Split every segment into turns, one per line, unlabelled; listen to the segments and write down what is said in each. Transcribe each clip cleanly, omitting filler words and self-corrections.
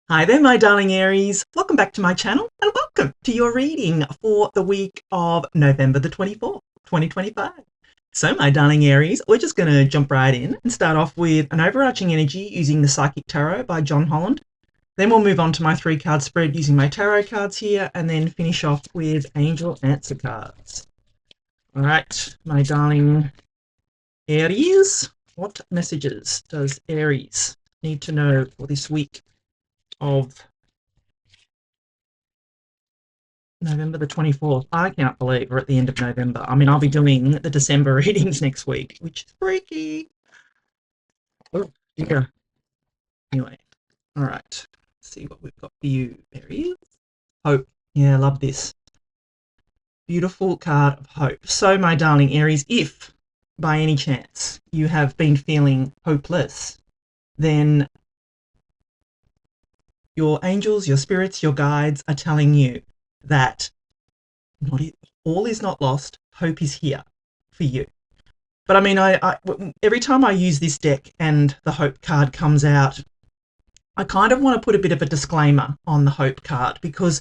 Hi there, my darling Aries. Welcome back to my channel and welcome to your reading for the week of November the 24th, 2025. So, my darling Aries, we're just going to jump right in and start off with an overarching energy using the Psychic Tarot by John Holland. Then we'll move on to my 3-card spread using my tarot cards here and then finish off with angel answer cards. All right, my darling Aries, what messages does Aries need to know for this week of November the 24th? I can't believe we're at the end of November. I mean, I'll be doing the December readings next week, which is freaky. Oh, yeah. Anyway, all right. Let's see what we've got for you, Aries. Hope. Yeah, love this. Beautiful card of hope. So, my darling Aries, if by any chance you have been feeling hopeless, then your angels, your spirits, your guides are telling you that all is not lost. Hope is here for you. But I mean, every time I use this deck and the hope card comes out, I kind of want to put a bit of a disclaimer on the hope card because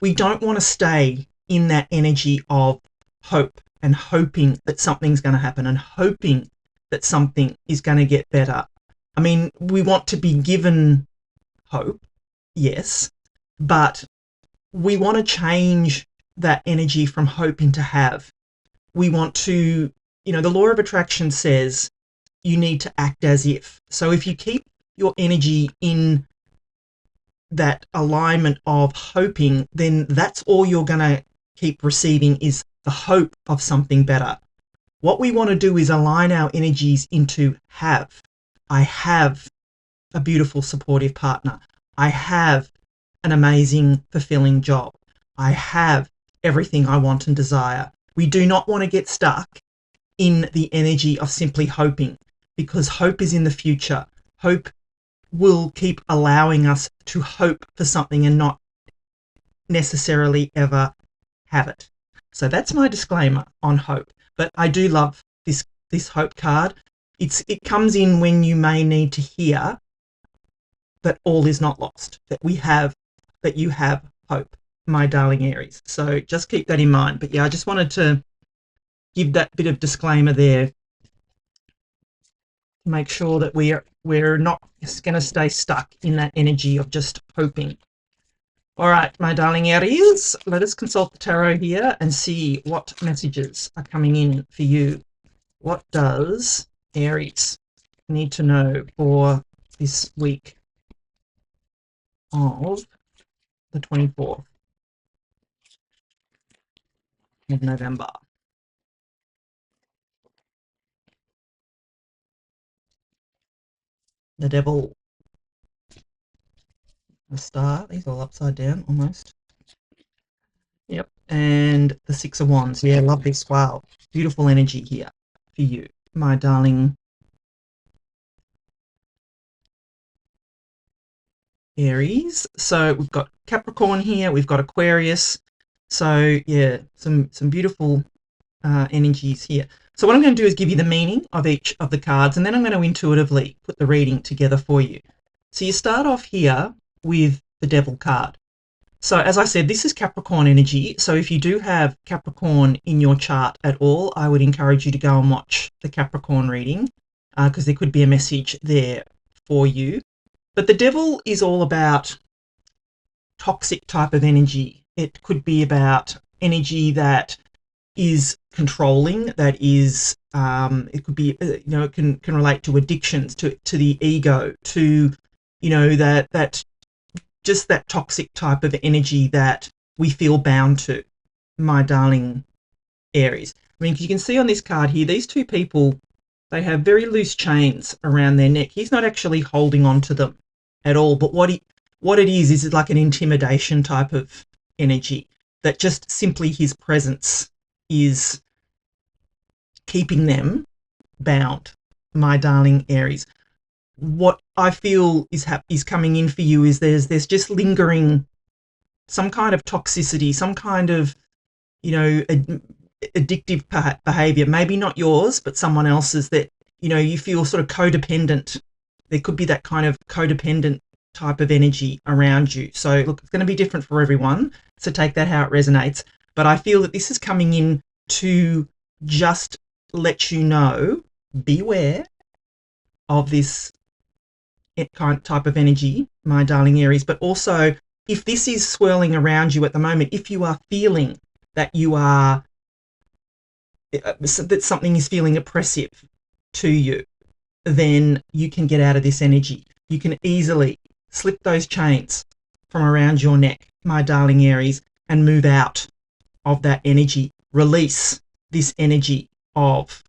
we don't want to stay in that energy of hope and hoping that something's going to happen and hoping that something is going to get better. I mean, we want to be given hope, yes, but we want to change that energy from hope into have. We want to, the law of attraction says you need to act as if. So if you keep your energy in that alignment of hoping, then that's all you're going to keep receiving is the hope of something better. What we want to do is align our energies into have. I have a beautiful, supportive partner. I have an amazing, fulfilling job. I have everything I want and desire. We do not want to get stuck in the energy of simply hoping because hope is in the future. Hope will keep allowing us to hope for something and not necessarily ever have it. So that's my disclaimer on hope. But I do love this hope card. It comes in when you may need to hear that all is not lost, that you have hope, my darling Aries. So just keep that in mind. But yeah, I just wanted to give that bit of disclaimer there to make sure that we're not going to stay stuck in that energy of just hoping. All right, my darling Aries, let us consult the tarot here and see what messages are coming in for you. What does Aries need to know for this week of the 24th of November? The Devil, the Star, these are all upside down almost. Yep, and the Six of Wands. Yeah, love this. Wow, beautiful energy here for you, my darling Aries. So we've got Capricorn here, we've got Aquarius. So yeah, some beautiful energies here. So what I'm going to do is give you the meaning of each of the cards, and then I'm going to intuitively put the reading together for you. So you start off here with the Devil card. So as I said, this is Capricorn energy. So if you do have Capricorn in your chart at all, I would encourage you to go and watch the Capricorn reading because there could be a message there for you. But the Devil is all about toxic type of energy. It could be about energy that is controlling, that is, it could be, it can relate to addictions, to the ego, to, that just that toxic type of energy that we feel bound to, my darling Aries. I mean, 'cause you can see on this card here, these two people, they have very loose chains around their neck. He's not actually holding on to them at all, but what it is like an intimidation type of energy that just simply his presence is keeping them bound, my darling Aries. What I feel is coming in for you is there's just lingering some kind of toxicity, some kind of, addictive behavior, maybe not yours, but someone else's, that, you feel sort of codependent. There could be that kind of codependent type of energy around you. So look, it's going to be different for everyone, so take that how it resonates. But I feel that this is coming in to just let you know, beware of this kind type of energy, my darling Aries. But also, if this is swirling around you at the moment, if you are feeling that you are, that something is feeling oppressive to you, then you can get out of this energy. You can easily slip those chains from around your neck, my darling Aries, and move out of that energy. Release this energy of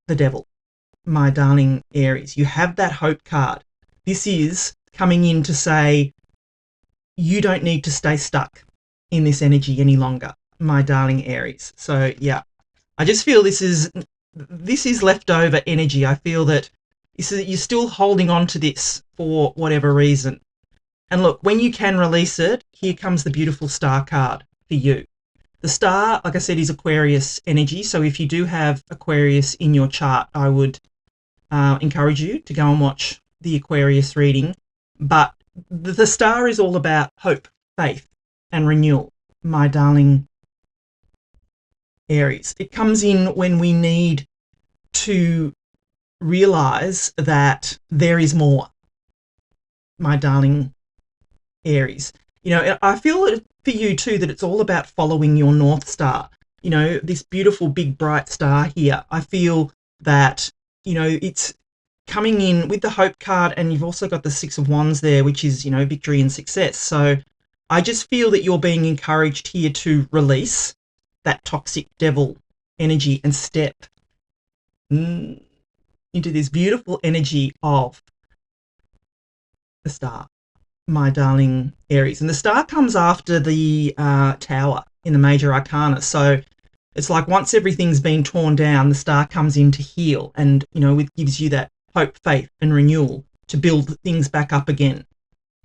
the devil, my darling Aries. You have that hope card. This is coming in to say you don't need to stay stuck in this energy any longer, my darling Aries. So yeah, I just feel this is leftover energy. I feel that you're still holding on to this for whatever reason. And look, when you can release it, here comes the beautiful star card for you. The star, like I said, is Aquarius energy. So if you do have Aquarius in your chart, I would encourage you to go and watch the Aquarius reading. But the star is all about hope, faith, and renewal, my darling Aries. It comes in when we need to realize that there is more, my darling Aries. You know, I feel for you too that it's all about following your North Star. You know, this beautiful big bright star here. I feel that, you know, it's coming in with the hope card, and you've also got the Six of Wands there, which is, you know, victory and success. So I just feel that you're being encouraged here to release that toxic devil energy and step into this beautiful energy of the star, my darling Aries. And the star comes after the tower in the major arcana. So it's like once everything's been torn down, the star comes in to heal, and, you know, it gives you that hope, faith, and renewal to build things back up again.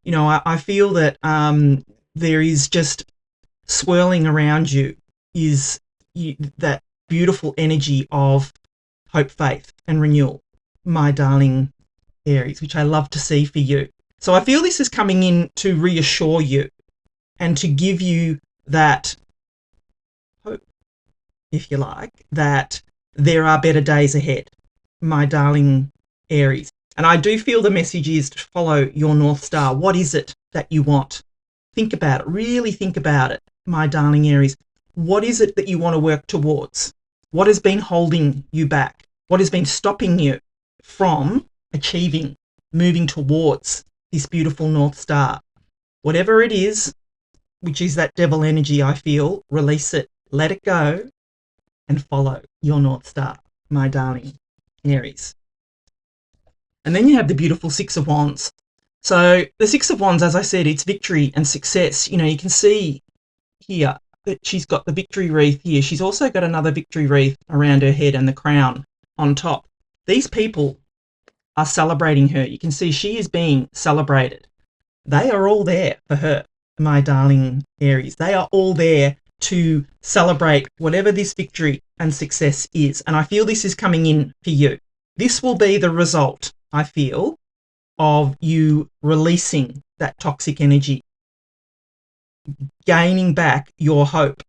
You know, I feel that there is just swirling around you is that beautiful energy of hope, faith, and renewal, my darling Aries, which I love to see for you. So I feel this is coming in to reassure you and to give you that hope, if you like, that there are better days ahead, my darling Aries. And I do feel the message is to follow your North Star. What is it that you want? Think about it. Really think about it, my darling Aries. What is it that you want to work towards? What has been holding you back? What has been stopping you from achieving, moving towards this beautiful North Star? Whatever it is, which is that devil energy, I feel, release it, let it go, and follow your North Star, my darling Aries. And then you have the beautiful Six of Wands. So the Six of Wands, as I said, it's victory and success. You know, you can see here that she's got the victory wreath here. She's also got another victory wreath around her head and the crown on top. These people are celebrating her. You can see she is being celebrated. They are all there for her, my darling Aries. They are all there to celebrate whatever this victory and success is. And I feel this is coming in for you. This will be the result, I feel, of you releasing that toxic energy, gaining back your hope.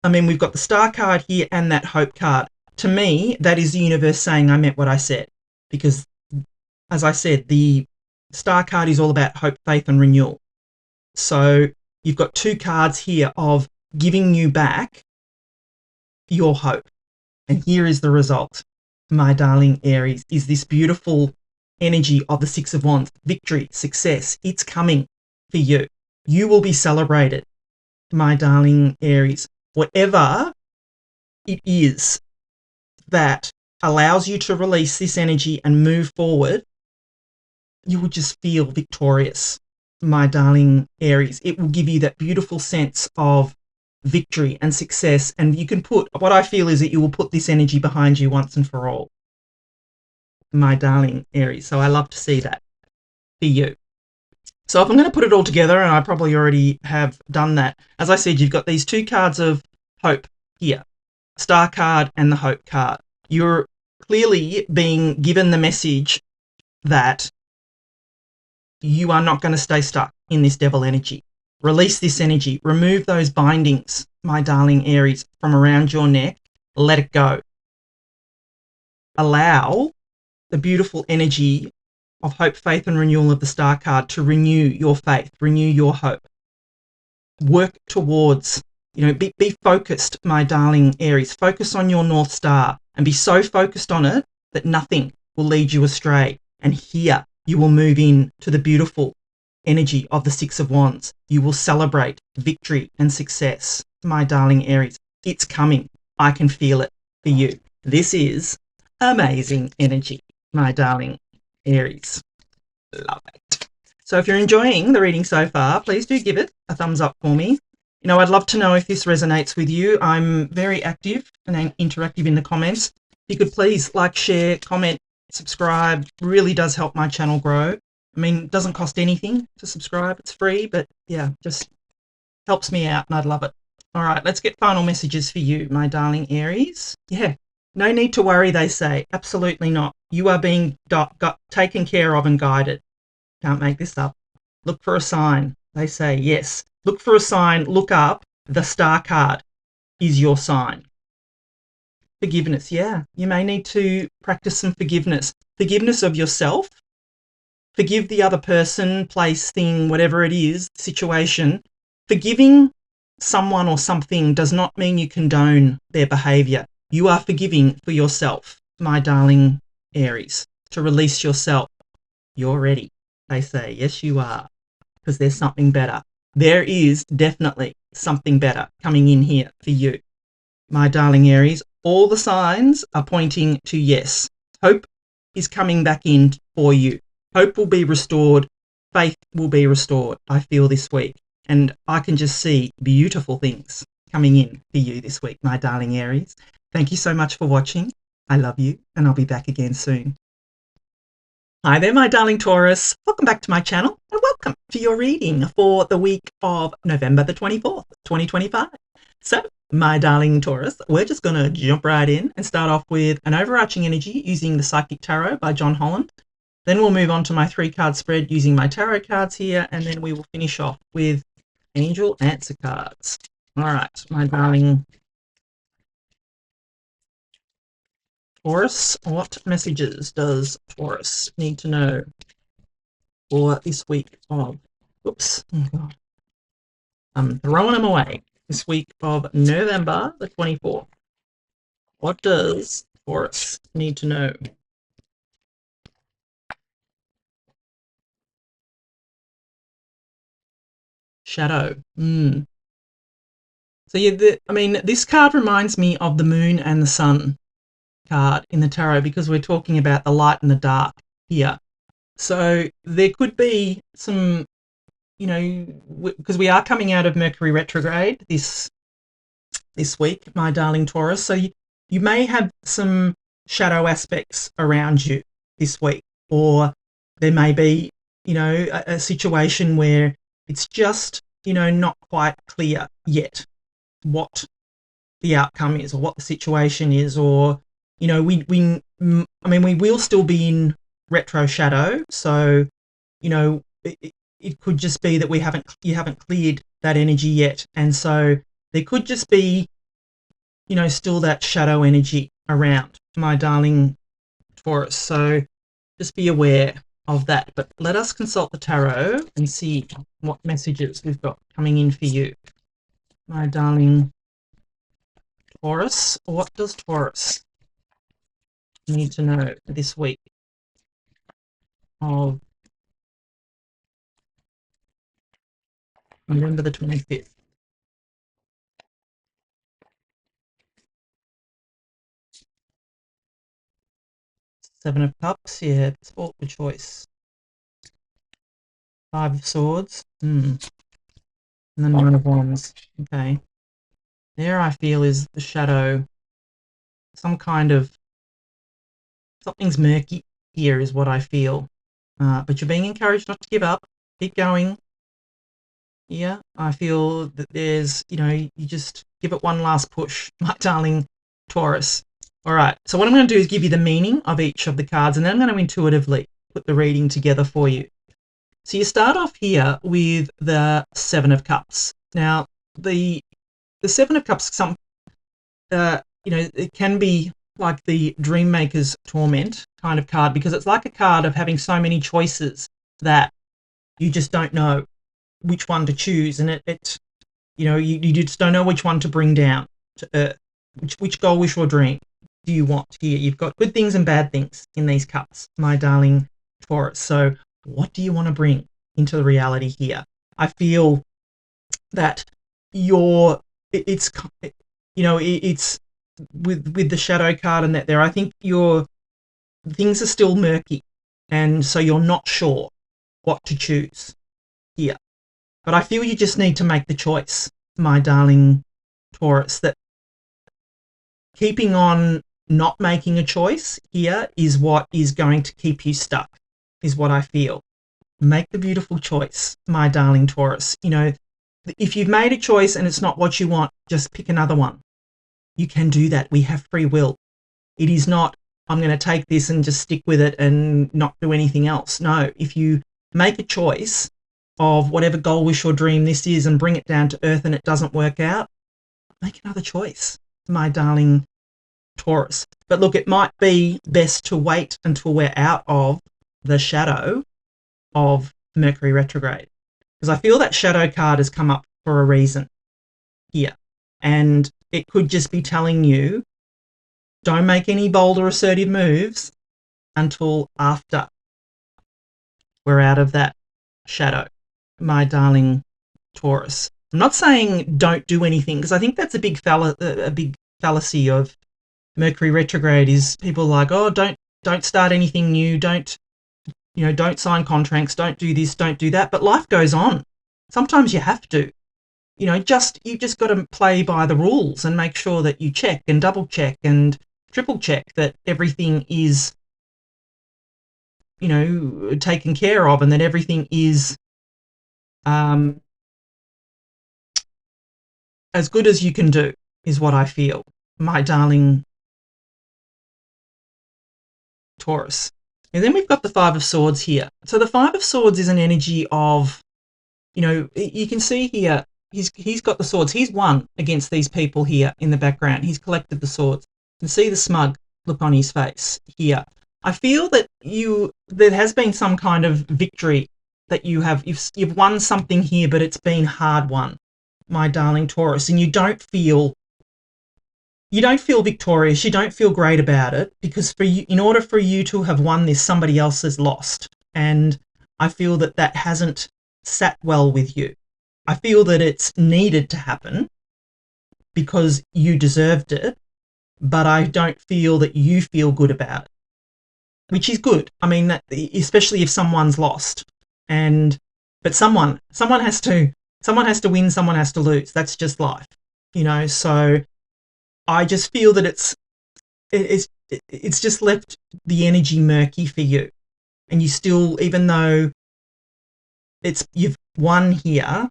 I mean, we've got the star card here and that hope card. To me, that is the universe saying I meant what I said, because, as I said, the star card is all about hope, faith, and renewal. So you've got two cards here of giving you back your hope. And here is the result, my darling Aries, is this beautiful energy of the Six of Wands, victory, success. It's coming for you. You will be celebrated, my darling Aries. Whatever it is that allows you to release this energy and move forward, you will just feel victorious, my darling Aries. It will give you that beautiful sense of victory and success. And you can put, what I feel is that you will put this energy behind you once and for all, my darling Aries. So I love to see that for you. So if I'm going to put it all together, and I probably already have done that, as I said, you've got these two cards of hope here, star card and the hope card. You're clearly being given the message that you are not going to stay stuck in this devil energy. Release this energy. Remove those bindings, my darling Aries, from around your neck. Let it go. Allow the beautiful energy of hope, faith, and renewal of the star card to renew your faith, renew your hope. Work towards, be focused, my darling Aries. Focus on your North Star and be so focused on it that nothing will lead you astray. And here you will move in to the beautiful energy of the Six of Wands. You will celebrate victory and success, my darling Aries. It's coming. I can feel it for you. This is amazing energy, my darling Aries. Love it. So if you're enjoying the reading so far, please do give it a thumbs up for me. I'd love to know if this resonates with you. I'm very active and interactive in the comments. If you could please like, share, comment, subscribe. Really does help my channel grow. It doesn't cost anything to subscribe. It's free, but yeah, just helps me out and I'd love it. All right, let's get final messages for you, my darling Aries. Yeah, no need to worry, they say. Absolutely not. You are being taken care of and guided. Can't make this up. Look for a sign, they say. Yes, look for a sign. Look up. The star card is your sign. Forgiveness, yeah. You may need to practice some forgiveness. Forgiveness of yourself. Forgive the other person, place, thing, whatever it is, situation. Forgiving someone or something does not mean you condone their behavior. You are forgiving for yourself, my darling Aries, to release yourself. You're ready, they say. Yes, you are, because there's something better. There is definitely something better coming in here for you, my darling Aries. All the signs are pointing to yes. Hope is coming back in for you. Hope will be restored. Faith will be restored, I feel, this week. And I can just see beautiful things coming in for you this week, my darling Aries. Thank you so much for watching. I love you, and I'll be back again soon. Hi there, my darling Taurus. Welcome back to my channel, and welcome to your reading for the week of November the 24th, 2025. So, my darling Taurus, we're just going to jump right in and start off with an overarching energy using the Psychic Tarot by John Holland. Then we'll move on to my 3-card spread using my tarot cards here, and then we will finish off with angel answer cards. All right, my darling Taurus, what messages does Taurus need to know for this week of, oops, oh God, I'm throwing them away, this week of November the 24th. What does Taurus need to know? Shadow. So yeah, this card reminds me of the moon and the sun card in the tarot, because we're talking about the light and the dark here. So there could be some, because we are coming out of Mercury retrograde this week, my darling Taurus. So you may have some shadow aspects around you this week, or there may be, a situation where it's just, not quite clear yet what the outcome is or what the situation is, or, we will still be in retro shadow. So, it could just be that you haven't cleared that energy yet. And so there could just be, still that shadow energy around, my darling Taurus. So just be aware of that. But let us consult the tarot and see what messages we've got coming in for you, my darling Taurus. What does Taurus need to know this week of November the 25th? Seven of Cups, yeah, sport for choice. Five of Swords, and the Nine of Wands. Okay, there I feel is the shadow. Some kind of, something's murky here is what I feel. But you're being encouraged not to give up. Keep going. Yeah, I feel that there's, you just give it one last push, my darling Taurus. All right, so what I'm going to do is give you the meaning of each of the cards, and then I'm going to intuitively put the reading together for you. So you start off here with the Seven of Cups. Now, the Seven of Cups, it can be like the Dream Maker's Torment kind of card, because it's like a card of having so many choices that you just don't know which one to choose, and you just don't know which one to bring down to earth. Which goal, wish, or dream do you want here? You've got good things and bad things in these cups, my darling Taurus. So what do you want to bring into the reality here? I feel that it's with the shadow card and that there, I think things are still murky, and so you're not sure what to choose here. But I feel you just need to make the choice, my darling Taurus, that keeping on not making a choice here is what is going to keep you stuck, is what I feel. Make the beautiful choice, my darling Taurus. If you've made a choice and it's not what you want, just pick another one. You can do that. We have free will. It is not, I'm going to take this and just stick with it and not do anything else. No, if you make a choice of whatever goal, wish, or dream this is and bring it down to earth and it doesn't work out, make another choice, my darling Taurus. But look, it might be best to wait until we're out of the shadow of Mercury retrograde, because I feel that shadow card has come up for a reason here, and it could just be telling you, don't make any bold or assertive moves until after we're out of that shadow, my darling Taurus. I'm not saying don't do anything, because I think that's a big fallacy of Mercury retrograde, is people like, oh, don't start anything new, don't sign contracts, don't do this, don't do that. But life goes on. Sometimes you have to. You just got to play by the rules and make sure that you check and double check and triple check that everything is, taken care of, and that everything is as good as you can do, is what I feel, my darling Taurus. And then we've got the Five of Swords here. So the Five of Swords is an energy of, you can see here, he's got the swords. He's won against these people here in the background. He's collected the swords. You can see the smug look on his face here. I feel that there has been some kind of victory that you've won something here, but it's been hard won, my darling Taurus, and you don't feel victorious. You don't feel great about it, because in order for you to have won this, somebody else has lost, and I feel that hasn't sat well with you. I feel that it's needed to happen because you deserved it, but I don't feel that you feel good about it, which is good. I mean, especially if someone's lost, but someone has to win, someone has to lose. That's just life, So I just feel that it's just left the energy murky for you, and you still, even though you've won here,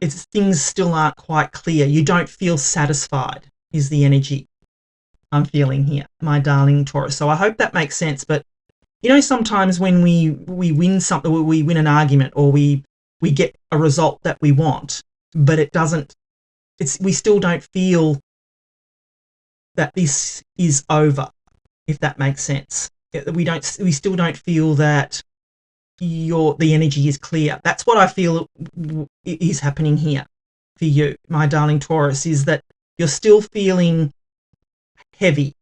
things still aren't quite clear. You don't feel satisfied, is the energy I'm feeling here, my darling Taurus. So I hope that makes sense. But sometimes when we win something, we win an argument, or we get a result that we want, but we still don't feel that this is over, if that makes sense. We still don't feel that the energy is clear. That's what I feel is happening here for you, my darling Taurus, is that you're still feeling heavy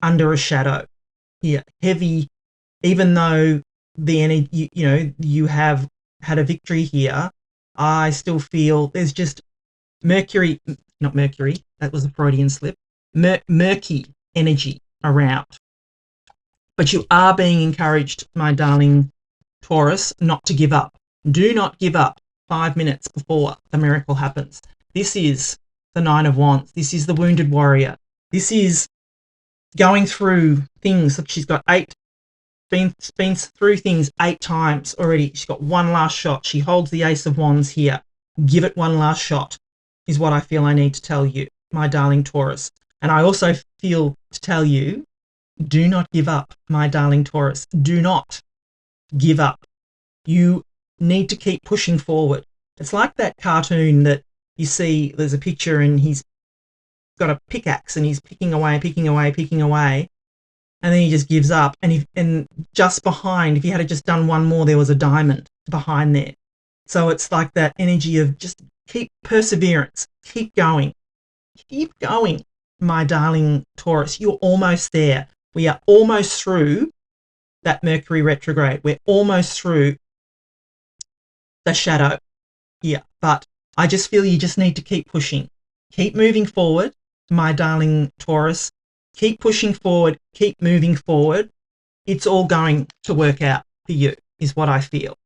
under a shadow here. Heavy, even though the energy, you have had a victory here. I still feel there's just not Mercury, that was a Freudian slip, murky energy around. But you are being encouraged, my darling Taurus, not to give up. Do not give up 5 minutes before the miracle happens. This is the Nine of Wands. This is the wounded warrior. This is going through things. She's got been through things 8 times already. She's got one last shot. She holds the Ace of Wands here. Give it one last shot, is what I feel I need to tell you, my darling Taurus. And I also feel to tell you, do not give up, my darling Taurus. Do not give up. You need to keep pushing forward. It's like that cartoon that you see, there's a picture and he's got a pickaxe and he's picking away, picking away, picking away, and then he just gives up. And just behind, if he had just done one more, there was a diamond behind there. So it's like that energy of just keep perseverance, keep going, my darling Taurus. You're almost there. We are almost through that Mercury retrograde. We're almost through the shadow here, but I just feel you just need to keep pushing, keep moving forward, my darling Taurus. Keep pushing forward, keep moving forward. It's all going to work out for you, is what I feel.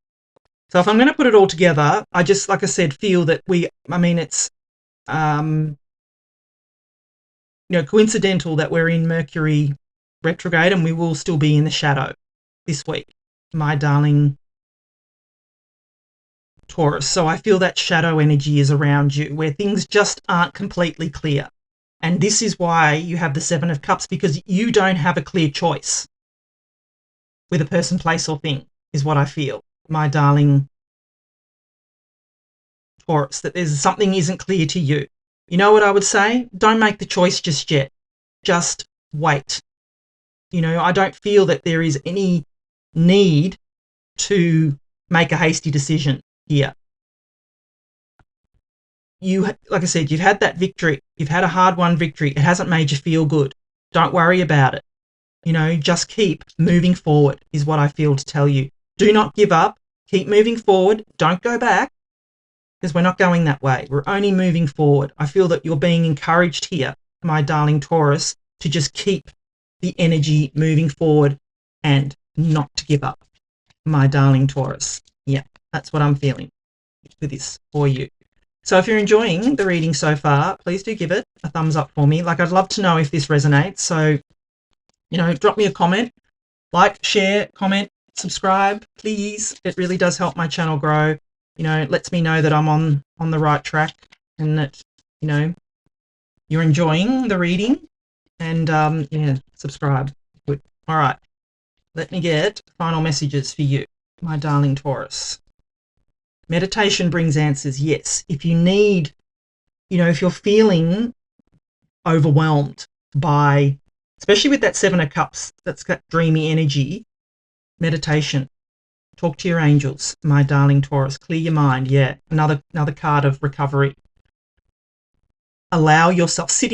So if I'm going to put it all together, I just, like I said, feel that it's coincidental that we're in Mercury retrograde and we will still be in the shadow this week, my darling Taurus. So I feel that shadow energy is around you where things just aren't completely clear. And this is why you have the Seven of Cups, because you don't have a clear choice with a person, place, or thing, is what I feel, my darling Taurus, that there's something isn't clear to you. You know what I would say? Don't make the choice just yet. Just wait. I don't feel that there is any need to make a hasty decision here. Like I said, you've had that victory. You've had a hard-won victory. It hasn't made you feel good. Don't worry about it. Just keep moving forward is what I feel to tell you. Do not give up. Keep moving forward. Don't go back, because we're not going that way. We're only moving forward. I feel that you're being encouraged here, my darling Taurus, to just keep the energy moving forward and not to give up, my darling Taurus. Yeah, that's what I'm feeling for this for you. So if you're enjoying the reading so far, please do give it a thumbs up for me. I'd love to know if this resonates. So, drop me a comment, like, share, comment, subscribe, please. It really does help my channel grow. It lets me know that I'm on the right track and that, you're enjoying the reading. And, subscribe. Good. All right. Let me get final messages for you, my darling Taurus. Meditation brings answers, yes. If you need, if you're feeling overwhelmed by, especially with that Seven of Cups, that's got dreamy energy, meditation. Talk to your angels, my darling Taurus. Clear your mind, yeah. Another card of recovery. Allow yourself, sit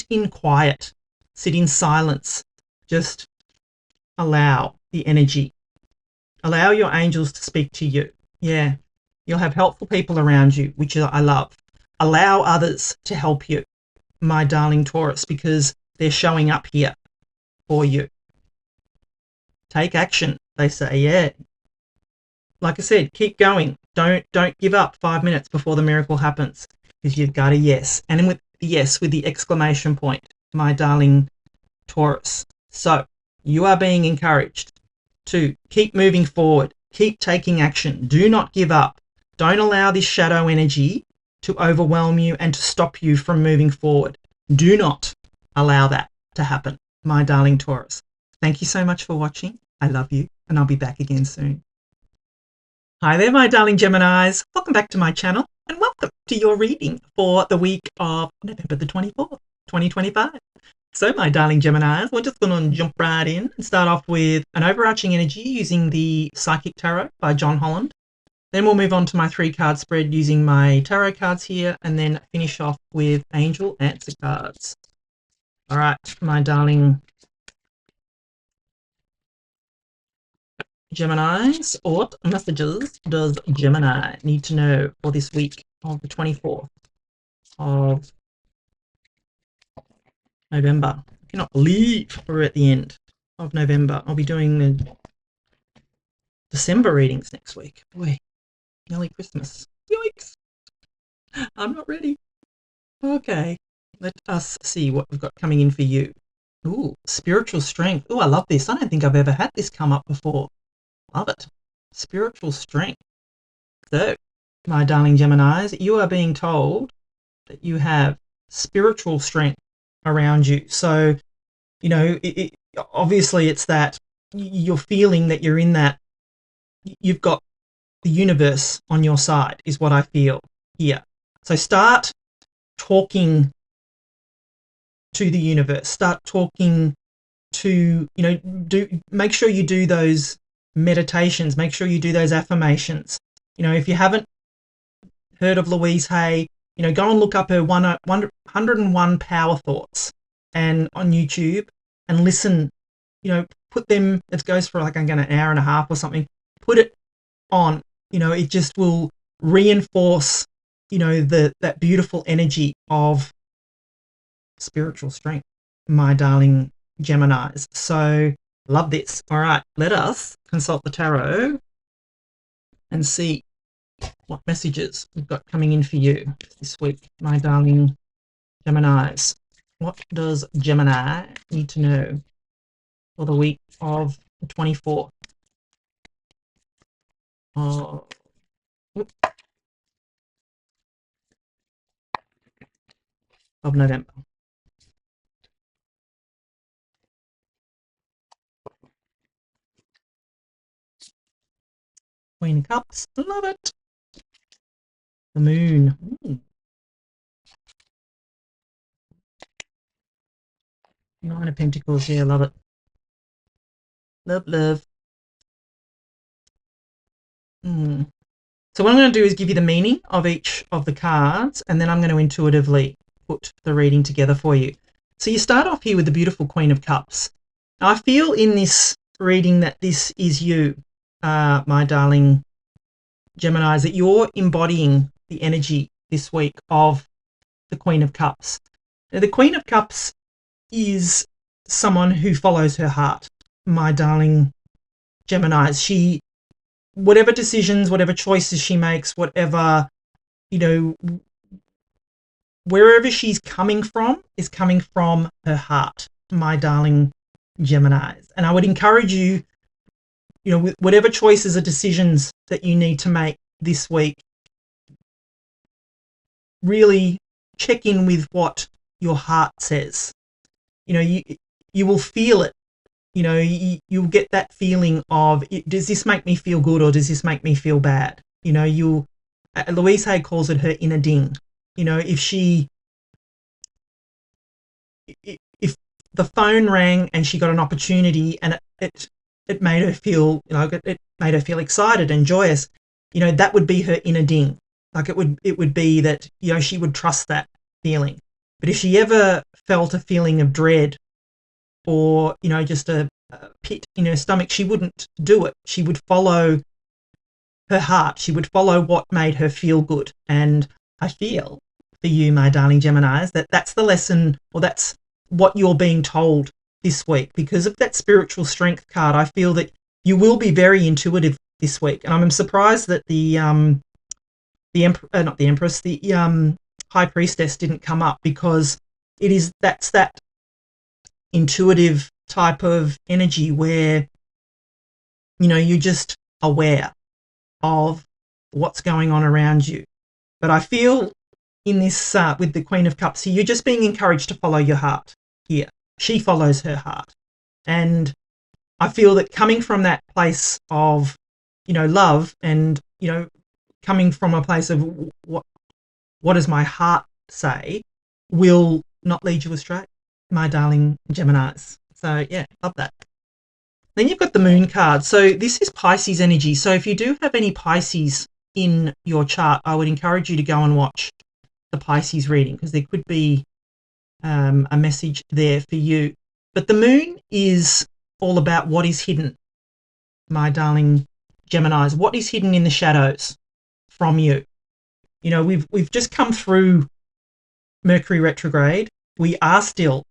in quiet, sit in silence. Just allow the energy. Allow your angels to speak to you, yeah. You'll have helpful people around you, which I love. Allow others to help you, my darling Taurus, because they're showing up here for you. Take action, they say, yeah. Like I said, keep going. Don't give up 5 minutes before the miracle happens, because you've got a yes. And with yes, with the exclamation point, my darling Taurus. So you are being encouraged to keep moving forward, keep taking action. Do not give up. Don't allow this shadow energy to overwhelm you and to stop you from moving forward. Do not allow that to happen, my darling Taurus. Thank you so much for watching. I love you, and I'll be back again soon. Hi there, my darling Geminis. Welcome back to my channel, and welcome to your reading for the week of November the 24th, 2025. So, my darling Geminis, we're just going to jump right in and start off with an overarching energy using the Psychic Tarot by John Holland. Then we'll move on to my 3-card spread using my tarot cards here, and then finish off with angel answer cards. All right, my darling Geminis, what messages does Gemini need to know for this week of the 24th of November? I cannot believe we're at the end of November. I'll be doing the December readings next week. Boy, nearly Christmas. Yikes! I'm not ready. Okay, let us see what we've got coming in for you. Ooh, spiritual strength. Ooh, I love this. I don't think I've ever had this come up before. Love it. Spiritual strength. So, my darling Geminis, you are being told that you have spiritual strength around you. So, obviously it's that you're feeling that you're in that, you've got the universe on your side is what I feel here. So start talking to the universe. Start talking to, make sure you do those meditations. Make sure you do those affirmations. If you haven't heard of Louise Hay, go and look up her 101 Power Thoughts and on YouTube and listen. Put them, it goes for like, an hour and a half or something. Put it on, it just will reinforce, that beautiful energy of spiritual strength, my darling Geminis. So love this. All right, let us consult the tarot and see what messages we've got coming in for you this week, my darling Geminis. What does Gemini need to know for the week of the 24th of November? Queen of Cups, love it. The Moon. Ooh. Nine of Pentacles, yeah, love it. Love, love. So what I'm going to do is give you the meaning of each of the cards, and then I'm going to intuitively put the reading together for you. So you start off here with the beautiful Queen of Cups. Now, I feel in this reading that this is you, my darling Geminis, that you're embodying the energy this week of the Queen of Cups. Now, the Queen of Cups is someone who follows her heart, my darling Geminis. Whatever decisions, whatever choices she makes, whatever, wherever she's coming from is coming from her heart, my darling Geminis. And I would encourage you, with whatever choices or decisions that you need to make this week, really check in with what your heart says. You will feel it. You'll get that feeling of, does this make me feel good or does this make me feel bad? Louise Hay calls it her inner ding. If the phone rang and she got an opportunity and it made her feel, it made her feel excited and joyous, that would be her inner ding. Like it would be that, she would trust that feeling. But if she ever felt a feeling of dread or, just a pit in her stomach, she wouldn't do it. She would follow her heart. She would follow what made her feel good. And I feel for you, my darling Geminis, that that's the lesson, or that's what you're being told this week. Because of that spiritual strength card, I feel that you will be very intuitive this week. And I'm surprised that the High Priestess didn't come up, because that's that intuitive type of energy where you're just aware of what's going on around you. But I feel in this with the Queen of Cups here, you're just being encouraged to follow your heart here. She follows her heart, and I feel that coming from that place of love, and coming from a place of what does my heart say, will not lead you astray, my darling Geminis. So yeah, love that. Then you've got the Moon card. So this is Pisces energy. So if you do have any Pisces in your chart, I would encourage you to go and watch the Pisces reading, because there could be a message there for you. But the Moon is all about what is hidden, my darling Geminis. What is hidden in the shadows from you? We've just come through Mercury retrograde. We are still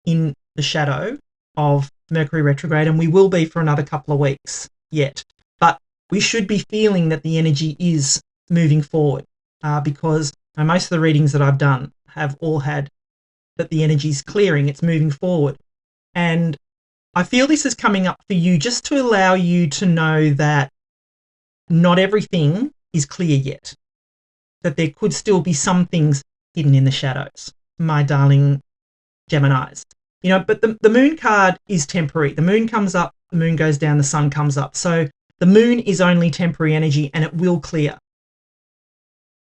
in the shadow of Mercury retrograde, and we will be for another couple of weeks yet. But we should be feeling that the energy is moving forward, because most of the readings that I've done have all had that the energy is clearing, it's moving forward. And I feel this is coming up for you just to allow you to know that not everything is clear yet, that there could still be some things hidden in the shadows, my darling Geminis. But the Moon card is temporary. The Moon comes up, the Moon goes down, the Sun comes up. So The moon is only temporary energy and it will clear.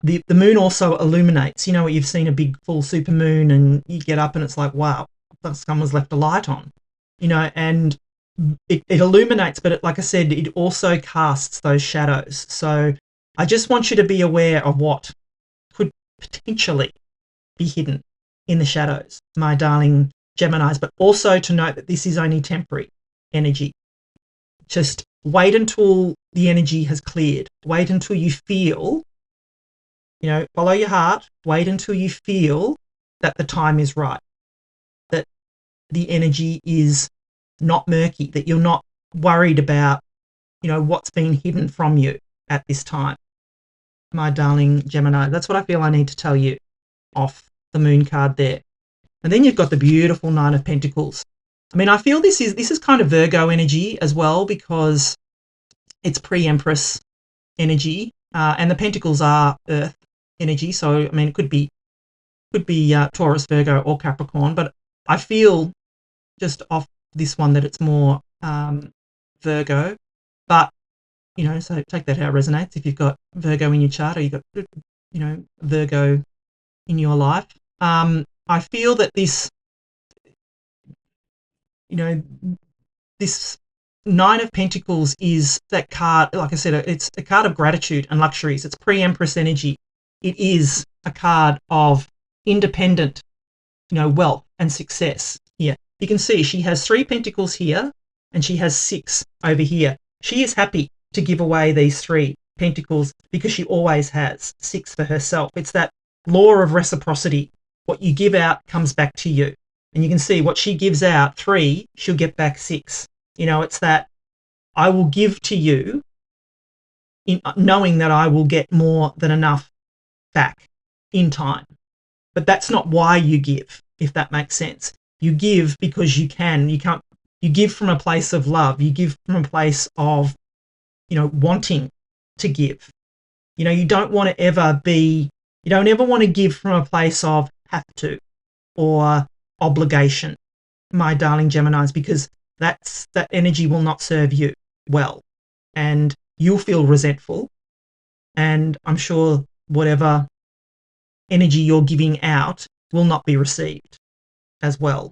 The moon also illuminates. You know, you've seen a big full super moon and you get up and it's like, wow, someone's left a light on. You know, and it illuminates, but like I said, it also casts those shadows. So I just want you to be aware of what could potentially be hidden in the shadows, my darling Geminis, but also to note that this is only temporary energy. Just wait until the energy has cleared. Wait until you feel, you know, follow your heart. Wait until you feel that the time is right, that the energy is not murky, that you're not worried about, you know, what's been hidden from you at this time, my darling Gemini. That's what I feel I need to tell you off the moon card there. And then you've got the beautiful Nine of Pentacles. I mean, I feel this is kind of Virgo energy as well, because it's pre-Empress energy, and the Pentacles are Earth energy. So I mean, it could be Taurus, Virgo, or Capricorn. But I feel just off this one that it's more Virgo. But you know, so take that how it resonates. If you've got Virgo in your chart, or you've got, you know, Virgo in your life, I feel that this, you know, this Nine of Pentacles is that card. Like I said, it's a card of gratitude and luxuries. It's pre-Empress energy. It is a card of independent, you know, wealth and success here. You can see she has 3 pentacles here and she has 6 over here. She is happy to give away these 3 pentacles because she always has 6 for herself. It's that law of reciprocity. What you give out comes back to you. And you can see what she gives out, 3, she'll get back 6. You know, it's that I will give to you in knowing that I will get more than enough back in time. But that's not why you give, if that makes sense. You give because you can. You give from a place of love. You give from a place of, you know, wanting to give. You know, you don't ever want to give from a place of have to or obligation, my darling Geminis, because that energy will not serve you well, and you'll feel resentful, and I'm sure whatever energy you're giving out will not be received as well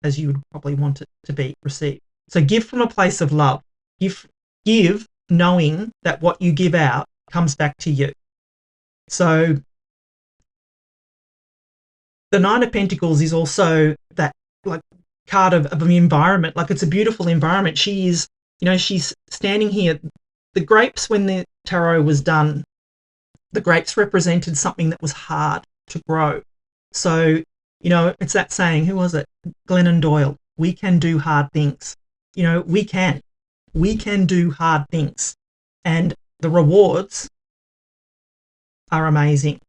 as you would probably want it to be received. So give from a place of love. Give knowing that what you give out comes back to you. So the Nine of Pentacles is also that, like, card of an environment. Like, it's a beautiful environment. She is, you know, she's standing here. The grapes, when the tarot was done, the grapes represented something that was hard to grow. So, you know, it's that saying, who was it? Glennon Doyle. We can do hard things. You know, we can do hard things. And the rewards are amazing.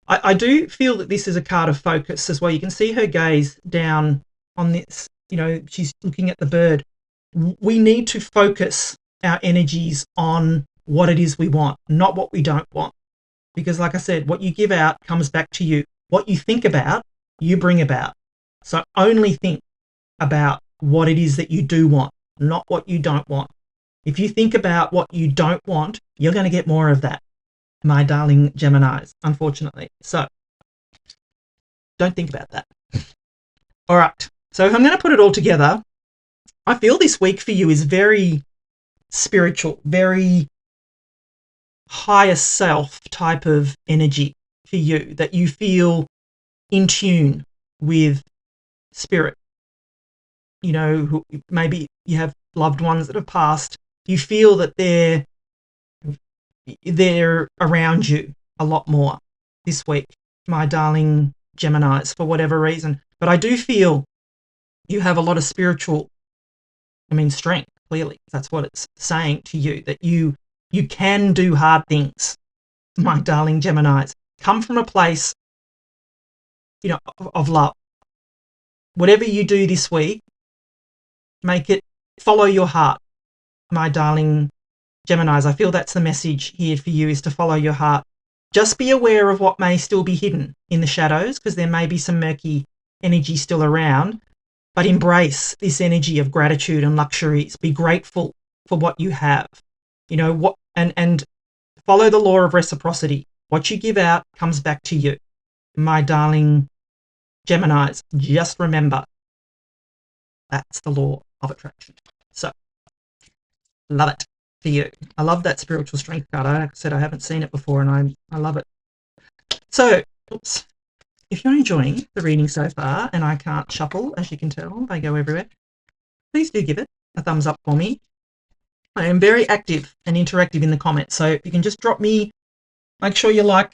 I do feel that this is a card of focus as well. You can see her gaze down on this. You know, she's looking at the bird. We need to focus our energies on what it is we want, not what we don't want. Because like I said, what you give out comes back to you. What you think about, you bring about. So only think about what it is that you do want, not what you don't want. If you think about what you don't want, you're going to get more of that, my darling Geminis, unfortunately. So don't think about that. All right. So if I'm going to put it all together, I feel this week for you is very spiritual, very higher self type of energy for you, that you feel in tune with spirit. You know, maybe you have loved ones that have passed. You feel that they're around you a lot more this week, my darling Geminis, for whatever reason. But I do feel you have a lot of spiritual, strength, clearly. That's what it's saying to you, that you can do hard things, my darling Geminis. Come from a place, of love. Whatever you do this week, follow your heart, my darling Geminis. I feel that's the message here for you, is to follow your heart. Just be aware of what may still be hidden in the shadows, because there may be some murky energy still around, but embrace this energy of gratitude and luxuries. Be grateful for what you have. You know what, and follow the law of reciprocity. What you give out comes back to you. My darling Geminis, just remember that's the law of attraction. So, love it for you. I love that spiritual strength card. Like I said, I haven't seen it before, and I love it. So, oops. If you're enjoying the reading so far, and I can't shuffle, as you can tell, they go everywhere, please do give it a thumbs up for me. I am very active and interactive in the comments, so you can just drop me, make sure you like,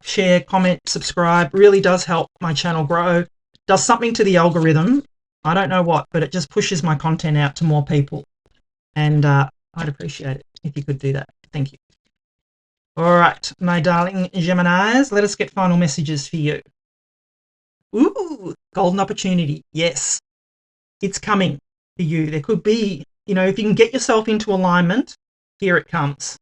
share, comment, subscribe. Really does help my channel grow. Does something to the algorithm. I don't know what, but it just pushes my content out to more people. And I'd appreciate it if you could do that. Thank you. All right, my darling Geminis, let us get final messages for you. Ooh, golden opportunity. Yes, it's coming for you. There could be, you know, if you can get yourself into alignment, here it comes.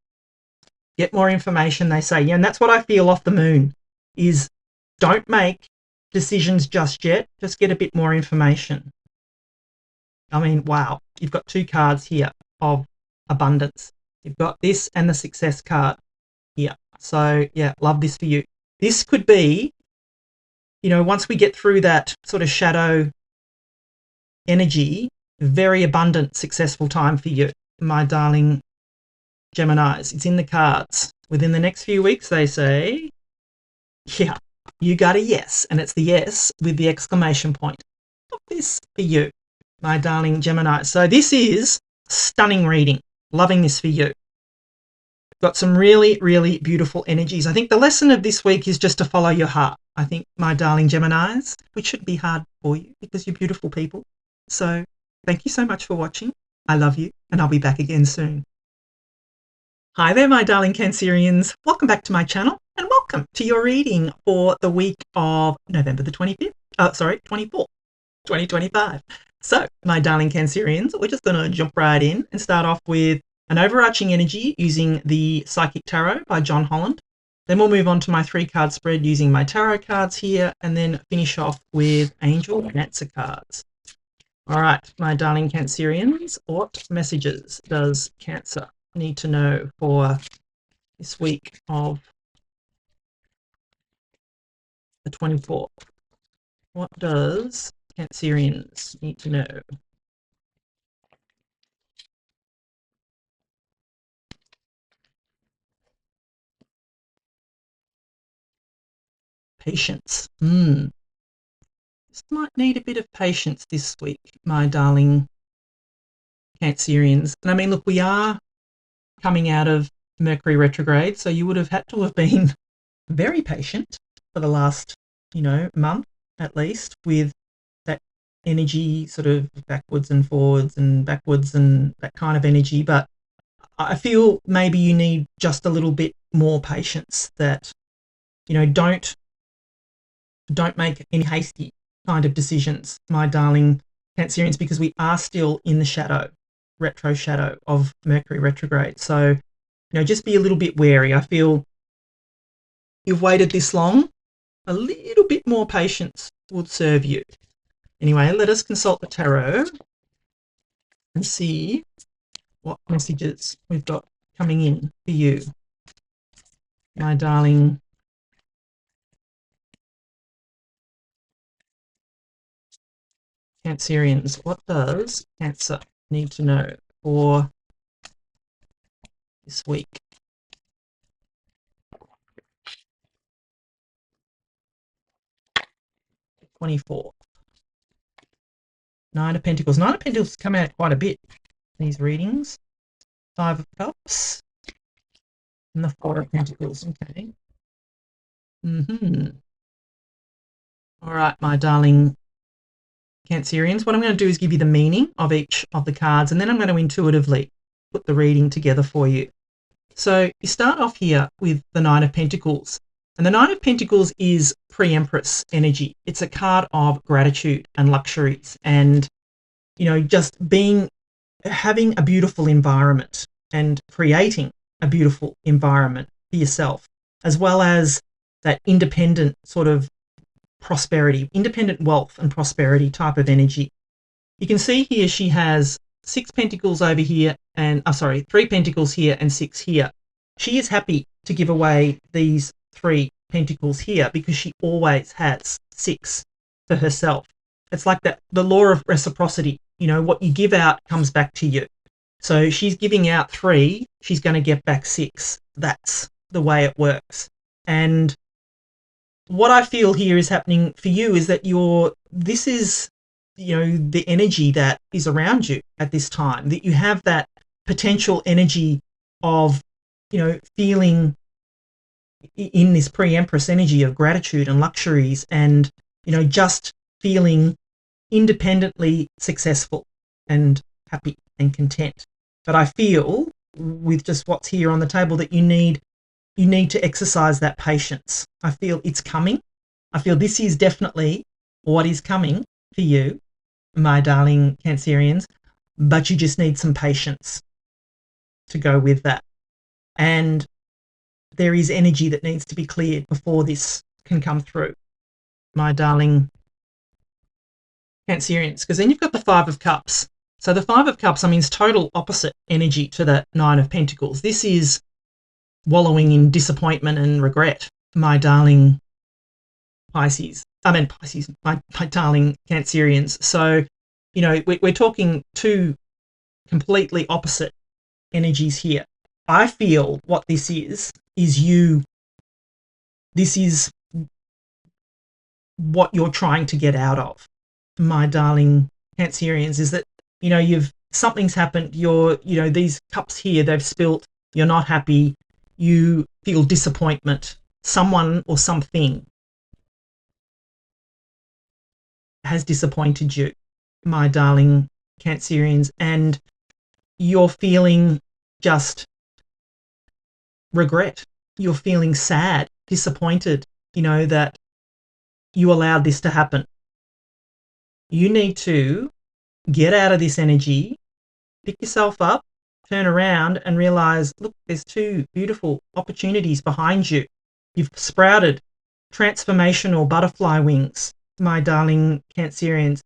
Get more information, they say. Yeah, and that's what I feel off the moon, is don't make decisions just yet. Just get a bit more information. I mean, wow. You've got two cards here of abundance. You've got this and the success card here. So, yeah, love this for you. This could be, you know, once we get through that sort of shadow energy, very abundant, successful time for you, my darling Geminis. It's in the cards. Within the next few weeks, they say, yeah, you got a yes. And it's the yes with the exclamation point. Love this for you, my darling Gemini. So this is stunning reading. Loving this for you. Got some really, really beautiful energies. I think the lesson of this week is just to follow your heart. I think, my darling Geminis, which shouldn't be hard for you because you're beautiful people. So thank you so much for watching. I love you, and I'll be back again soon. Hi there, my darling Cancerians. Welcome back to my channel, and welcome to your reading for the week of November the 24th, 2025. So, my darling Cancerians, we're just going to jump right in and start off with an overarching energy using the Psychic Tarot by John Holland. Then we'll move on to my 3-card spread using my tarot cards here, and then finish off with angel and answer cards. All right, my darling Cancerians, what messages does Cancer need to know for this week of the 24th? What does Cancerians need to know? Patience. This might need a bit of patience this week, my darling Cancerians. And I mean, look, we are coming out of Mercury retrograde, so you would have had to have been very patient for the last, you know, month at least, with that energy sort of backwards and forwards and backwards and that kind of energy. But I feel maybe you need just a little bit more patience, that, you know, don't make any hasty kind of decisions, my darling Cancerians, because we are still in the shadow, retro shadow of Mercury retrograde. So, you know, just be a little bit wary. I feel you've waited this long, a little bit more patience would serve you. Anyway, let us consult the tarot and see what messages we've got coming in for you, my darling Cancerians. What does Cancer need to know for this week? The 24th. 9 of Pentacles. 9 of Pentacles come out quite a bit in these readings. 5 of Cups. And the 4 of Pentacles. Okay. All right, my darling Cancerians, what I'm going to do is give you the meaning of each of the cards, and then I'm going to intuitively put the reading together for you. So you start off here with the 9 of Pentacles, and the 9 of Pentacles is pre-Empress energy. It's a card of gratitude and luxuries, and, you know, just having a beautiful environment and creating a beautiful environment for yourself, as well as that independent sort of prosperity, independent wealth and prosperity type of energy. You can see here she has 6 pentacles over here and, 3 pentacles here and 6 here. She is happy to give away these 3 pentacles here because she always has 6 for herself. It's like that, the law of reciprocity. You know, what you give out comes back to you. So she's giving out 3, she's going to get back 6. That's the way it works. And what I feel here is happening for you is that this is, you know, the energy that is around you at this time, that you have that potential energy of, you know, feeling in this pre-empress energy of gratitude and luxuries and, you know, just feeling independently successful and happy and content. But I feel with just what's here on the table that you need to exercise that patience. I feel it's coming. I feel this is definitely what is coming for you, my darling Cancerians, but you just need some patience to go with that. And there is energy that needs to be cleared before this can come through, my darling Cancerians, because then you've got the 5 of Cups. So the 5 of Cups, I mean, is total opposite energy to the 9 of Pentacles. This is wallowing in disappointment and regret, my darling Pisces. My darling Cancerians. So, you know, we're talking 2 completely opposite energies here. I feel what this is you. This is what you're trying to get out of, my darling Cancerians, is that, you know, something's happened. You know, these cups here, they've spilt. You're not happy. You feel disappointment. Someone or something has disappointed you, my darling Cancerians, and you're feeling just regret. You're feeling sad, disappointed, you know, that you allowed this to happen. You need to get out of this energy, pick yourself up, turn around and realize, look, there's 2 beautiful opportunities behind you. You've sprouted transformational butterfly wings, my darling Cancerians.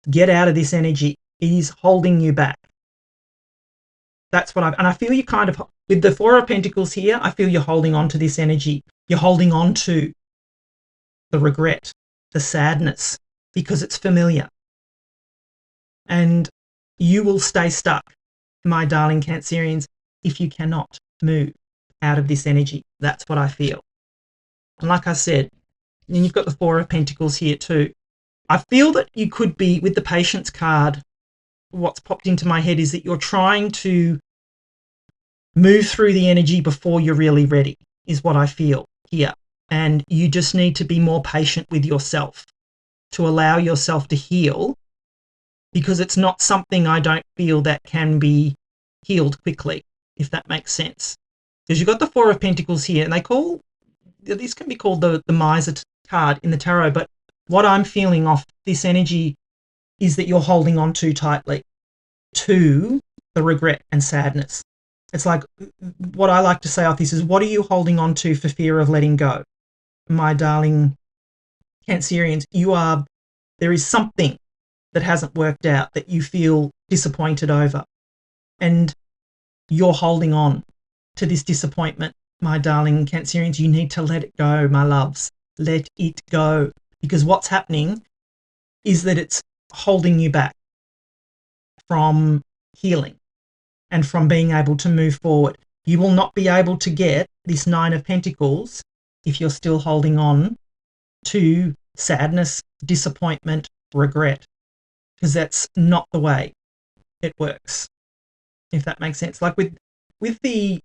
Get out of this energy. It is holding you back. That's what and I feel you kind of, with the 4 of Pentacles here, I feel you're holding on to this energy. You're holding on to the regret, the sadness, because it's familiar. And you will stay stuck, my darling Cancerians, if you cannot move out of this energy. That's what I feel. And like I said, and you've got the 4 of Pentacles here too. I feel that you could be, with the Patience card, what's popped into my head is that you're trying to move through the energy before you're really ready, is what I feel here. And you just need to be more patient with yourself to allow yourself to heal, because it's not something, I don't feel, that can be healed quickly, if that makes sense. Because you've got the 4 of Pentacles here, and this can be called the Miser card in the tarot, but what I'm feeling off this energy is that you're holding on too tightly to the regret and sadness. It's like, what I like to say off this is, what are you holding on to for fear of letting go? My darling Cancerians, there is something that hasn't worked out that you feel disappointed over, and you're holding on to this disappointment, my darling Cancerians. You need to let it go, my loves. Let it go, because what's happening is that it's holding you back from healing and from being able to move forward. You will not be able to get this 9 of Pentacles if you're still holding on to sadness, disappointment, regret, because that's not the way it works, if that makes sense. Like with the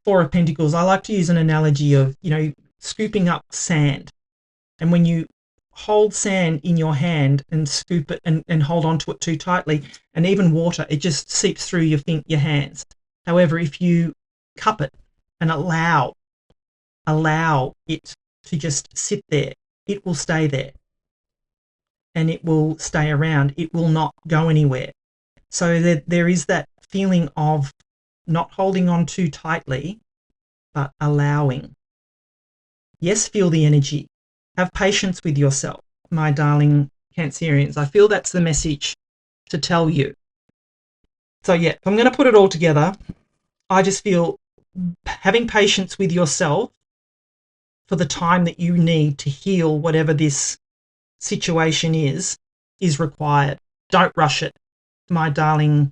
4 of Pentacles, I like to use an analogy of, you know, scooping up sand. And when you hold sand in your hand and scoop it and hold on to it too tightly, and even water, it just seeps through your hands. However, if you cup it and allow it to just sit there, it will stay there and it will stay around. It will not go anywhere. So there is that feeling of not holding on too tightly, but allowing. Yes, feel the energy. Have patience with yourself, my darling Cancerians. I feel that's the message to tell you. So yeah, if I'm going to put it all together, I just feel having patience with yourself for the time that you need to heal whatever this situation is required. Don't rush it, my darling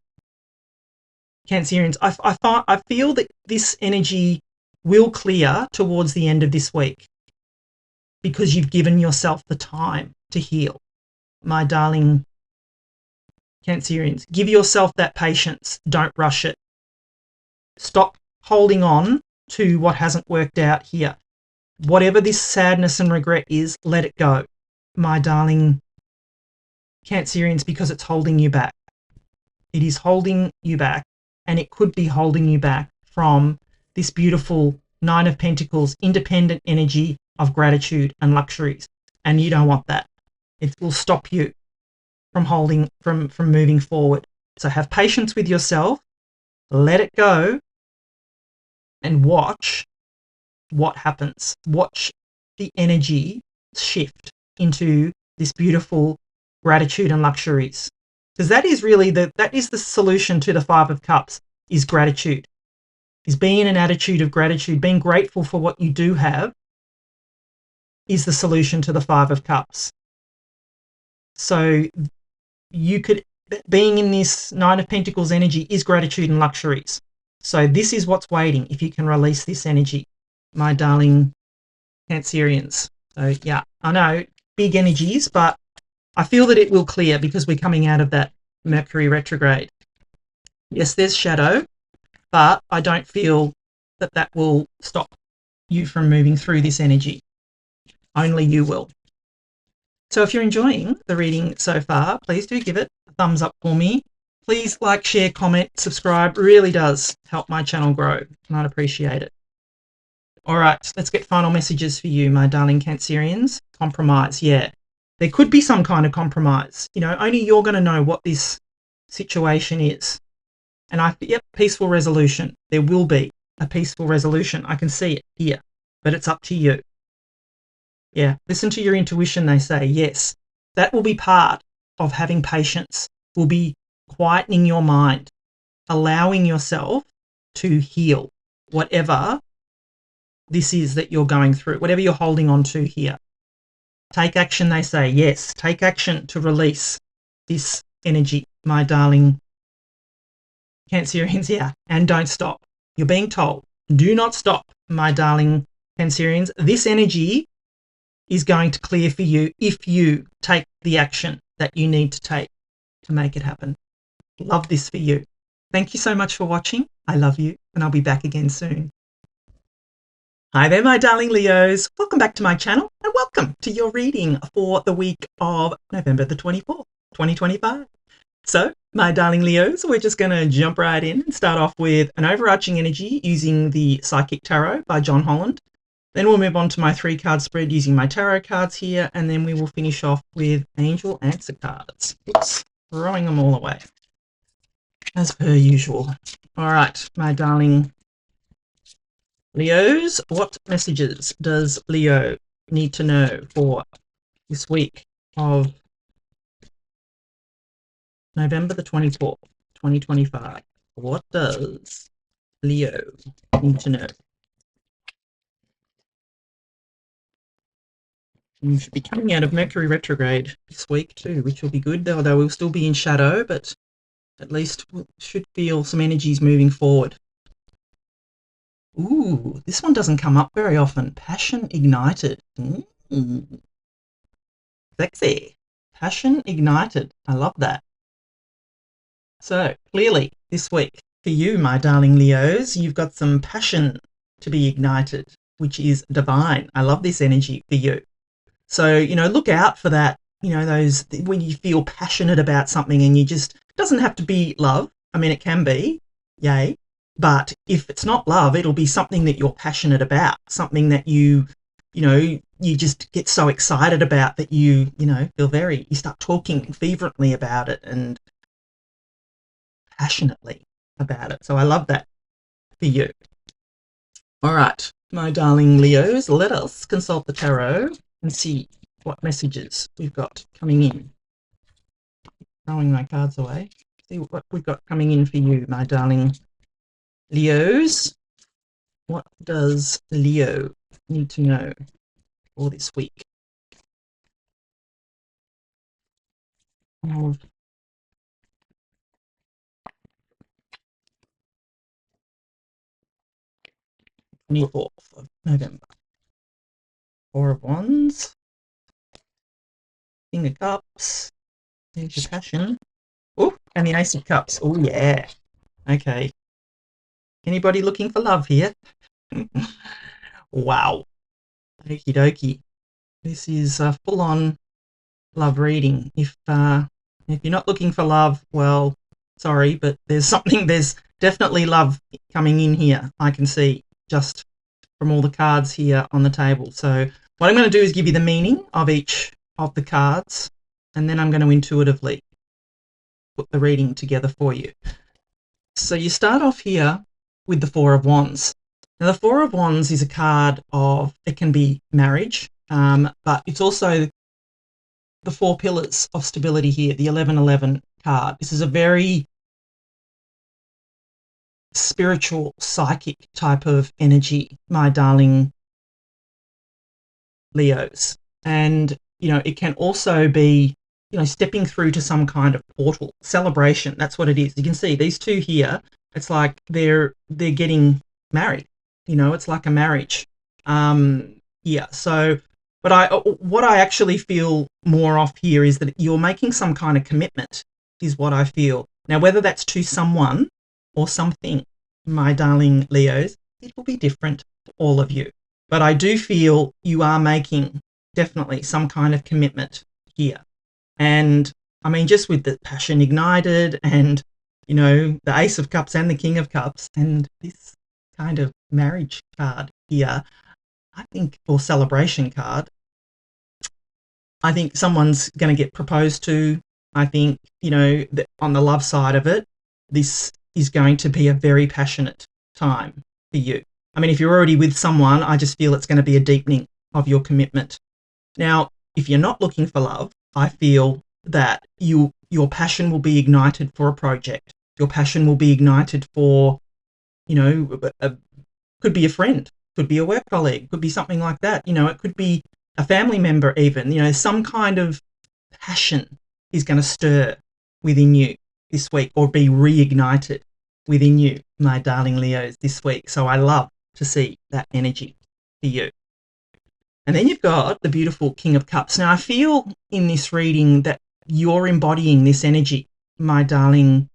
Cancerians. I feel that this energy will clear towards the end of this week because you've given yourself the time to heal, my darling Cancerians. Give yourself that patience. Don't rush it. Stop holding on to what hasn't worked out here. Whatever this sadness and regret is, let it go, my darling Cancerians, because it's holding you back. It is holding you back, and it could be holding you back from this beautiful Nine of Pentacles, independent energy of gratitude and luxuries. And you don't want that. It will stop you from moving forward. So have patience with yourself, let it go, and watch what happens. Watch the energy shift into this beautiful gratitude and luxuries. Because that is really the solution to the Five of Cups, is gratitude. Is being in an attitude of gratitude, being grateful for what you do have, is the solution to the Five of Cups. So being in this Nine of Pentacles energy is gratitude and luxuries. So this is what's waiting if you can release this energy, my darling Cancerians. So yeah, I know, big energies, but I feel that it will clear because we're coming out of that Mercury retrograde. Yes, there's shadow, but I don't feel that will stop you from moving through this energy. Only you will. So if you're enjoying the reading so far, please do give it a thumbs up for me. Please like, share, comment, subscribe. It really does help my channel grow, and I'd appreciate it. All right, let's get final messages for you, my darling Cancerians. Compromise, yeah. There could be some kind of compromise. You know, only you're going to know what this situation is. And yep, peaceful resolution. There will be a peaceful resolution. I can see it here, but it's up to you. Yeah, listen to your intuition, they say. Yes, that will be part of having patience, will be quietening your mind, allowing yourself to heal whatever this is that you're going through, whatever you're holding on to here. Take action, they say. Yes, take action to release this energy, my darling Cancerians. Yeah, and don't stop. You're being told, do not stop, my darling Cancerians. This energy is going to clear for you if you take the action that you need to take to make it happen. Love this for you. Thank you so much for watching. I love you, and I'll be back again soon. Hi there, my darling Leos. Welcome back to my channel, and welcome to your reading for the week of November the 24th, 2025. So, my darling Leos, we're just going to jump right in and start off with an overarching energy using the Psychic Tarot by John Holland. Then we'll move on to my 3-card spread using my tarot cards here, and then we will finish off with angel answer cards. Oops, throwing them all away, as per usual. All right, my darling Leos, what messages does Leo need to know for this week of November the 24th, 2025? What does Leo need to know? You should be coming out of Mercury retrograde this week too, which will be good, although we'll still be in shadow, but at least we should feel some energies moving forward. Ooh, this one doesn't come up very often. Passion ignited. Sexy. Passion ignited. I love that. So, clearly, this week, for you, my darling Leos, you've got some passion to be ignited, which is divine. I love this energy for you. So, you know, look out for that, you know, those, when you feel passionate about something and you just, doesn't have to be love. I mean, it can be, yay. But if it's not love, it'll be something that you're passionate about, something that you know, you just get so excited about that you know, you start talking fervently about it and passionately about it. So I love that for you. All right, my darling Leos, let us consult the tarot and see what messages we've got coming in. Throwing my cards away. See what we've got coming in for you, my darling Leos. What does Leo need to know for this week of 24th of November? Four of Wands, King of Cups, there's your passion. Oh, and the Ace of Cups. Oh, yeah. Okay. Anybody looking for love here? Wow. Okie dokie. This is a full-on love reading. If you're not looking for love, well, sorry, but there's definitely love coming in here. I can see just from all the cards here on the table. So what I'm going to do is give you the meaning of each of the cards, and then I'm going to intuitively put the reading together for you. So you start off here with the Four of Wands. Now, the Four of Wands is a card of, it can be marriage, but it's also the four pillars of stability here, the 1111 card. This is a very spiritual, psychic type of energy, my darling Leos. And, it can also be, stepping through to some kind of portal, celebration. That's what it is. You can see these two here, it's like they're getting married. It's like a marriage. Yeah, so what I actually feel more off here is that you're making some kind of commitment, is what I feel. Now, whether that's to someone or something, my darling Leos, it will be different to all of you. But I do feel you are making definitely some kind of commitment here. And I mean, just with the passion ignited and, the Ace of Cups and the King of Cups and this kind of marriage card here, I think, or celebration card, I think someone's going to get proposed to. I think, on the love side of it, this is going to be a very passionate time for you. I mean, if you're already with someone, I just feel it's going to be a deepening of your commitment. Now, if you're not looking for love, I feel that your passion will be ignited for a project. Your passion will be ignited for, could be a friend, could be a work colleague, could be something like that. It could be a family member even. Some kind of passion is going to stir within you this week or be reignited within you, my darling Leos, this week. So I love to see that energy for you. And then you've got the beautiful King of Cups. Now, I feel in this reading that you're embodying this energy, my darling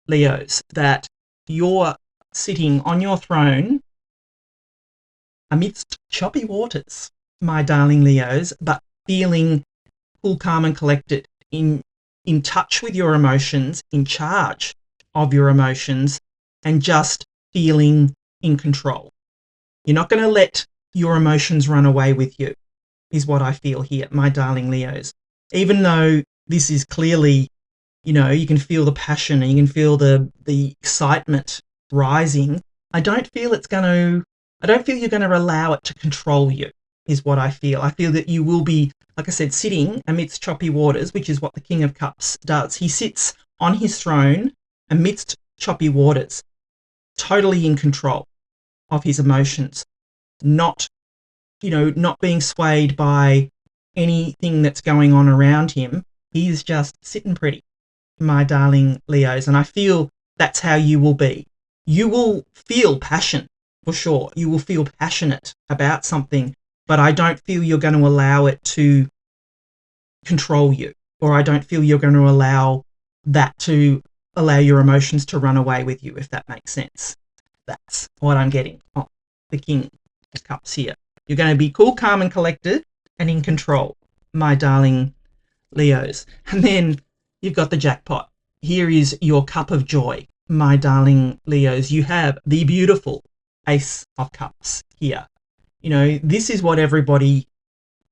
Leos, that you're sitting on your throne amidst choppy waters, my darling Leos, but feeling cool, calm and collected, in touch with your emotions, in charge of your emotions, and just feeling in control. You're not going to let your emotions run away with you, is what I feel here, my darling Leos. Even though this is clearly, you can feel the passion and you can feel the excitement rising, I don't feel you're going to allow it to control you, is what I feel. I feel that you will be, like I said, sitting amidst choppy waters, which is what the King of Cups does. He sits on his throne amidst choppy waters, totally in control of his emotions, not being swayed by anything that's going on around him. He's just sitting pretty, my darling Leos. And I feel that's how you will be. You will feel passion, for sure. You will feel passionate about something, but I don't feel you're going to allow it to control you, or I don't feel you're going to allow your emotions to run away with you, if that makes sense. That's what I'm getting on the King of Cups here. You're going to be cool, calm and collected and in control, my darling Leos. And then you've got the jackpot. Here is your cup of joy, my darling Leos. You have the beautiful Ace of Cups here. This is what everybody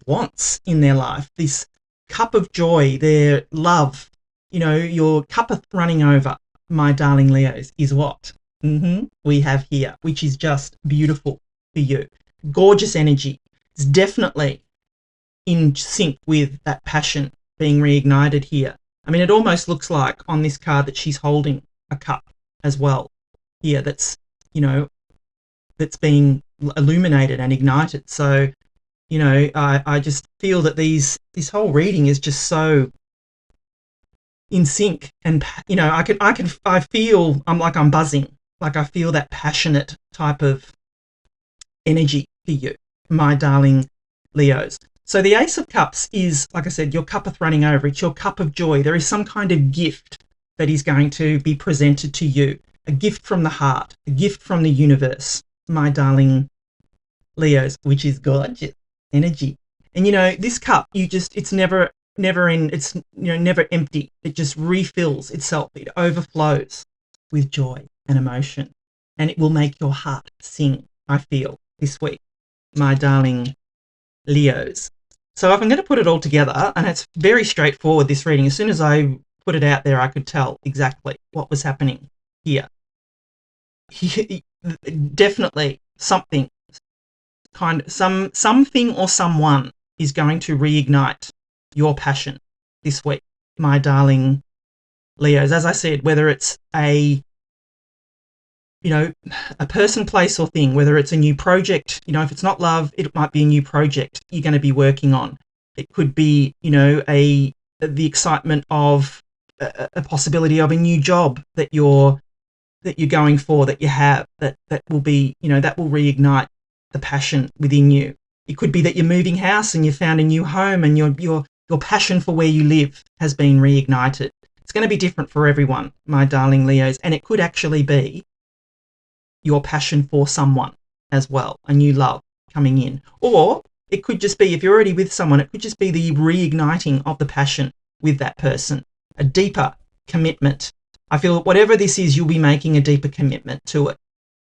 wants in their life, this cup of joy, their love, your cup of running over, my darling Leos, is what we have here, which is just beautiful for you. Gorgeous energy. It's definitely in sync with that passion being reignited here. I mean, it almost looks like on this card that she's holding a cup as well here that's, you know, that's being illuminated and ignited. So, you know, I just feel that this whole reading is just so in sync, and you know, I feel I'm buzzing, like I feel that passionate type of energy for you, my darling Leos. So the Ace of Cups is, like I said, your cupeth running over. It's your cup of joy. There is some kind of gift that is going to be presented to you, a gift from the heart, a gift from the universe, my darling Leos, which is gorgeous energy. And you know, this cup, it's never it's, you know, never empty. It just refills itself. It overflows with joy and emotion, and it will make your heart sing, I feel, this week, my darling Leos. So if I'm going to put it all together, and it's very straightforward, this reading, as soon as I put it out there, I could tell exactly what was happening here. Definitely something, something or someone is going to reignite your passion this week, my darling Leos. As I said, whether it's a person, place, or thing, whether it's a new project, you know, if it's not love, it might be a new project you're going to be working on. It could be, you know, the excitement of a possibility of a new job that you're going for, that you have, that will be, you know, that will reignite the passion within you. It could be that you're moving house and you found a new home, and your passion for where you live has been reignited. It's going to be different for everyone, my darling Leos, and it could actually be your passion for someone as well, a new love coming in. Or it could just be, if you're already with someone, it could just be the reigniting of the passion with that person, a deeper commitment. I feel that whatever this is, you'll be making a deeper commitment to it.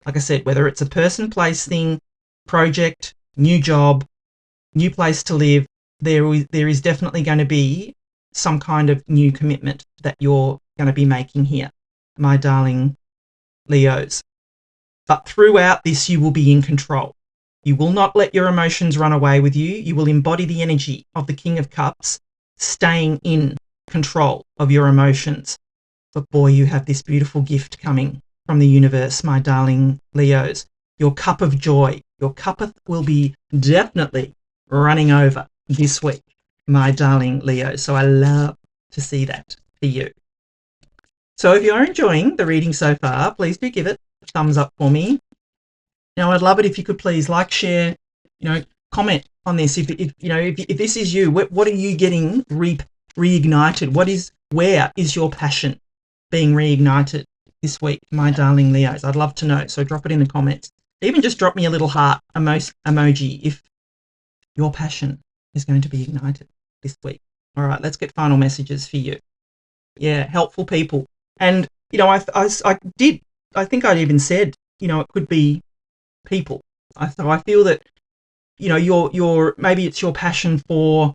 Like I said, whether it's a person, place, thing, project, new job, new place to live, there is definitely going to be some kind of new commitment that you're going to be making here, my darling Leos. But throughout this, you will be in control. You will not let your emotions run away with you. You will embody the energy of the King of Cups, staying in control of your emotions. But boy, you have this beautiful gift coming from the universe, my darling Leos. Your cup of joy, your cup will be definitely running over this week, my darling Leo. So I love to see that for you. So if you're enjoying the reading so far, please do give it a thumbs up for me. Now, I'd love it if you could please like, share, you know, comment on this. If this is you, what are you getting reignited? Where is your passion being reignited this week, my darling Leos? I'd love to know. So drop it in the comments. Even just drop me a little heart emoji if your passion is going to be ignited this week. All right, let's get final messages for you. Yeah, helpful people. And, you know, I think I'd even said, you know, it could be people. So I feel that, you know, maybe it's your passion for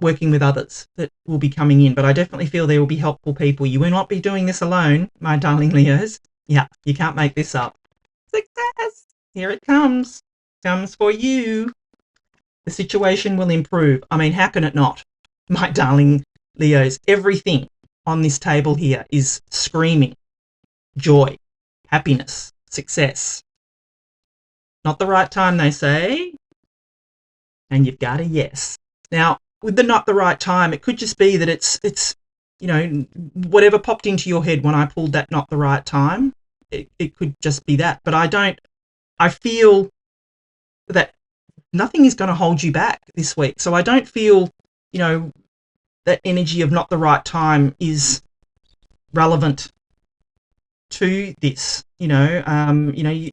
working with others that will be coming in, but I definitely feel there will be helpful people. You will not be doing this alone, my darling Leos. Yeah, you can't make this up. Success! Here it comes. Comes for you. The situation will improve. I mean, how can it not? My darling Leos, everything on this table here is screaming joy, happiness, success. Not the right time, they say. And you've got a yes. Now, with the not the right time, it could just be that it's you know, whatever popped into your head when I pulled that not the right time, it could just be that. But I feel that nothing is going to hold you back this week. So I don't feel, you know, that energy of not the right time is relevant to this. You know,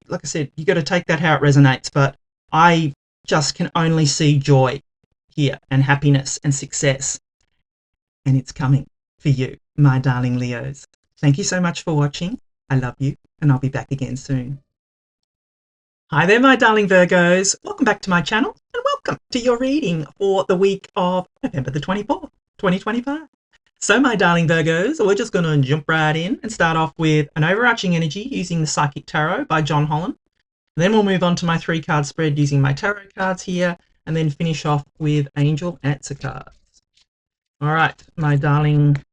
like I said, you got to take that how it resonates. But I just can only see joy here and happiness and success. And it's coming for you, my darling Leos. Thank you so much for watching. I love you, and I'll be back again soon. Hi there, my darling Virgos. Welcome back to my channel, and welcome to your reading for the week of November the 24th, 2025. So, my darling Virgos, we're just going to jump right in and start off with an overarching energy using the Psychic Tarot by John Holland. Then we'll move on to my 3-card spread using my tarot cards here, and then finish off with angel answer cards. All right, my darling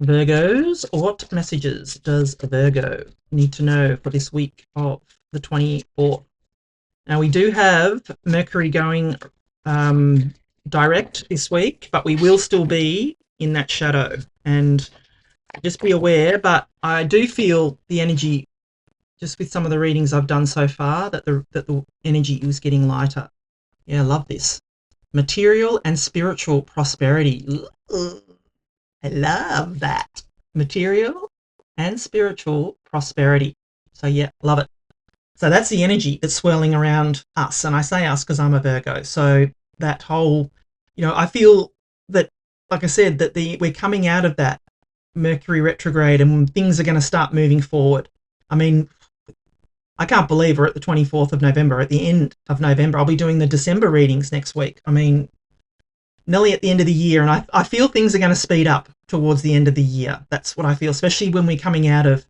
Virgos, what messages does Virgo need to know for this week of the 24th? Now, we do have Mercury going direct this week, but we will still be in that shadow. And just be aware, but I do feel the energy, just with some of the readings I've done so far, that the energy is getting lighter. Yeah, I love this. Material and spiritual prosperity. Ooh, I love that. Material and spiritual prosperity. So yeah, love it. So that's the energy that's swirling around us. And I say us because I'm a Virgo. So that whole, I feel that, like I said, that we're coming out of that Mercury retrograde and things are going to start moving forward. I mean, I can't believe we're at the 24th of November. At the end of November, I'll be doing the December readings next week. I mean, nearly at the end of the year, and I feel things are going to speed up towards the end of the year. That's what I feel, especially when we're coming out of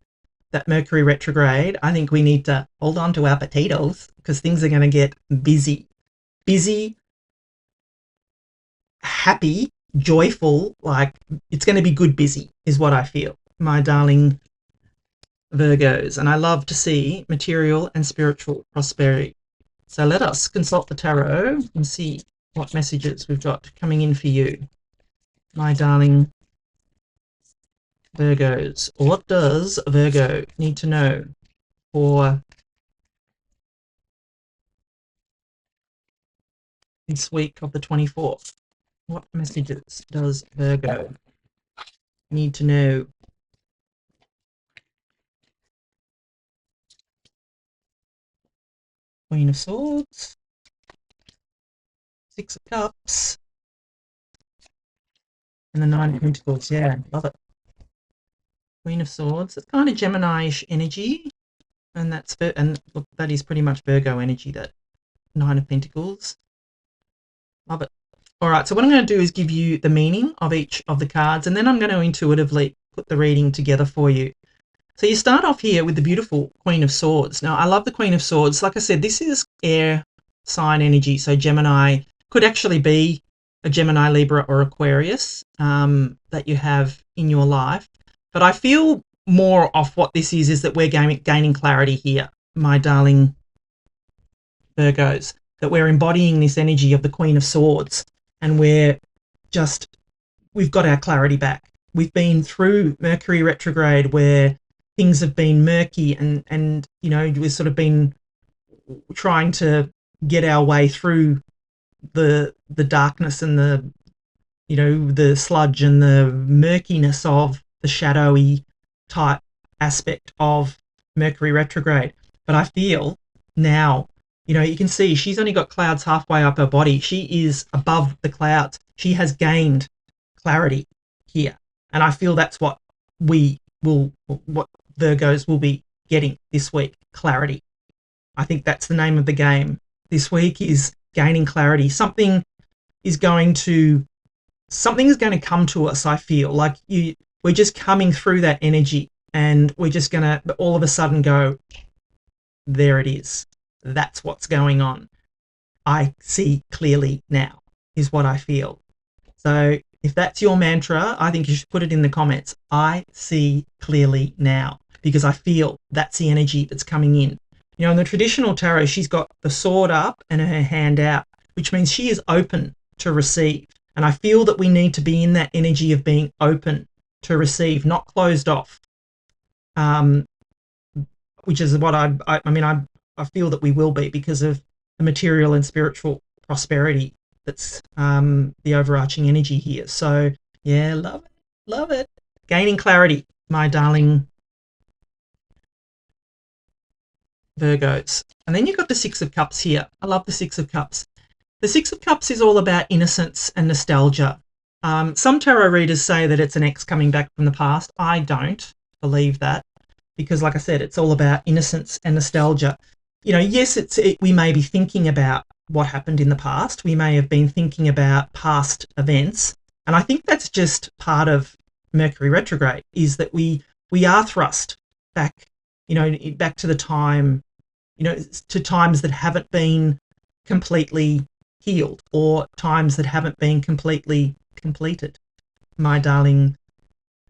that Mercury retrograde. I think we need to hold on to our potatoes because things are going to get busy. Busy, happy, joyful, like it's going to be good busy is what I feel, my darling Virgos. And I love to see material and spiritual prosperity. So let us consult the tarot and see what messages we've got coming in for you, my darling Virgos. What does Virgo need to know for this week of the 24th? What messages does Virgo need to know? Queen of Swords, Six of Cups, and the Nine of Pentacles. Yeah, love it. Queen of Swords. It's kind of Gemini-ish energy, and look, that is pretty much Virgo energy. That Nine of Pentacles. Love it. All right, so what I'm going to do is give you the meaning of each of the cards, and then I'm going to intuitively put the reading together for you. So you start off here with the beautiful Queen of Swords. Now, I love the Queen of Swords. Like I said, this is air sign energy. So Gemini could actually be a Gemini, Libra, or Aquarius that you have in your life. But I feel more of what this is that we're gaining clarity here, my darling Virgos, that we're embodying this energy of the Queen of Swords, and we've got our clarity back. We've been through Mercury retrograde where things have been murky and we've sort of been trying to get our way through the darkness and the sludge and the murkiness of the shadowy type aspect of Mercury retrograde. But I feel now, you can see she's only got clouds halfway up her body. She is above the clouds. She has gained clarity here. And I feel that's what Virgos will be getting this week, clarity. I think that's the name of the game this week, is gaining clarity. Something is going to come to us. I feel like we're just coming through that energy and we're just going to all of a sudden go, there it is. That's what's going on. I see clearly now is what I feel. So if that's your mantra, I think you should put it in the comments. I see clearly now, because I feel that's the energy that's coming in. In the traditional tarot, she's got the sword up and her hand out, which means she is open to receive. And I feel that we need to be in that energy of being open to receive, not closed off, which is what I feel that we will be because of the material and spiritual prosperity that's the overarching energy here. So yeah, love it. Gaining clarity, my darling Virgos. And then you've got the Six of Cups here. I love the Six of Cups. The Six of Cups is all about innocence and nostalgia. Some tarot readers say that it's an ex coming back from the past. I don't believe that because, like I said, it's all about innocence and nostalgia. Yes, we may be thinking about what happened in the past. We may have been thinking about past events. And I think that's just part of Mercury retrograde, is that we are thrust back, back to the time, to times that haven't been completely healed or times that haven't been completely completed, my darling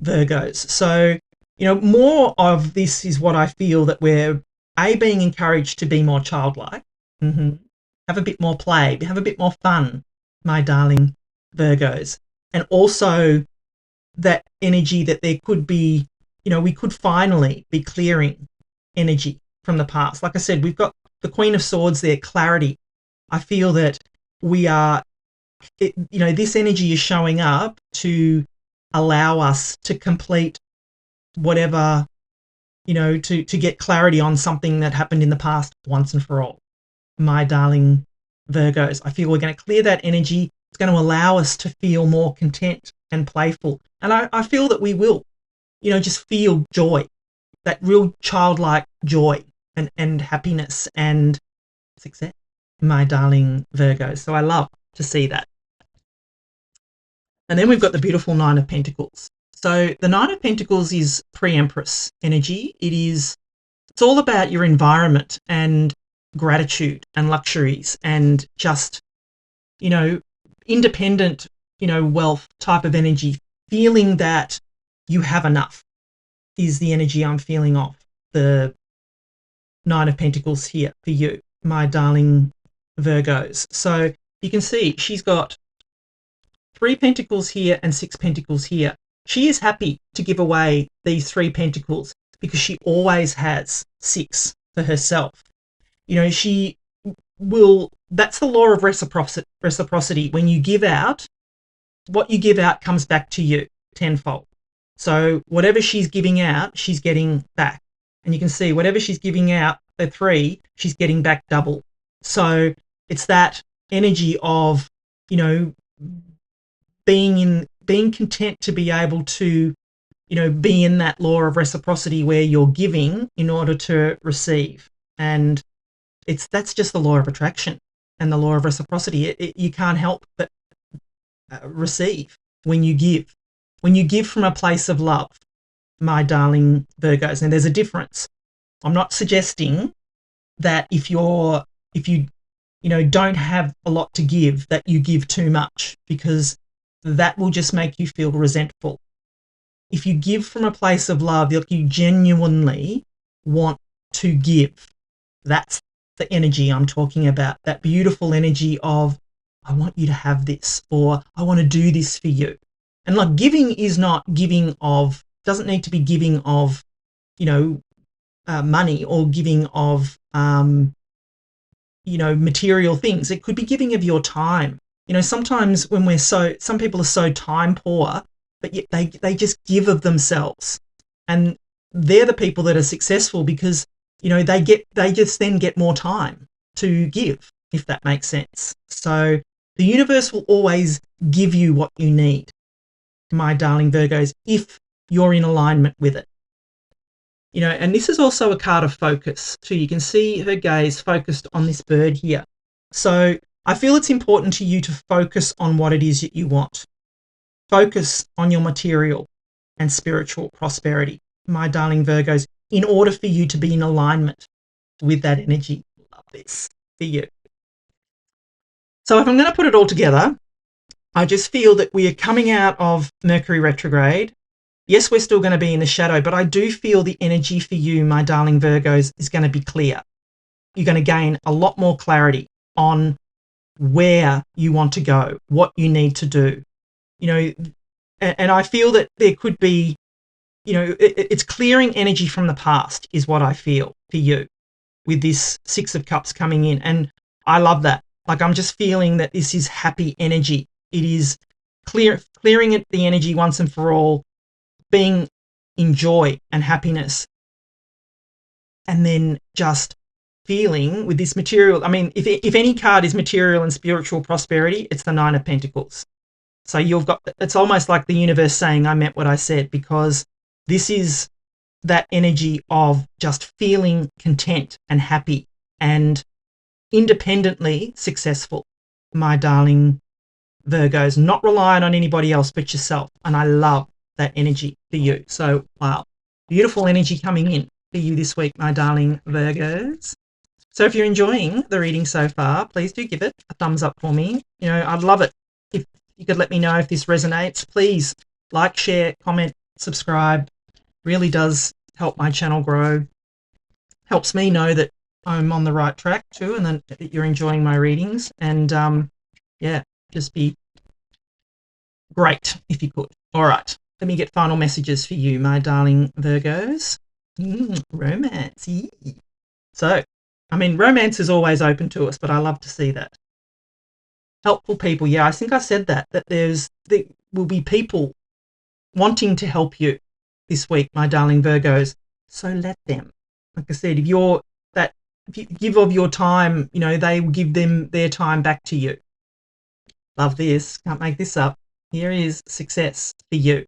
Virgos. So, more of this is what I feel that we're being encouraged to be more childlike, have a bit more play, have a bit more fun, my darling Virgos, and also that energy that there could be, we could finally be clearing energy from the past. Like I said, we've got the Queen of Swords there, clarity. I feel that we are, this energy is showing up to allow us to complete whatever, to get clarity on something that happened in the past once and for all. My darling Virgos, I feel we're going to clear that energy. It's going to allow us to feel more content and playful. And I feel that we will, just feel joy, that real childlike joy and happiness and success, my darling Virgos. So I love to see that. And then we've got the beautiful Nine of Pentacles. So the Nine of Pentacles is pre-Empress energy. It's all about your environment and gratitude and luxuries and just, independent, wealth type of energy. Feeling that you have enough is the energy I'm feeling off the Nine of Pentacles here for you, my darling Virgos. So you can see she's got 3 Pentacles here and 6 Pentacles here. She is happy to give away these 3 Pentacles because she always has 6 for herself. She will, that's the law of reciprocity. When you give out, what you give out comes back to you tenfold. So whatever she's giving out, she's getting back. And you can see whatever she's giving out, the 3, she's getting back double. So it's that energy of, being content to be able to, be in that law of reciprocity where you're giving in order to receive. And that's just the law of attraction and the law of reciprocity. You can't help but receive when you give. When you give from a place of love, my darling Virgos. And there's a difference. I'm not suggesting that if you don't have a lot to give, that you give too much, because that will just make you feel resentful. If you give from a place of love, you genuinely want to give. That's the energy I'm talking about, that beautiful energy of, I want you to have this, or I want to do this for you. And like, giving is not giving of, doesn't need to be giving of, money or giving of, material things. It could be giving of your time. Sometimes when some people are so time poor, but yet they just give of themselves. And they're the people that are successful because, they just then get more time to give, if that makes sense. So the universe will always give you what you need, my darling Virgos, if you're in alignment with it. And this is also a card of focus too. You can see her gaze focused on this bird here. So I feel it's important to you to focus on what it is that you want. Focus on your material and spiritual prosperity, my darling Virgos, in order for you to be in alignment with that energy. Love this for you. So if I'm going to put it all together, I just feel that we are coming out of Mercury retrograde. Yes, we're still going to be in the shadow, but I do feel the energy for you, my darling Virgos, is going to be clear. You're going to gain a lot more clarity on where you want to go, what you need to do. And I feel that there could be, it's clearing energy from the past is what I feel for you with this 6 of Cups coming in. And I love that. Like, I'm just feeling that this is happy energy. It is clearing the energy once and for all, being in joy and happiness, and then just feeling with this material. I mean, if any card is material and spiritual prosperity, it's the 9 of Pentacles. So it's almost like the universe saying, I meant what I said, because this is that energy of just feeling content and happy and independently successful, my darling Virgos, not relying on anybody else but yourself. And I love that energy for you. So, wow, beautiful energy coming in for you this week, my darling Virgos. So if you're enjoying the reading so far, please do give it a thumbs up for me. I'd love it if you could let me know if this resonates. Please like, share, comment, subscribe. Really does help my channel grow. Helps me know that I'm on the right track too, and then that you're enjoying my readings. And yeah, just be great if you could. All right, let me get final messages for you, my darling Virgos. Romance. So, I mean, romance is always open to us, but I love to see that. Helpful people. Yeah, I think I said that there will be people wanting to help you this week, my darling Virgos. So let them. Like I said, if you give of your time, you know, they will give them their time back to you. Love this. Can't make this up. Here is success for you.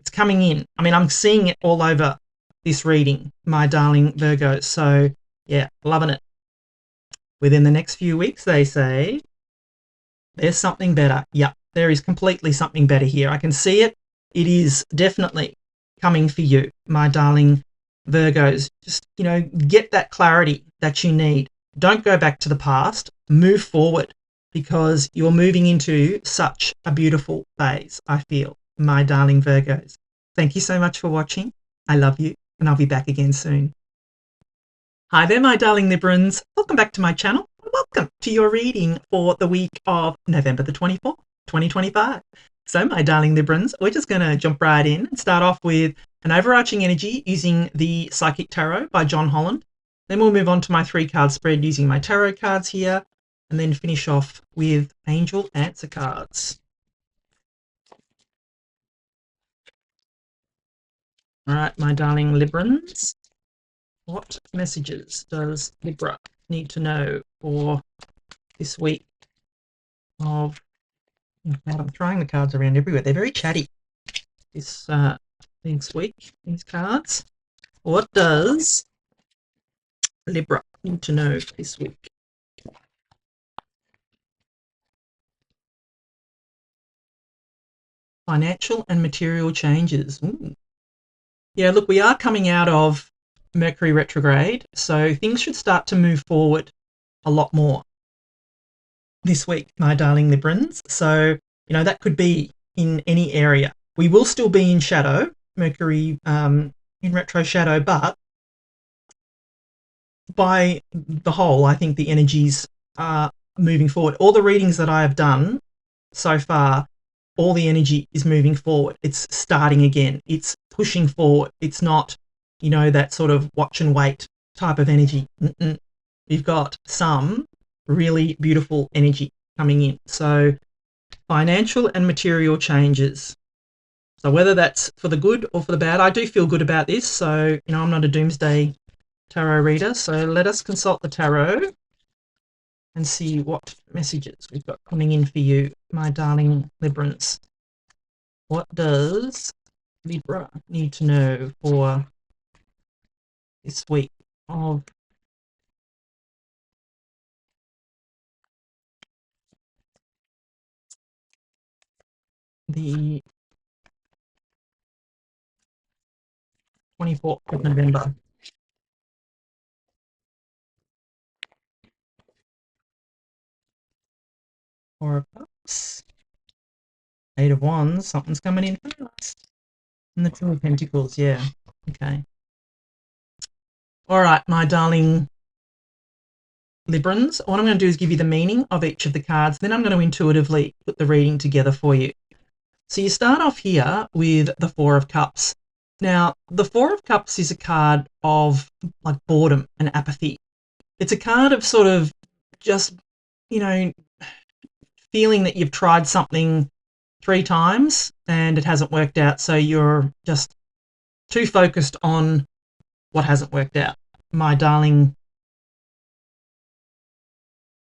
It's coming in. I mean, I'm seeing it all over this reading, my darling Virgo. So, yeah, loving it. Within the next few weeks, they say, there's something better. Yeah, there is completely something better here. I can see it. It is definitely coming for you, my darling Virgos. Just, you know, get that clarity that you need. Don't go back to the past. Move forward, because you're moving into such a beautiful phase, I feel, my darling Virgos. Thank you so much for watching. I love you, and I'll be back again soon. Hi there, my darling Librans. Welcome back to my channel. Welcome to your reading for the week of November the 24th, 2025. So, my darling Librans, we're just going to jump right in and start off with an overarching energy using the Psychic Tarot by John Holland. Then we'll move on to my 3-card spread using my tarot cards here, and then finish off with angel answer cards. All right, my darling Librans, what messages does Libra need to know for this week of... I'm throwing the cards around everywhere. They're very chatty this week, these cards. What does Libra need to know this week? Financial and material changes. Ooh. Yeah, look, we are coming out of Mercury retrograde, so things should start to move forward a lot more this week, my darling Librans. So, you know, that could be in any area. We will still be in shadow, Mercury in retro shadow, but by the whole, I think the energies are moving forward. All the readings that I have done so far, all the energy is moving forward. It's starting again. It's pushing forward. It's not, you know, that sort of watch and wait type of energy. We've got some really beautiful energy coming in. So financial and material changes. So whether that's for the good or for the bad, I do feel good about this. So, you know, I'm not a doomsday tarot reader. So let us consult the tarot and see what messages we've got coming in for you, my darling Librans. What does Libra need to know for this week of the 24th of November? Four of Cups, Eight of Wands, something's coming in fast. And the Two of Pentacles, yeah, okay. All right, my darling Librans, what I'm going to do is give you the meaning of each of the cards, then I'm going to intuitively put the reading together for you. So you start off here with the Four of Cups. Now, the Four of Cups is a card of like boredom and apathy. It's a card of sort of just, you know, feeling that you've tried something 3 times and it hasn't worked out, so you're just too focused on what hasn't worked out. My darling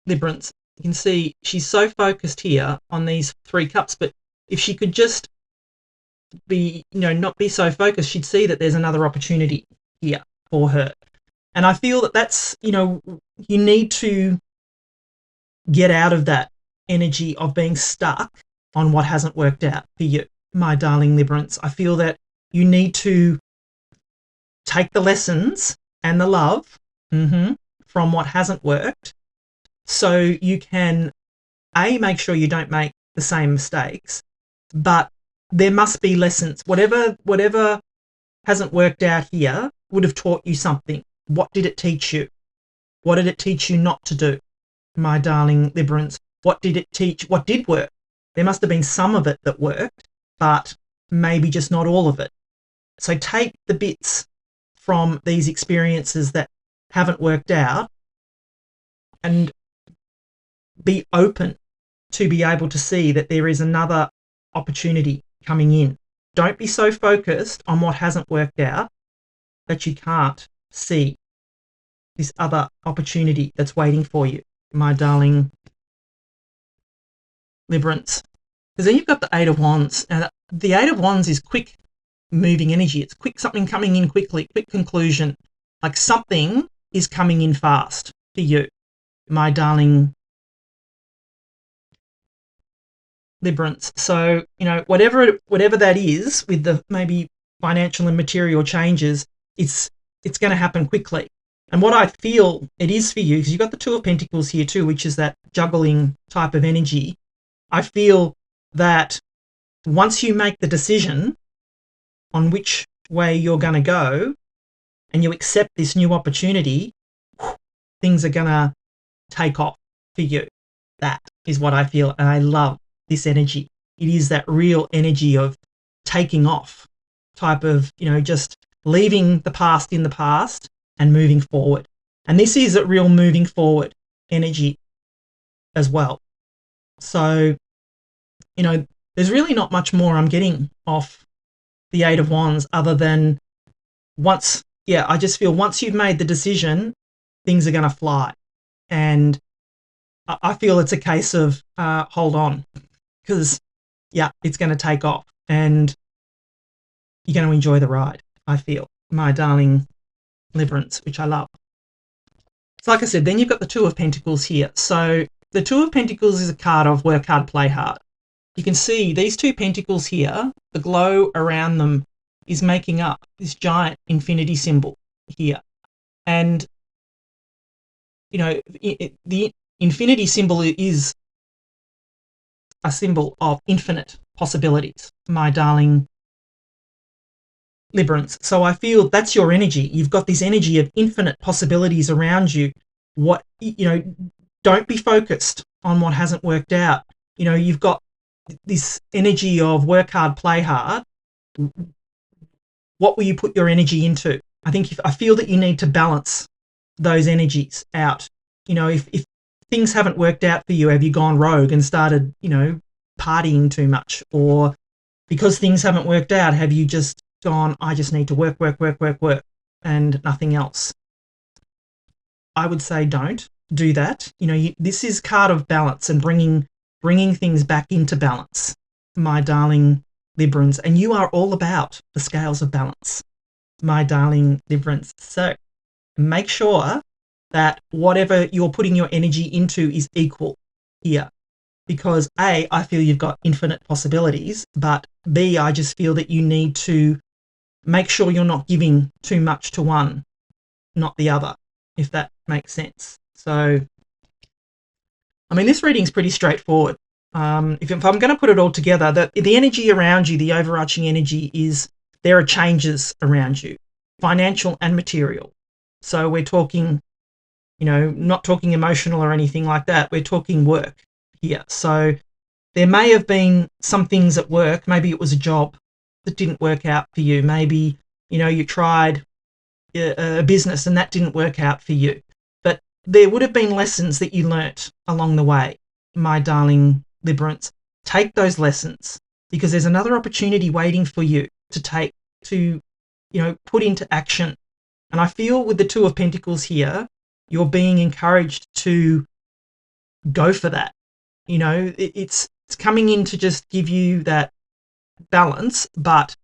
Librans, you can see she's so focused here on these 3 cups, but if she could just be, you know, not be so focused, she'd see that there's another opportunity here for her. And I feel that that's, you know, you need to get out of that energy of being stuck on what hasn't worked out for you, my darling Librans. I feel that you need to take the lessons and the love from what hasn't worked, so you can make sure you don't make the same mistakes, but there must be lessons. Whatever hasn't worked out here would have taught you something. What did it teach you? What did it teach you not to do, my darling Librans? What did it teach? What did work? There must have been some of it that worked, but maybe just not all of it. So take the bits from these experiences that haven't worked out and be open to be able to see that there is another opportunity coming in. Don't be so focused on what hasn't worked out that you can't see this other opportunity that's waiting for you, my darling Librans. Because then you've got the Eight of Wands. And the Eight of Wands is quick moving energy. It's quick, something coming in quickly, quick conclusion. Like something is coming in fast for you, my darling Librans. So, you know, whatever that is with the maybe financial and material changes, it's going to happen quickly. And what I feel it is for you, because you've got the Two of Pentacles here too, which is that juggling type of energy. I feel that once you make the decision on which way you're going to go and you accept this new opportunity, things are going to take off for you. That is what I feel, and I love this energy. It is that real energy of taking off type of, you know, just leaving the past in the past and moving forward. And this is a real moving forward energy as well. So, you know, there's really not much more I'm getting off the Eight of Wands other than I just feel once you've made the decision, things are going to fly. And I feel it's a case of hold on, because, it's going to take off and you're going to enjoy the ride, I feel, my darling Librans, which I love. So like I said, then you've got the Two of Pentacles here. So the Two of Pentacles is a card of work hard, play hard. You can see these two pentacles here, the glow around them is making up this giant infinity symbol here. And, you know, the infinity symbol is a symbol of infinite possibilities, my darling Librans. So I feel that's your energy. You've got this energy of infinite possibilities around you. Don't be focused on what hasn't worked out. You know, you've got this energy of work hard, play hard. What will you put your energy into? I feel that you need to balance those energies out. You know, if things haven't worked out for you, have you gone rogue and started, you know, partying too much? Or because things haven't worked out, have you just gone, I just need to work, and nothing else? I would say don't do that. You know, this is card of balance and bringing things back into balance, my darling Librans. And you are all about the scales of balance, my darling Librans. So make sure that whatever you're putting your energy into is equal here. Because A, I feel you've got infinite possibilities, but B, I just feel that you need to make sure you're not giving too much to one, not the other, if that makes sense. So, I mean, this reading's pretty straightforward. If I'm going to put it all together, the energy around you, the overarching energy is there are changes around you, financial and material. So we're talking, you know, not talking emotional or anything like that. We're talking work here. So there may have been some things at work. Maybe it was a job that didn't work out for you. Maybe, you know, you tried a business and that didn't work out for you. But there would have been lessons that you learnt along the way, my darling Librans. Take those lessons, because there's another opportunity waiting for you to put into action. And I feel with the Two of Pentacles here, you're being encouraged to go for that. You know, it's coming in to just give you that balance. But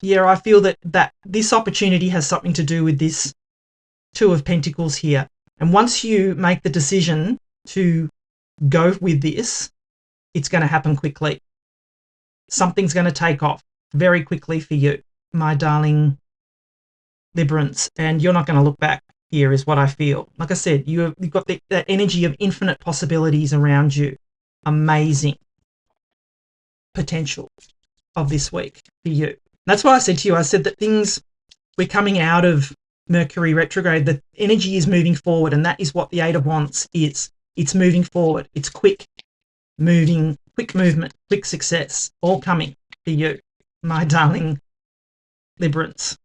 yeah, I feel that this opportunity has something to do with this Two of Pentacles here. And once you make the decision to go with this, it's going to happen quickly. Something's going to take off very quickly for you, my darling Librans, and you're not going to look back here, is what I feel. Like I said, you've got that energy of infinite possibilities around you. Amazing. potential of this week for you. That's why I said to you, I said that we're coming out of Mercury retrograde, the energy is moving forward, and that is what the Eight of Wands is. It's moving forward. It's quick movement, quick success, all coming for you, my darling Librans.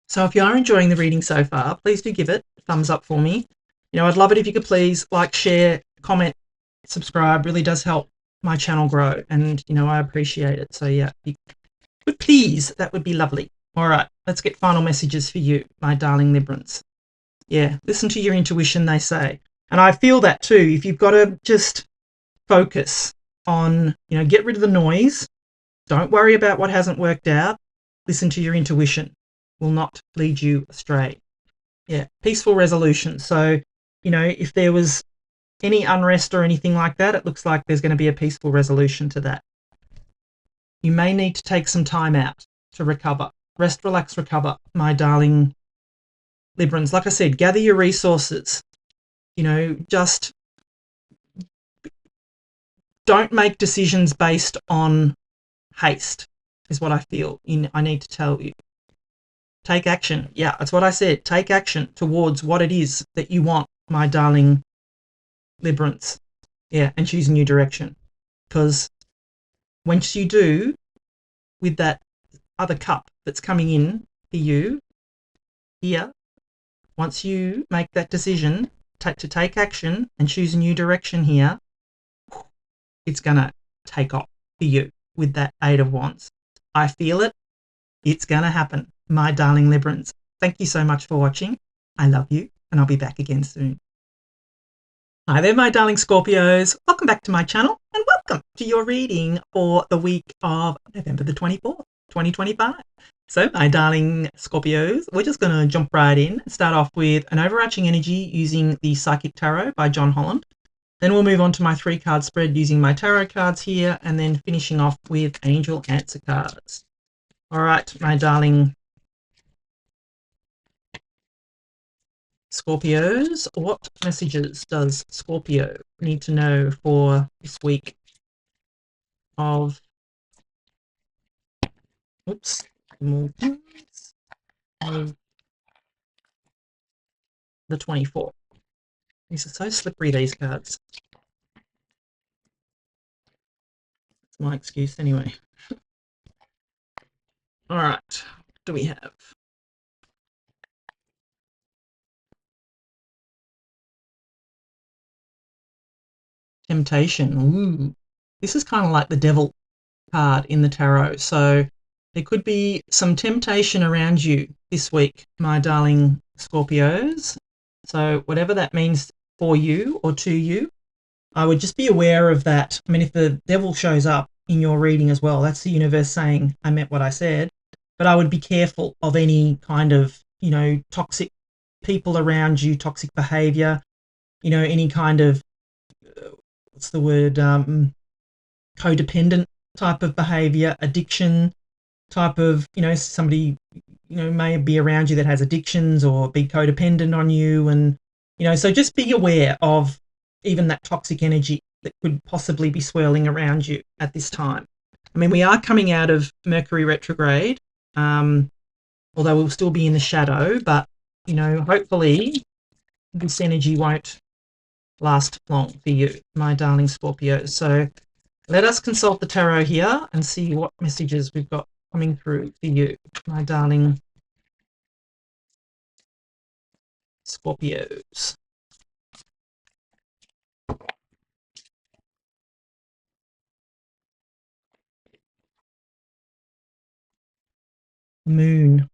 So if you are enjoying the reading so far, please do give it a thumbs up for me. I'd love it if you could please like, share, comment, subscribe. Really does help my channel grow, and I appreciate it. So yeah, if you could please, that would be lovely. All right, let's get final messages for you, my darling Librans. Yeah, listen to your intuition, they say. And I feel that too. If you've got to just focus on, get rid of the noise. Don't worry about what hasn't worked out. Listen to your intuition. Will not lead you astray. Yeah, peaceful resolution. So, if there was any unrest or anything like that, it looks like there's going to be a peaceful resolution to that. You may need to take some time out to recover. Rest, relax, recover, my darling Librans. Like I said, gather your resources. Just don't make decisions based on haste, is what I feel. I need to tell you. Take action. Yeah, that's what I said. Take action towards what it is that you want, my darling Librans. Yeah, and choose a new direction. Because once you do, with that other cup that's coming in for you here, once you make that decision to take action and choose a new direction here, it's going to take off for you with that Eight of Wands. I feel it. It's going to happen, my darling Librans. Thank you so much for watching. I love you, and I'll be back again soon. Hi there, my darling Scorpios. Welcome back to my channel, and welcome to your reading for the week of November the 24th, 2025. So, my darling Scorpios, we're just going to jump right in and start off with an overarching energy using the Psychic Tarot by John Holland. Then we'll move on to my 3-card spread using my tarot cards here, and then finishing off with angel answer cards. All right, my darling Scorpios, what messages does Scorpio need to know for this week of the 24th? These are so slippery, these cards. That's my excuse anyway. All right, what do we have? Temptation. Ooh. This is kind of like the devil card in the tarot. So there could be some temptation around you this week, my darling Scorpios. So whatever that means for you or to you, I would just be aware of that. I mean, if the devil shows up in your reading as well, that's the universe saying, I meant what I said. But I would be careful of any kind of, toxic people around you, toxic behavior, any kind of, what's the word, codependent type of behavior, addiction type of, somebody, may be around you that has addictions or be codependent on you. And, so just be aware of even that toxic energy that could possibly be swirling around you at this time. I mean, we are coming out of Mercury retrograde, although we'll still be in the shadow, but, hopefully this energy won't last long for you, my darling Scorpio. So let us consult the tarot here and see what messages we've got coming through for you, my darling Scorpios. Moon.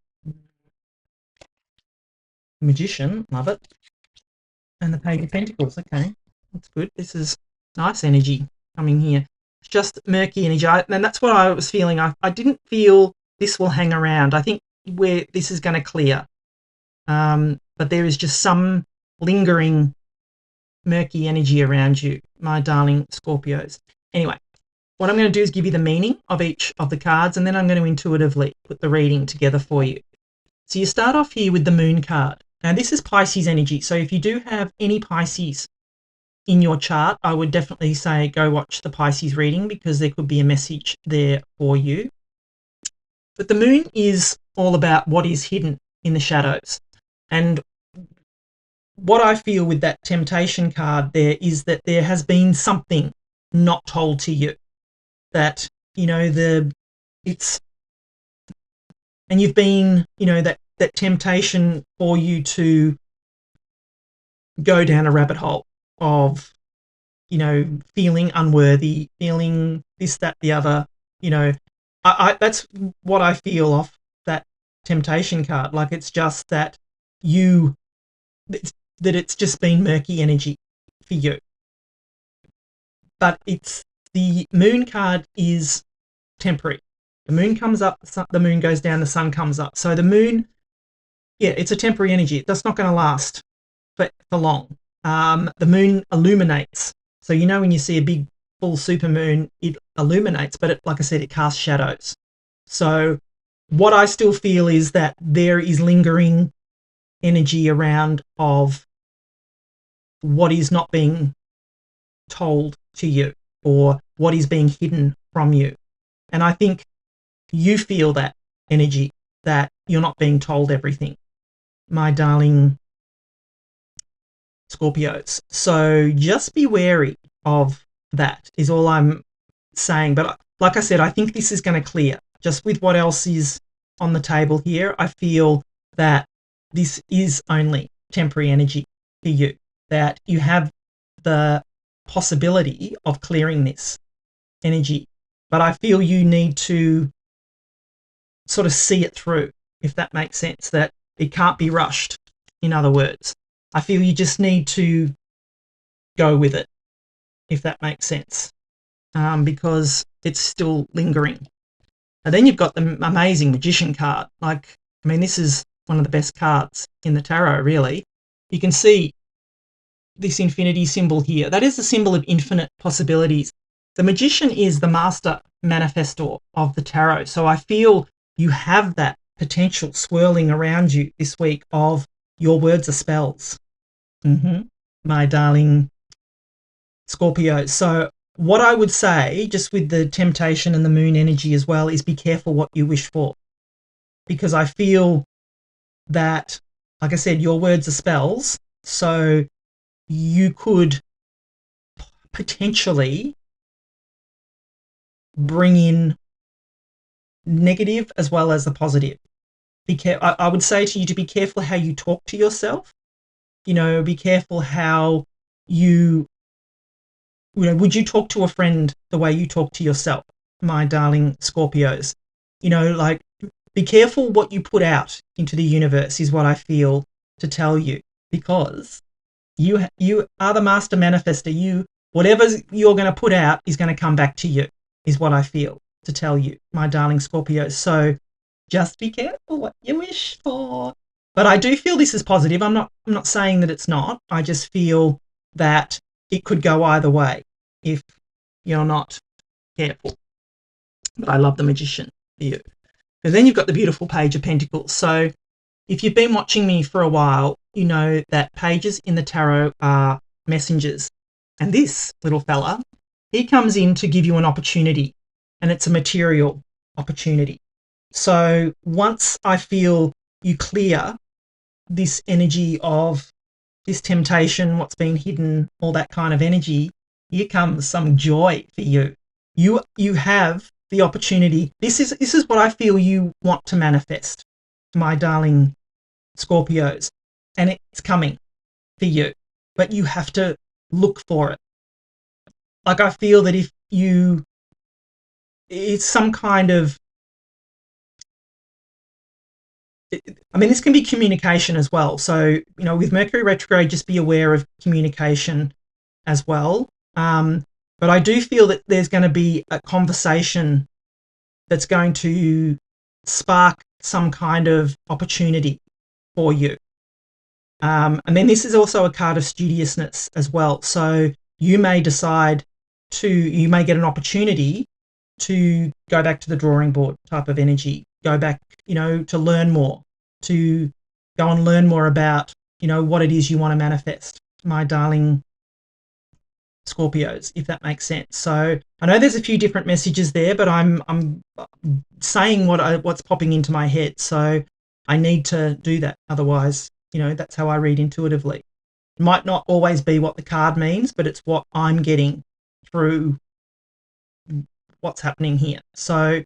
Magician, love it. And the Page of Pentacles, okay, that's good. This is nice energy coming here. It's just murky energy, and that's what I was feeling. I didn't feel this will hang around. I think where this is going to clear, but there is just some lingering murky energy around you, my darling Scorpios. Anyway, what I'm going to do is give you the meaning of each of the cards, and then I'm going to intuitively put the reading together for you. So you start off here with the Moon card. Now, this is Pisces energy, so if you do have any Pisces in your chart, I would definitely say go watch the Pisces reading, because there could be a message there for you. But the moon is all about what is hidden in the shadows. And what I feel with that temptation card there is that there has been something not told to you, that, you know, it's, and you've been, you know, that temptation for you to go down a rabbit hole of, you know, feeling unworthy, feeling this, that, the other, you know, I that's what I feel off that temptation card. Like, it's just that it's just been murky energy for you. But the moon card is temporary. The moon comes up, the moon goes down, the sun comes up. So the moon, yeah, it's a temporary energy. That's not going to last for long. The moon illuminates. So, you know, when you see a big full supermoon, it illuminates, but like I said, it casts shadows. So what I still feel is that there is lingering energy around of what is not being told to you, or what is being hidden from you. And I think you feel that energy, that you're not being told everything, my darling Scorpios. So just be wary of that, is all I'm saying. But like I said, I think this is going to clear. Just with what else is on the table here, I feel that this is only temporary energy for you, that you have the possibility of clearing this energy. But I feel you need to sort of see it through, if that makes sense, that it can't be rushed. In other words, I feel you just need to go with it, if that makes sense, because it's still lingering. And then you've got the amazing Magician card. Like, I mean, this is one of the best cards in the tarot, really. You can see this infinity symbol here. That is the symbol of infinite possibilities. The Magician is the master manifestor of the tarot. So I feel you have that potential swirling around you this week of your words are spells. My darling Scorpio. So what I would say, just with the temptation and the moon energy as well, is be careful what you wish for. Because I feel that, like I said, your words are spells. So you could potentially bring in negative as well as the positive. I would say to you to be careful how you talk to yourself. You know, be careful how you know, would you talk to a friend the way you talk to yourself, my darling Scorpios? You know, like, be careful what you put out into the universe is what I feel to tell you, because you are the master manifester. Whatever you're going to put out is going to come back to you, is what I feel to tell you, my darling Scorpio. So just be careful what you wish for. But I do feel this is positive. I'm not saying that it's not. I just feel that it could go either way if you're not careful. But I love the Magician for you. And then you've got the beautiful Page of Pentacles. So if you've been watching me for a while, you know that pages in the tarot are messengers. And this little fella, he comes in to give you an opportunity, and it's a material opportunity. So once I feel you clear this energy of this temptation, what's been hidden, all that kind of energy, here comes some joy for you. You have the opportunity. This is what I feel you want to manifest, my darling Scorpios, and it's coming for you, but you have to look for it. Like, I feel that if it's some kind of, I mean, this can be communication as well. So, you know, with Mercury retrograde, just be aware of communication as well. But I do feel that there's going to be a conversation that's going to spark some kind of opportunity for you. And then this is also a card of studiousness as well. So you may you may get an opportunity to go back to the drawing board type of energy, go back, you know, to learn more, to go and learn more about, you know, what it is you want to manifest, my darling Scorpios, if that makes sense. So I know there's a few different messages there, but I'm saying what's popping into my head. So I need to do that. Otherwise, that's how I read intuitively. It might not always be what the card means, but it's what I'm getting through what's happening here. So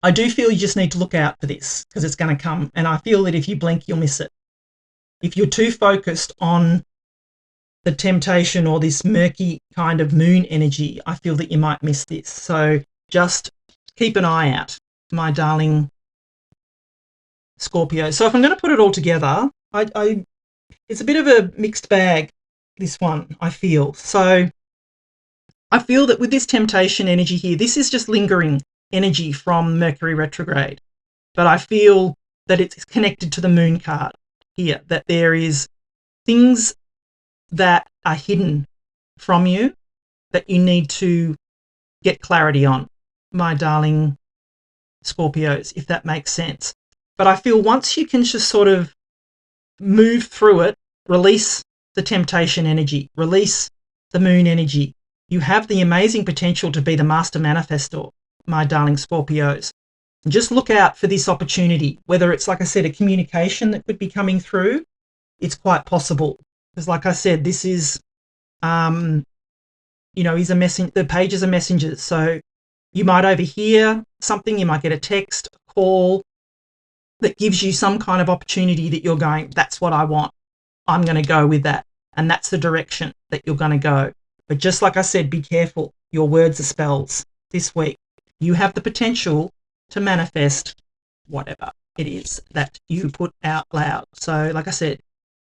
I do feel you just need to look out for this because it's going to come. And I feel that if you blink, you'll miss it. If you're too focused on the temptation or this murky kind of moon energy, I feel that you might miss this. So just keep an eye out, my darling Scorpio. So if I'm going to put it all together, it's a bit of a mixed bag, this one, I feel. So I feel that with this temptation energy here, this is just lingering energy from Mercury retrograde. But I feel that it's connected to the moon card here, that there is things that are hidden from you that you need to get clarity on, my darling Scorpios, if that makes sense. But I feel once you can just sort of move through it, release the temptation energy, release the moon energy, you have the amazing potential to be the master manifestor, my darling Scorpios. And just look out for this opportunity, whether it's, like I said, a communication that could be coming through. It's quite possible. Because like I said, this is, the pages are messengers. So you might overhear something, you might get a text, a call that gives you some kind of opportunity that you're going, that's what I want. I'm going to go with that. And that's the direction that you're going to go. But just like I said, be careful. Your words are spells this week. You have the potential to manifest whatever it is that you put out loud. So like I said,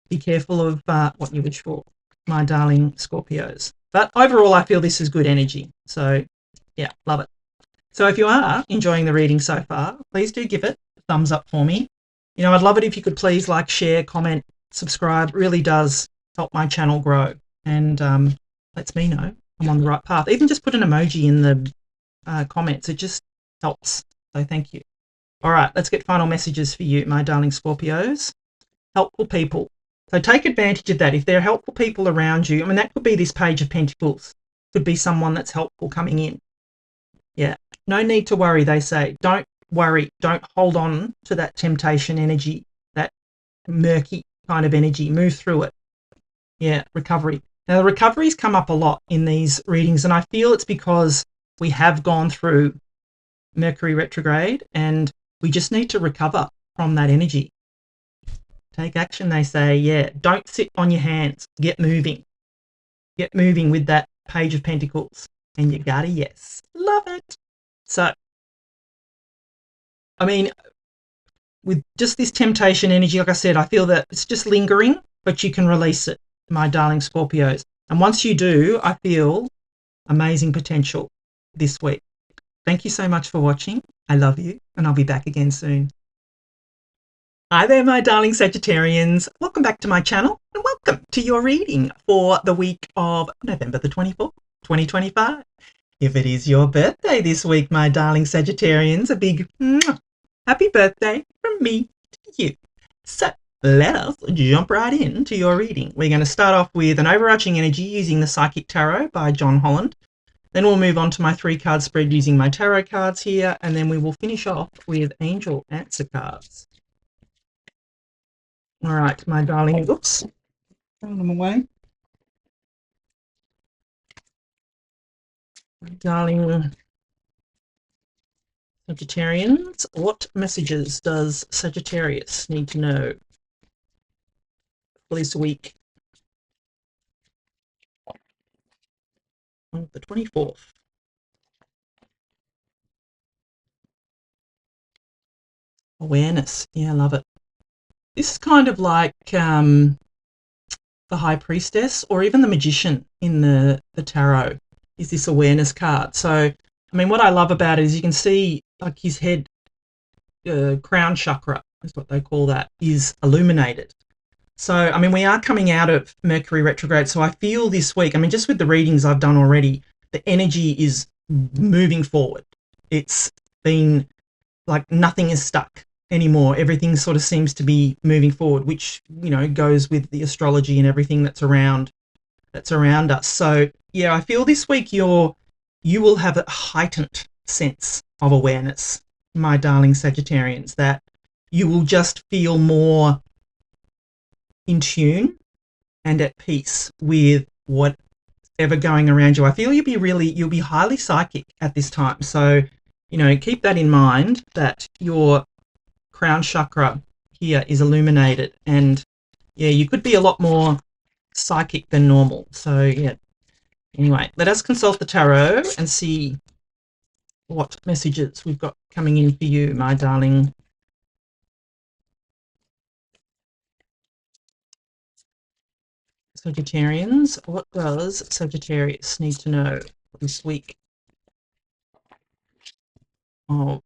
be careful of what you wish for, my darling Scorpios. But overall, I feel this is good energy. So, yeah, love it. So if you are enjoying the reading so far, please do give it a thumbs up for me. I'd love it if you could please like, share, comment, subscribe. It really does help my channel grow and lets me know I'm on the right path. Even just put an emoji in the comments. It just helps. So thank you. All right, let's get final messages for you, my darling Scorpios. Helpful people. So take advantage of that. If there are helpful people around you, that could be this Page of Pentacles. Could be someone that's helpful coming in. Yeah. No need to worry, they say. Don't worry. Don't hold on to that temptation energy, that murky kind of energy. Move through it. Yeah, recovery. Now, the recoveries come up a lot in these readings, and I feel it's because we have gone through Mercury retrograde and we just need to recover from that energy. Take action, they say. Yeah, don't sit on your hands. Get moving. Get moving with that Page of Pentacles. And you got a yes. Love it. So, with just this temptation energy, like I said, I feel that it's just lingering, but you can release it, my darling Scorpios. And once you do, I feel amazing potential this week. Thank you so much for watching. I love you, and I'll be back again soon. Hi there, my darling Sagittarians. Welcome back to my channel and welcome to your reading for the week of November the 24th, 2025. If it is your birthday this week, my darling Sagittarians, a big happy birthday from me to you. So let us jump right into your reading. We're going to start off with an overarching energy using the Psychic Tarot by John Holland. Then we'll move on to my 3-card spread using my tarot cards here, and then we will finish off with angel answer cards. All right, my darling, oops, throw them away. My darling Sagittarians, what messages does Sagittarius need to know for this week on the 24th? Awareness, yeah, I love it. This is kind of like the High Priestess or even the Magician in the tarot is this awareness card. So, what I love about it is you can see like his head, crown chakra is what they call that, is illuminated. So, we are coming out of Mercury retrograde. So I feel this week, just with the readings I've done already, the energy is moving forward. It's been like nothing is stuck anymore. Everything sort of seems to be moving forward, which, goes with the astrology and everything that's around that's around us. So yeah, I feel this week you will have a heightened sense of awareness, my darling Sagittarians, that you will just feel more in tune and at peace with whatever going around you. I feel you'll be highly psychic at this time. So, keep that in mind, that your crown chakra here is illuminated, and yeah, you could be a lot more psychic than normal. So yeah, anyway, let us consult the tarot and see what messages we've got coming in for you, my darling Sagittarians. What does Sagittarius need to know this week of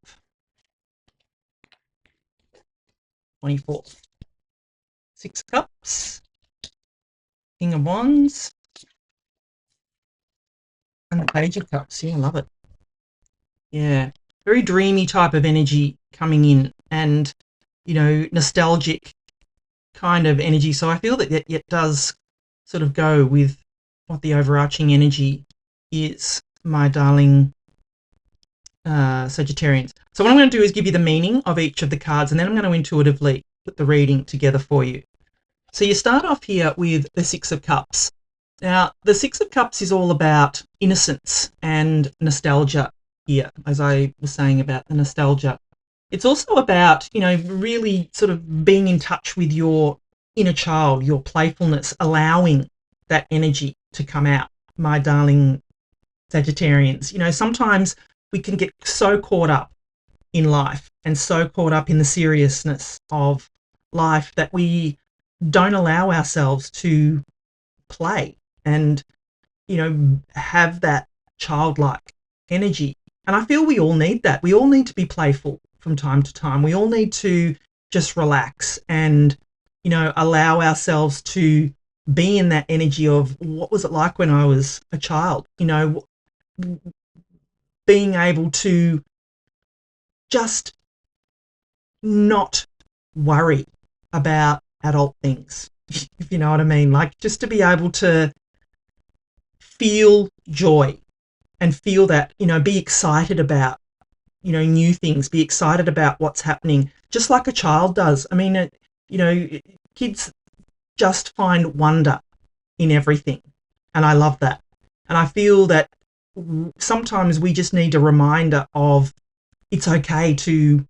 24th? Six of Cups, King of Wands, and the Page of Cups. Yeah, I love it. Yeah, very dreamy type of energy coming in, and nostalgic kind of energy. So I feel that it does sort of go with what the overarching energy is, my darling Sagittarians. So what I'm going to do is give you the meaning of each of the cards, and then I'm going to intuitively put the reading together for you. So you start off here with the Six of Cups. Now, the Six of Cups is all about innocence and nostalgia here, as I was saying about the nostalgia. It's also about, really sort of being in touch with your inner child, your playfulness, allowing that energy to come out, my darling Sagittarians. Sometimes we can get so caught up in life and so caught up in the seriousness of life that we don't allow ourselves to play and, have that childlike energy. And I feel we all need that. We all need to be playful from time to time. We all need to just relax and, allow ourselves to be in that energy of what was it like when I was a child, being able to just not worry about adult things, if you know what I mean. Like, just to be able to feel joy and feel that, be excited about, new things, be excited about what's happening, just like a child does. I mean, kids just find wonder in everything. And I love that. And I feel that sometimes we just need a reminder of it's okay to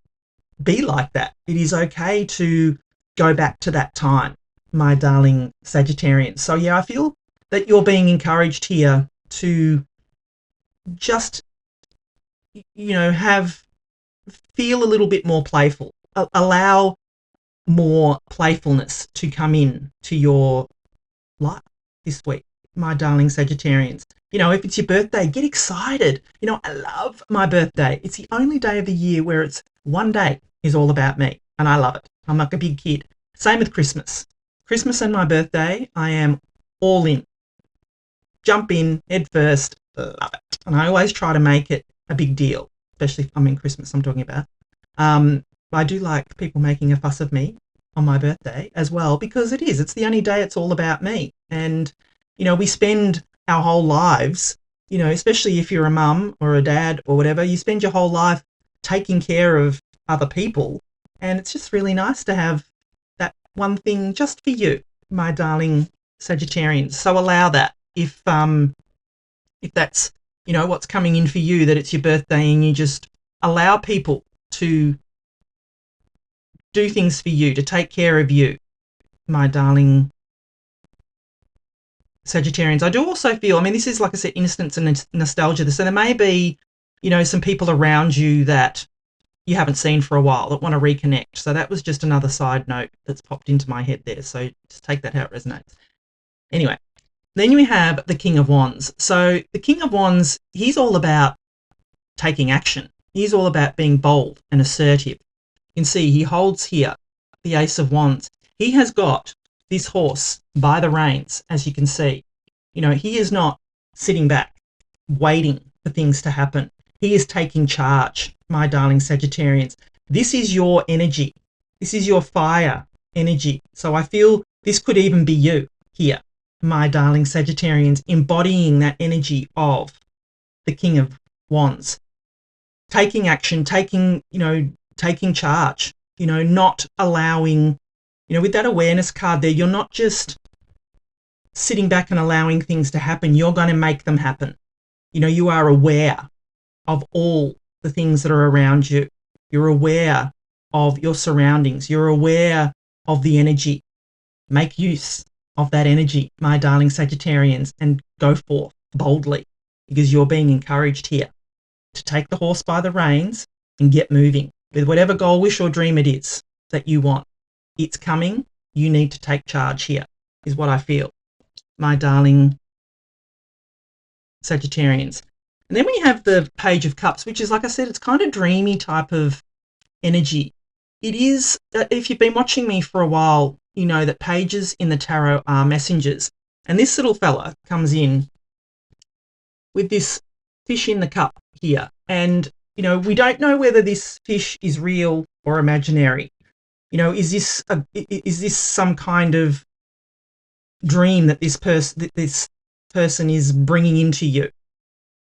be like that. It is okay to go back to that time, my darling Sagittarians. So yeah, I feel that you're being encouraged here to just, feel a little bit more playful. Allow more playfulness to come in to your life this week, my darling Sagittarians. If it's your birthday, get excited. I love my birthday. It's the only day of the year where it's one day is all about me, and I love it. I'm like a big kid. Same with Christmas. Christmas and my birthday, I am all in. Jump in, head first, love it. And I always try to make it a big deal, especially if I'm in Christmas I'm talking about. I do like people making a fuss of me on my birthday as well, because it's the only day it's all about me. And, we spend our whole lives, especially if you're a mum or a dad or whatever, you spend your whole life taking care of other people. And it's just really nice to have that one thing just for you, my darling Sagittarians. So allow that. If that's, what's coming in for you, that it's your birthday and you just allow people to do things for you, to take care of you, my darling Sagittarians. I do also feel, this is, like I said, innocence and nostalgia. So there may be, some people around you that you haven't seen for a while that want to reconnect. So that was just another side note that's popped into my head there. So just take that how it resonates. Anyway, then we have the King of Wands. So the King of Wands, he's all about taking action. He's all about being bold and assertive. You can see he holds here the Ace of Wands. He has got this horse by the reins, as you can see. He is not sitting back waiting for things to happen. He is taking charge, my darling Sagittarians. This is your energy. This is your fire energy. So I feel this could even be you here. my darling Sagittarians, embodying that energy of the King of Wands, taking action, taking charge, not allowing, with that awareness card there, you're not just sitting back and allowing things to happen. You're going to make them happen. You are aware of all the things that are around you. You're aware of your surroundings. You're aware of the energy. Make use of that energy, my darling Sagittarians, and go forth boldly, because you're being encouraged here to take the horse by the reins and get moving with whatever goal, wish, or dream it is that you want. It's coming. You need to take charge here, is what I feel, my darling Sagittarians. And then we have the Page of Cups, which is, like I said, it's kind of dreamy type of energy. It is, if you've been watching me for a while, you know that pages in the tarot are messengers. And this little fella comes in with this fish in the cup here. And, we don't know whether this fish is real or imaginary. Is this some kind of dream that this person is bringing into you?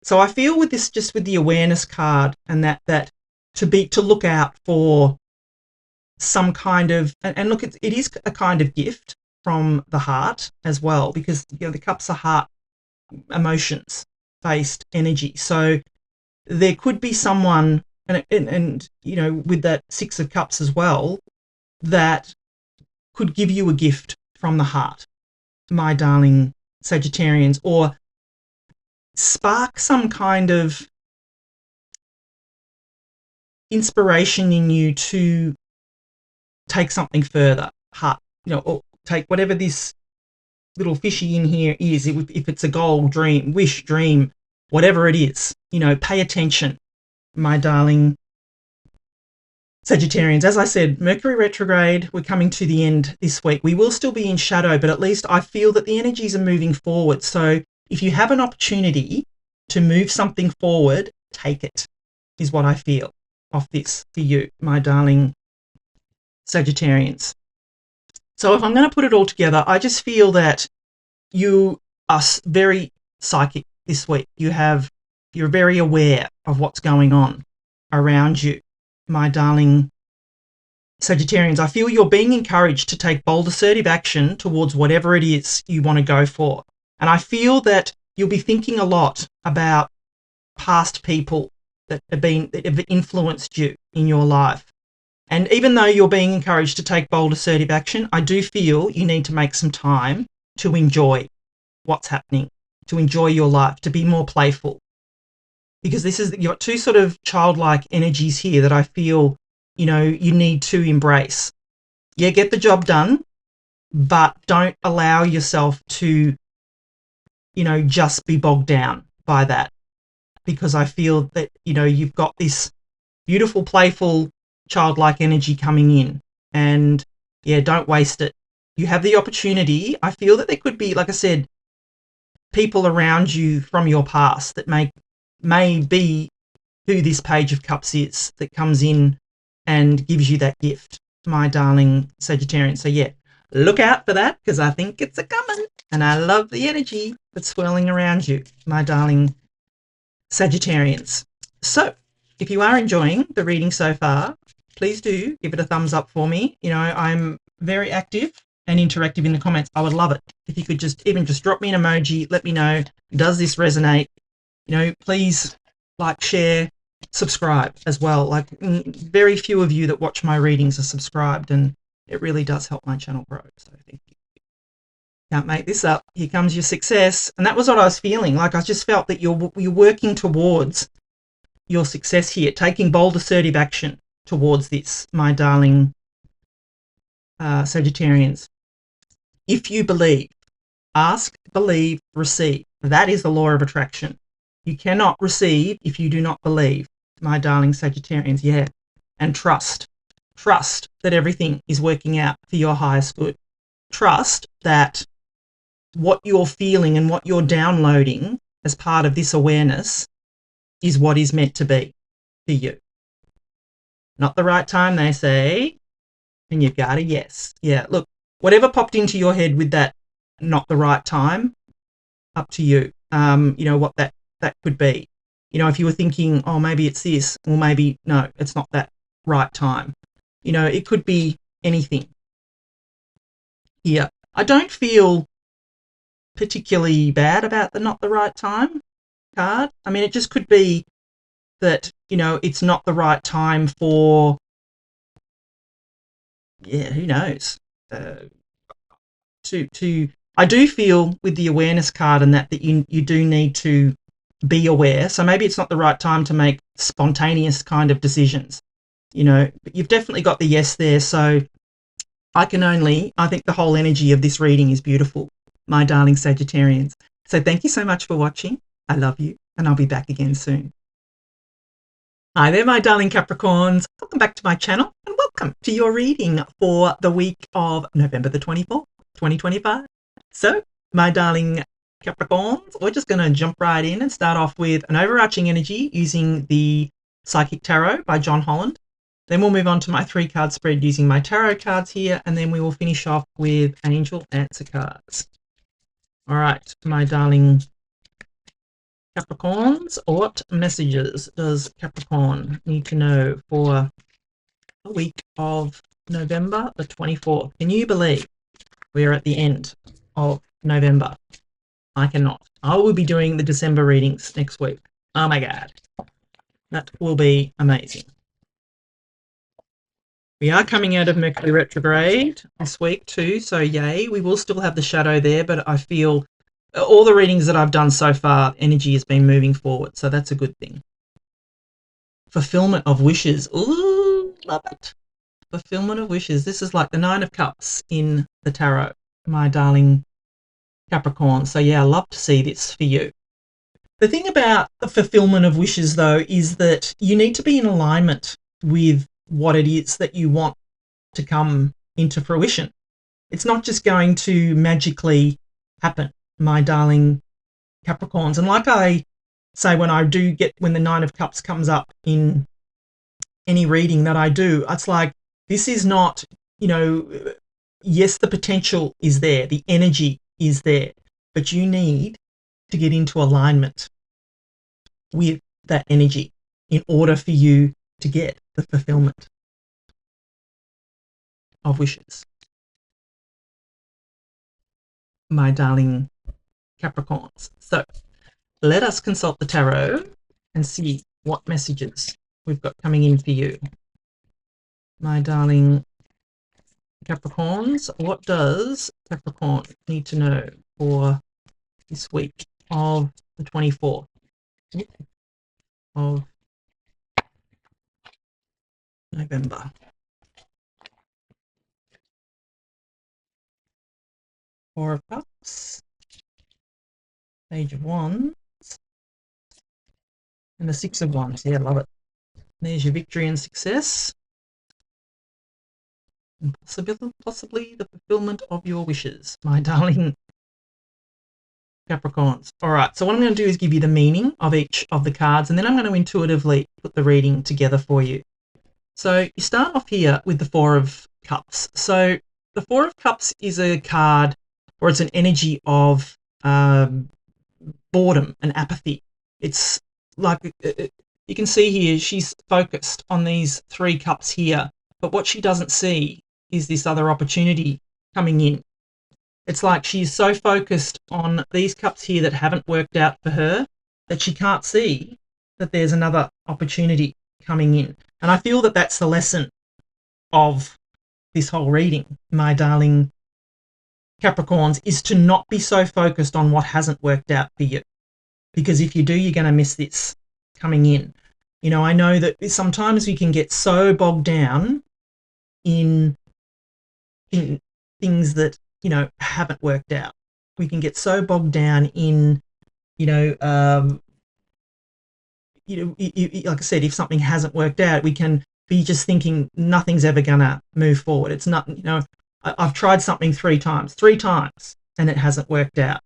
So I feel with this, just with the awareness card, and that to look out for some kind of, and look, it is a kind of gift from the heart as well, because the cups are heart emotions based energy. So there could be someone, and with that Six of Cups as well, that could give you a gift from the heart, my darling Sagittarians, or spark some kind of inspiration in you to take something further, or take whatever this little fishy in here is, if it's a goal, dream, wish, dream, whatever it is, pay attention, my darling Sagittarians. As I said, Mercury retrograde, we're coming to the end this week. We will still be in shadow, but at least I feel that the energies are moving forward. So if you have an opportunity to move something forward, take it, is what I feel off this for you, my darling Sagittarians. So if I'm going to put it all together, I just feel that you are very psychic this week. You're very aware of what's going on around you, my darling Sagittarians. I feel you're being encouraged to take bold, assertive action towards whatever it is you want to go for. And I feel that you'll be thinking a lot about past people that have influenced you in your life. And even though you're being encouraged to take bold, assertive action, I do feel you need to make some time to enjoy what's happening, to enjoy your life, to be more playful. Because you've got two sort of childlike energies here that I feel, you need to embrace. Yeah, get the job done, but don't allow yourself to, just be bogged down by that. Because I feel that, you've got this beautiful, playful, childlike energy coming in, and yeah, don't waste it. You have the opportunity. I feel that there could be, like I said, people around you from your past that may be who this Page of Cups is, that comes in and gives you that gift, my darling Sagittarian. So yeah, look out for that, because I think it's a coming, and I love the energy that's swirling around you, my darling Sagittarians. So if you are enjoying the reading so far, please do give it a thumbs up for me. I'm very active and interactive in the comments. I would love it if you could just drop me an emoji. Let me know, does this resonate? Please like, share, subscribe as well. Like, very few of you that watch my readings are subscribed, and it really does help my channel grow. So thank you. Can't make this up. Here comes your success. And that was what I was feeling. Like, I just felt that you're working towards your success here, taking bold, assertive action towards this, my darling Sagittarians. If you believe, ask, believe, receive. That is the law of attraction. You cannot receive if you do not believe, my darling Sagittarians. Yeah. And trust that everything is working out for your highest good. Trust that what you're feeling and what you're downloading as part of this awareness is what is meant to be for you. Not the right time, they say, and you've got a yes. Yeah, look, whatever popped into your head with that not the right time, up to you. You know, what that could be. You know, if you were thinking, oh, maybe it's this, or maybe, no, it's not that right time. You know, it could be anything here. I don't feel particularly bad about the not the right time card. I mean, it just could be that, you know, it's not the right time for, yeah, who knows, I do feel with the awareness card and that you do need to be aware. So maybe it's not the right time to make spontaneous kind of decisions, you know, but you've definitely got the yes there. So I think the whole energy of this reading is beautiful, my darling Sagittarians. So thank you so much for watching. I love you, and I'll be back again soon. Hi there, my darling Capricorns. Welcome back to my channel, and welcome to your reading for the week of November the 24th, 2025. So, my darling Capricorns, we're just going to jump right in and start off with an overarching energy using the Psychic Tarot by John Holland. Then we'll move on to my 3-card spread using my tarot cards here, and then we will finish off with angel answer cards. All right, my darling Capricorns, what messages does Capricorn need to know for the week of November the 24th? Can you believe we're at the end of November? I cannot. I will be doing the December readings next week. Oh my God. That will be amazing. We are coming out of Mercury retrograde this week too, so yay. We will still have the shadow there, but I feel all the readings that I've done so far, energy has been moving forward, so that's a good thing. Fulfillment of wishes. Ooh, love it. Fulfillment of wishes. This is like the 9 of Cups in the tarot, my darling Capricorn. So yeah, I love to see this for you. The thing about the fulfillment of wishes, though, is that you need to be in alignment with what it is that you want to come into fruition. It's not just going to magically happen, my darling Capricorns. And like I say, when the 9 of Cups comes up in any reading that I do, it's like, this is not, you know, yes, the potential is there, the energy is there, but you need to get into alignment with that energy in order for you to get the fulfillment of wishes, my darling Capricorns. So let us consult the tarot and see what messages we've got coming in for you, my darling Capricorns. What does Capricorn need to know for this week of the 24th of November? 4 of Cups, Page of Wands, and the 6 of Wands. Yeah, love it. There's your victory and success, and possibly the fulfillment of your wishes, my darling Capricorns. All right, so what I'm going to do is give you the meaning of each of the cards, and then I'm going to intuitively put the reading together for you. So you start off here with the 4 of Cups. So the 4 of Cups is a card, or it's an energy of boredom and apathy. It's like, you can see here, she's focused on these 3 cups here, but what she doesn't see is this other opportunity coming in. It's like she's so focused on these cups here that haven't worked out for her that she can't see that there's another opportunity coming in. And I feel that that's the lesson of this whole reading, my darling Capricorns, is to not be so focused on what hasn't worked out for you. Because if you do, you're going to miss this coming in. You know, I know that sometimes we can get so bogged down in things that, you know, haven't worked out. We can get so bogged down in, like I said, if something hasn't worked out, we can be just thinking nothing's ever going to move forward. It's not, you know, I've tried something 3 times, and it hasn't worked out.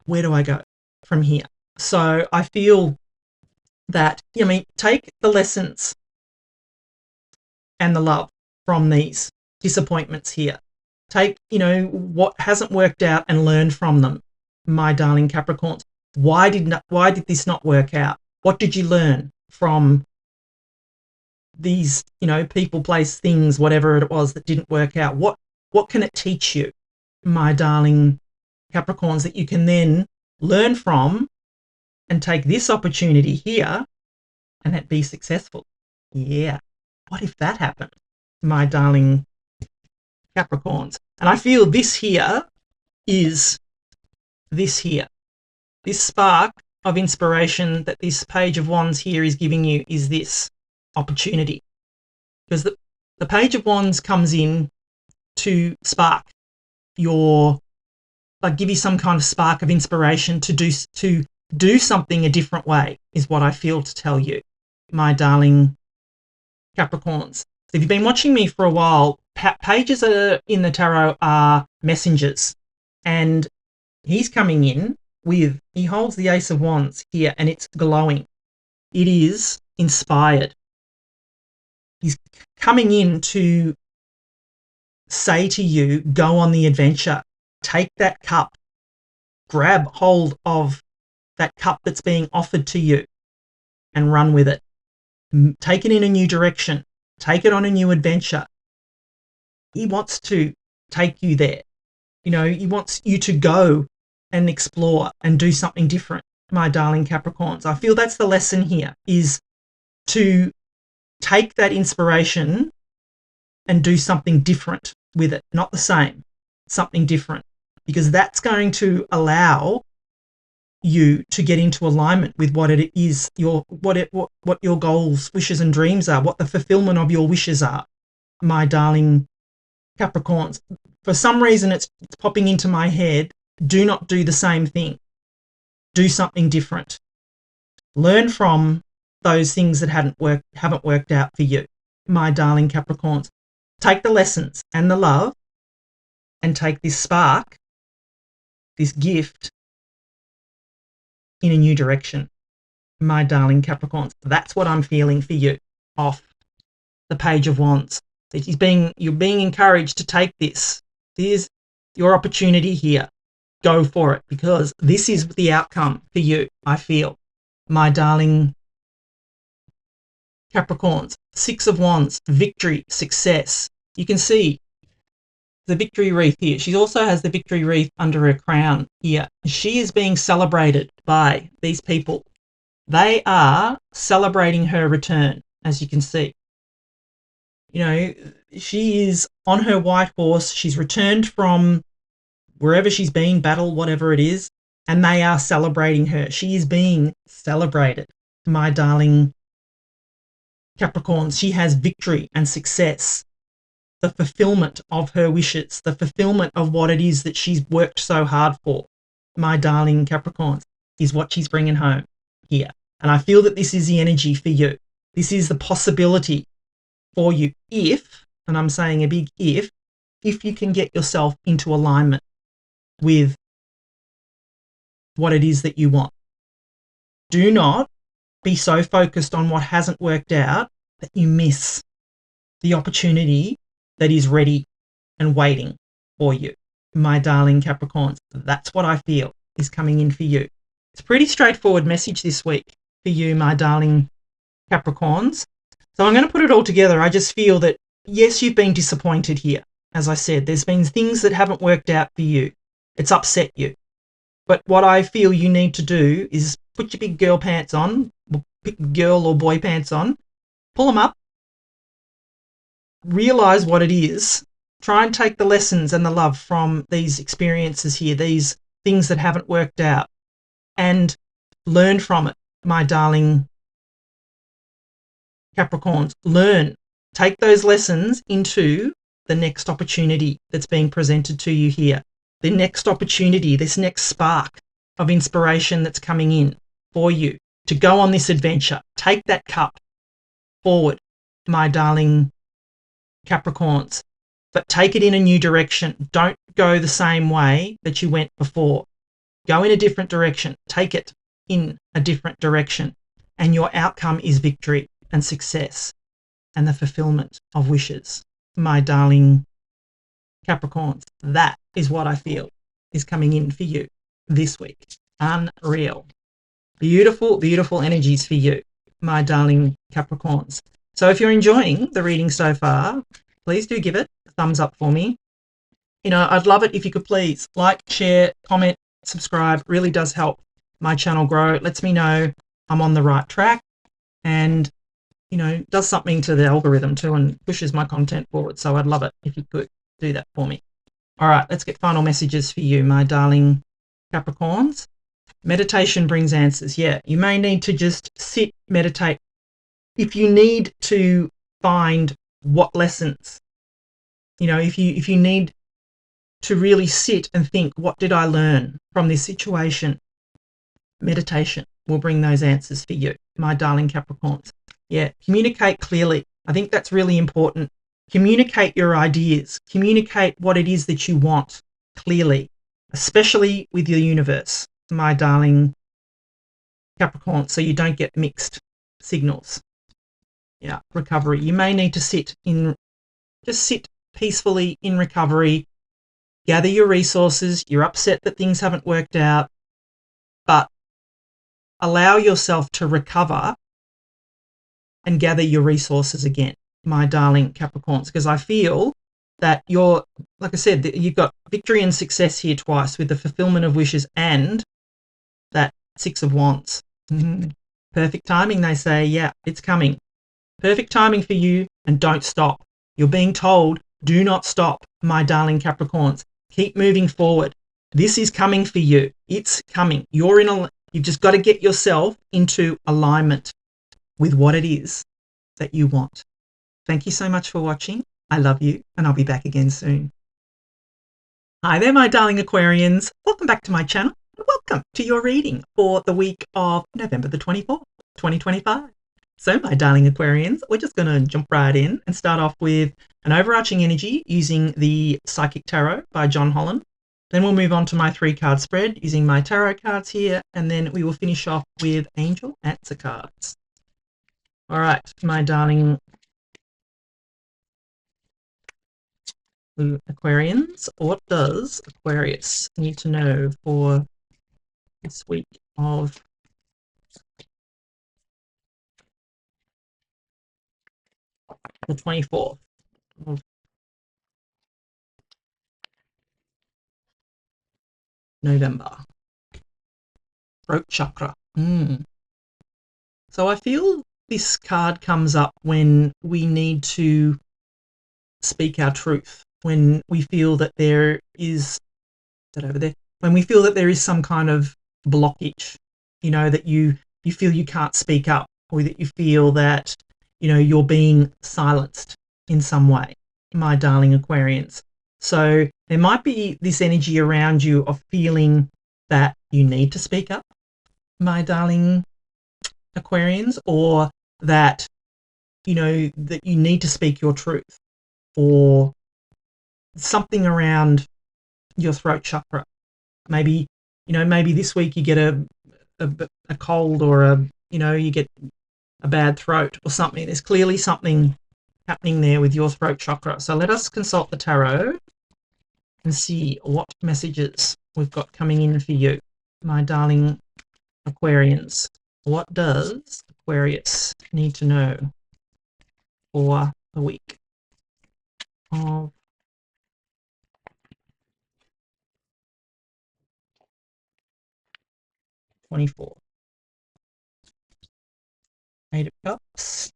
Where do I go from here? So I feel that, I mean, take the lessons and the love from these disappointments here. Take, what hasn't worked out and learn from them, my darling Capricorns. Why did this not work out? What did you learn from these, people, place, things, whatever it was that didn't work out? What can it teach you, my darling Capricorns, that you can then learn from and take this opportunity here and that be successful? Yeah. What if that happened, my darling Capricorns? And I feel this here is this here. This spark of inspiration that this Page of Wands here is giving you is this opportunity. Because the Page of Wands comes in to spark give you some kind of spark of inspiration to do something a different way, is what I feel to tell you, my darling Capricorns. So if you've been watching me for a while, pages in the tarot are messengers, and he's coming in he holds the Ace of Wands here, and it's glowing. It is inspired. He's coming in to say to you, go on the adventure. Take that cup. Grab hold of that cup that's being offered to you and run with it. Take it in a new direction. Take it on a new adventure. He wants to take you there. He wants you to go and explore and do something different, my darling Capricorns. I feel that's the lesson here, is to take that inspiration and do something different with it. Not the same, something different, because that's going to allow you to get into alignment with what it is, what your goals, wishes and dreams are, what the fulfillment of your wishes are, my darling Capricorns. For some reason it's popping into my head, do not do the same thing. Do something different. Learn from those things that haven't worked out for you, my darling Capricorns. Take the lessons and the love and take this spark, this gift, in a new direction, my darling Capricorns. That's what I'm feeling for you off the Page of Wands. You're being encouraged to take this. Here's your opportunity here. Go for it, because this is the outcome for you, I feel, my darling Capricorns. Six of Wands, victory, success. You can see the victory wreath here. She also has the victory wreath under her crown here. She is being celebrated by these people. They are celebrating her return, as you can see. She is on her white horse. She's returned from wherever she's been, battle, whatever it is, and they are celebrating her. She is being celebrated, my darling Capricorns. She has victory and success, the fulfillment of her wishes, the fulfillment of what it is that she's worked so hard for, my darling Capricorns, is what she's bringing home here. And I feel that this is the energy for you. This is the possibility for you if, and I'm saying a big if you can get yourself into alignment with what it is that you want. Do not be so focused on what hasn't worked out that you miss the opportunity that is ready and waiting for you, my darling Capricorns. That's what I feel is coming in for you. It's a pretty straightforward message this week for you, my darling Capricorns. So I'm going to put it all together. I just feel that, yes, you've been disappointed here. As I said, there's been things that haven't worked out for you. It's upset you. But what I feel you need to do is put your big girl pants on, girl or boy pants on, pull them up, realize what it is, try and take the lessons and the love from these experiences here, these things that haven't worked out, and learn from it, my darling Capricorns. Learn. Take those lessons into the next opportunity that's being presented to you here. The next opportunity, this next spark of inspiration that's coming in for you to go on this adventure. Take that cup forward, my darling Capricorns, but take it in a new direction. Don't go the same way that you went before. Go in a different direction. Take it in a different direction, and your outcome is victory and success and the fulfillment of wishes, my darling Capricorns. That is what I feel is coming in for you this week. Unreal. Beautiful, beautiful energies for you, my darling Capricorns. So if you're enjoying the reading so far, please do give it a thumbs up for me. I'd love it if you could please like, share, comment, subscribe. Really does help my channel grow. It lets me know I'm on the right track and, does something to the algorithm too and pushes my content forward. So I'd love it if you could do that for me. All right, let's get final messages for you, my darling Capricorns. Meditation brings answers. Yeah, you may need to just sit, meditate. If you need to find what lessons, if you need to really sit and think, what did I learn from this situation? Meditation will bring those answers for you, my darling Capricorns. Yeah, communicate clearly. I think that's really important. Communicate your ideas. Communicate what it is that you want clearly, especially with the universe, my darling Capricorn, so you don't get mixed signals. Yeah, recovery. You may need to sit peacefully in recovery, gather your resources. You're upset that things haven't worked out, but allow yourself to recover and gather your resources again, my darling Capricorns, because I feel that like I said, you've got victory and success here twice with the fulfillment of wishes and that Six of Wands. Perfect timing, they say. Yeah, it's coming. Perfect timing for you, and don't stop. You're being told, do not stop, my darling Capricorns. Keep moving forward. This is coming for you. It's coming. You've just got to get yourself into alignment with what it is that you want. Thank you so much for watching. I love you, and I'll be back again soon. Hi there, my darling Aquarians. Welcome back to my channel. Welcome to your reading for the week of November the 24th, 2025. So, my darling Aquarians, we're just going to jump right in and start off with an overarching energy using the Psychic Tarot by John Holland. Then we'll move on to my 3-card spread using my tarot cards here, and then we will finish off with angel answer cards. All right, my darling Aquarians, what does Aquarius need to know for this week of the 24th of November? Throat chakra. So I feel this card comes up when we need to speak our truth, when we feel that there is when we feel that there is some kind of blockage, that you feel you can't speak up, or that you feel that you're being silenced in some way, my darling Aquarians. So there might be this energy around you of feeling that you need to speak up, my darling Aquarians, or that that you need to speak your truth, or something around your throat chakra. Maybe maybe this week you get a cold, or you get a bad throat or something. There's clearly something happening there with your throat chakra. So let us consult the tarot and see what messages we've got coming in for you, my darling Aquarians. What does Aquarius need to know for the week of '24? 8 of Cups,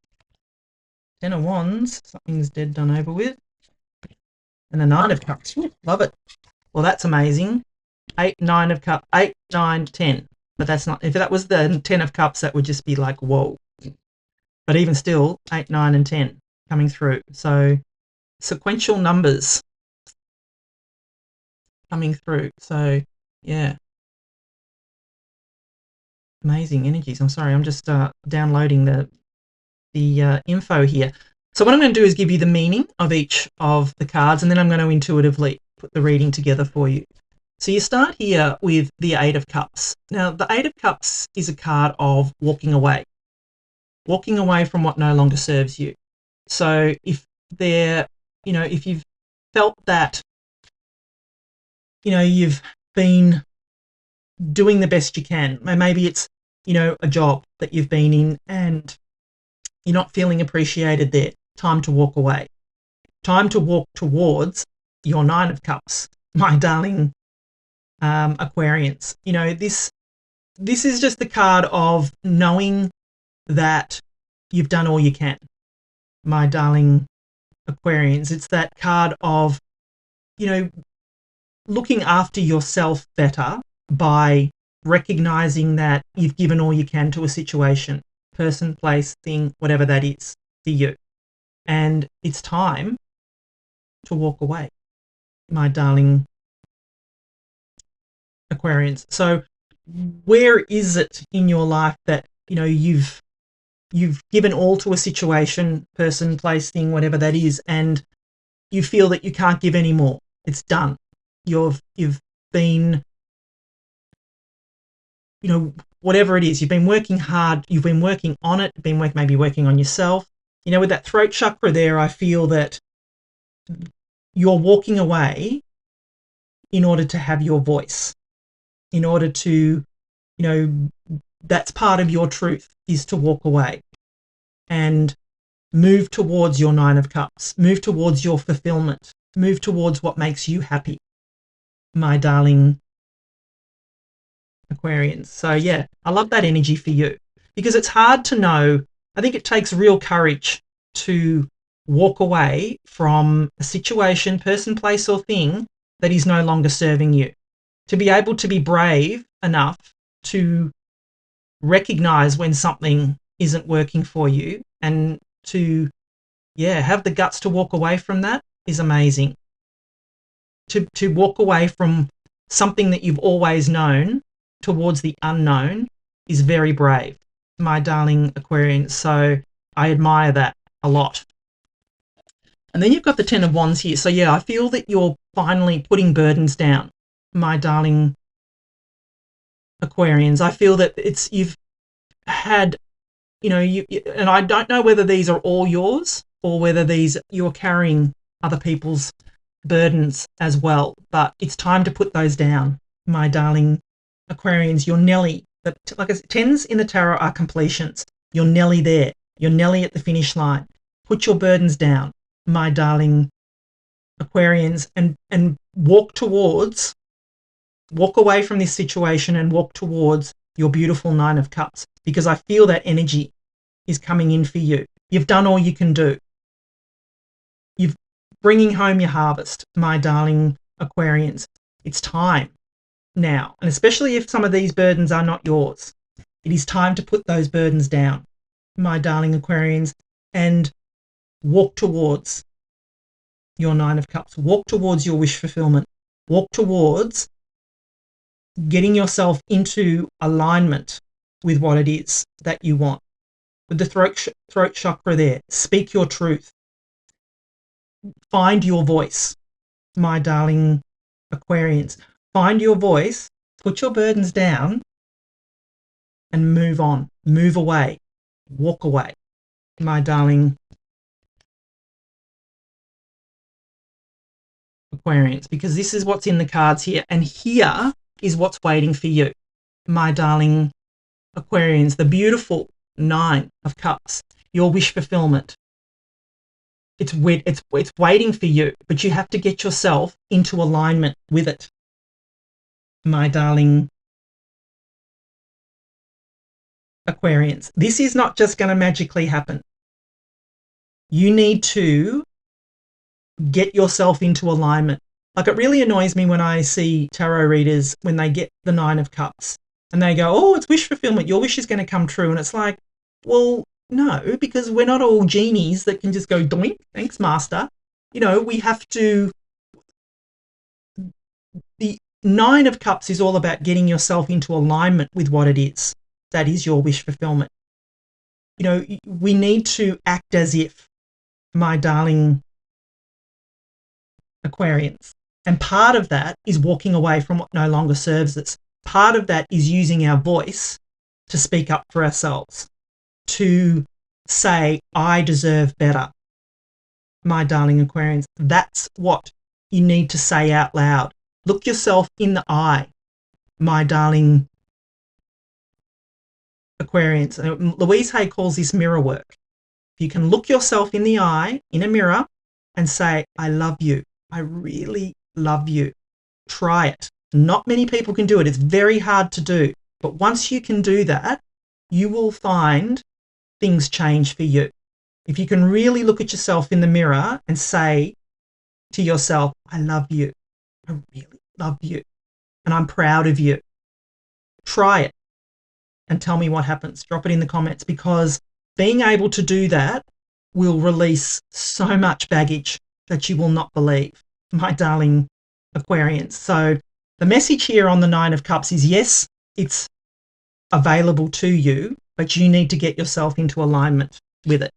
10 of Wands, something's dead done over with, and the 9 of Cups. Ooh, love it. Well, that's amazing. 8, 9 of Cups, 8, 9, 10. But that's not, if that was the 10 of Cups, that would just be like, whoa. But even still, 8, 9, and 10 coming through. So sequential numbers coming through. So, yeah. Amazing energies. I'm sorry, I'm just downloading the info here. So what I'm going to do is give you the meaning of each of the cards, and then I'm going to intuitively put the reading together for you. So you start here with the 8 of Cups. Now, the 8 of Cups is a card of walking away from what no longer serves you. So if you've felt that you've been doing the best you can. Maybe it's, a job that you've been in and you're not feeling appreciated there. Time to walk away. Time to walk towards your Nine of Cups, my darling Aquarians. This is just the card of knowing that you've done all you can, my darling Aquarians. It's that card of, looking after yourself better by recognizing that you've given all you can to a situation, person, place, thing, whatever that is for you. And it's time to walk away, my darling Aquarians. So where is it in your life that, you've given all to a situation, person, place, thing, whatever that is, and you feel that you can't give any more? It's done. You've been, whatever it is, you've been working hard, you've been working on it, maybe working on yourself. With that throat chakra there, I feel that you're walking away in order to have your voice, in order to, that's part of your truth, is to walk away and move towards your Nine of Cups, move towards your fulfillment, move towards what makes you happy, my darling Aquarians. So yeah, I love that energy for you, because it's hard to know. I think it takes real courage to walk away from a situation, person, place, or thing that is no longer serving you. To be able to be brave enough to recognize when something isn't working for you and to, have the guts to walk away from that is amazing. To walk away from something that you've always known towards the unknown is very brave, my darling Aquarians. So I admire that a lot. And then you've got the Ten of Wands here. So yeah, I feel that you're finally putting burdens down, my darling Aquarians. I feel that you've had, and I don't know whether these are all yours or whether you're carrying other people's burdens as well, but it's time to put those down, my darling Aquarians. You're nearly, like I said, tens in the tarot are completions. You're nearly there. You're nearly at the finish line. Put your burdens down, my darling Aquarians, and walk away from this situation and walk towards your beautiful Nine of Cups, because I feel that energy is coming in for you. You've done all you can do. You're bringing home your harvest, my darling Aquarians. It's time now, and especially if some of these burdens are not yours, it is time to put those burdens down, my darling Aquarians, and walk towards your Nine of Cups. Walk towards your wish fulfillment. Walk towards getting yourself into alignment with what it is that you want. With the throat chakra there, speak your truth. Find your voice, my darling Aquarians. Find your voice, put your burdens down, and move on. Move away. Walk away, my darling Aquarians, because this is what's in the cards here, and here is what's waiting for you, my darling Aquarians. The beautiful Nine of Cups, your wish fulfillment. It's waiting for you, but you have to get yourself into alignment with it, my darling Aquarians. This is not just going to magically happen. You need to get yourself into alignment. Like, it really annoys me when I see tarot readers when they get the Nine of Cups and they go, oh, it's wish fulfillment, your wish is going to come true. And it's like, well, no, because we're not all genies that can just go doink, thanks, master. We have to. The Nine of Cups is all about getting yourself into alignment with what it is that is your wish fulfillment. We need to act as if, my darling Aquarians. And part of that is walking away from what no longer serves us. Part of that is using our voice to speak up for ourselves, to say, I deserve better, my darling Aquarians. That's what you need to say out loud. Look yourself in the eye, my darling Aquarians. Louise Hay calls this mirror work. If you can look yourself in the eye, in a mirror, and say, I love you. I really love you. Try it. Not many people can do it. It's very hard to do. But once you can do that, you will find things change for you. If you can really look at yourself in the mirror and say to yourself, I love you. I really love you. And I'm proud of you. Try it and tell me what happens. Drop it in the comments, because being able to do that will release so much baggage that you will not believe, my darling Aquarians. So the message here on the Nine of Cups is, yes, it's available to you, but you need to get yourself into alignment with it.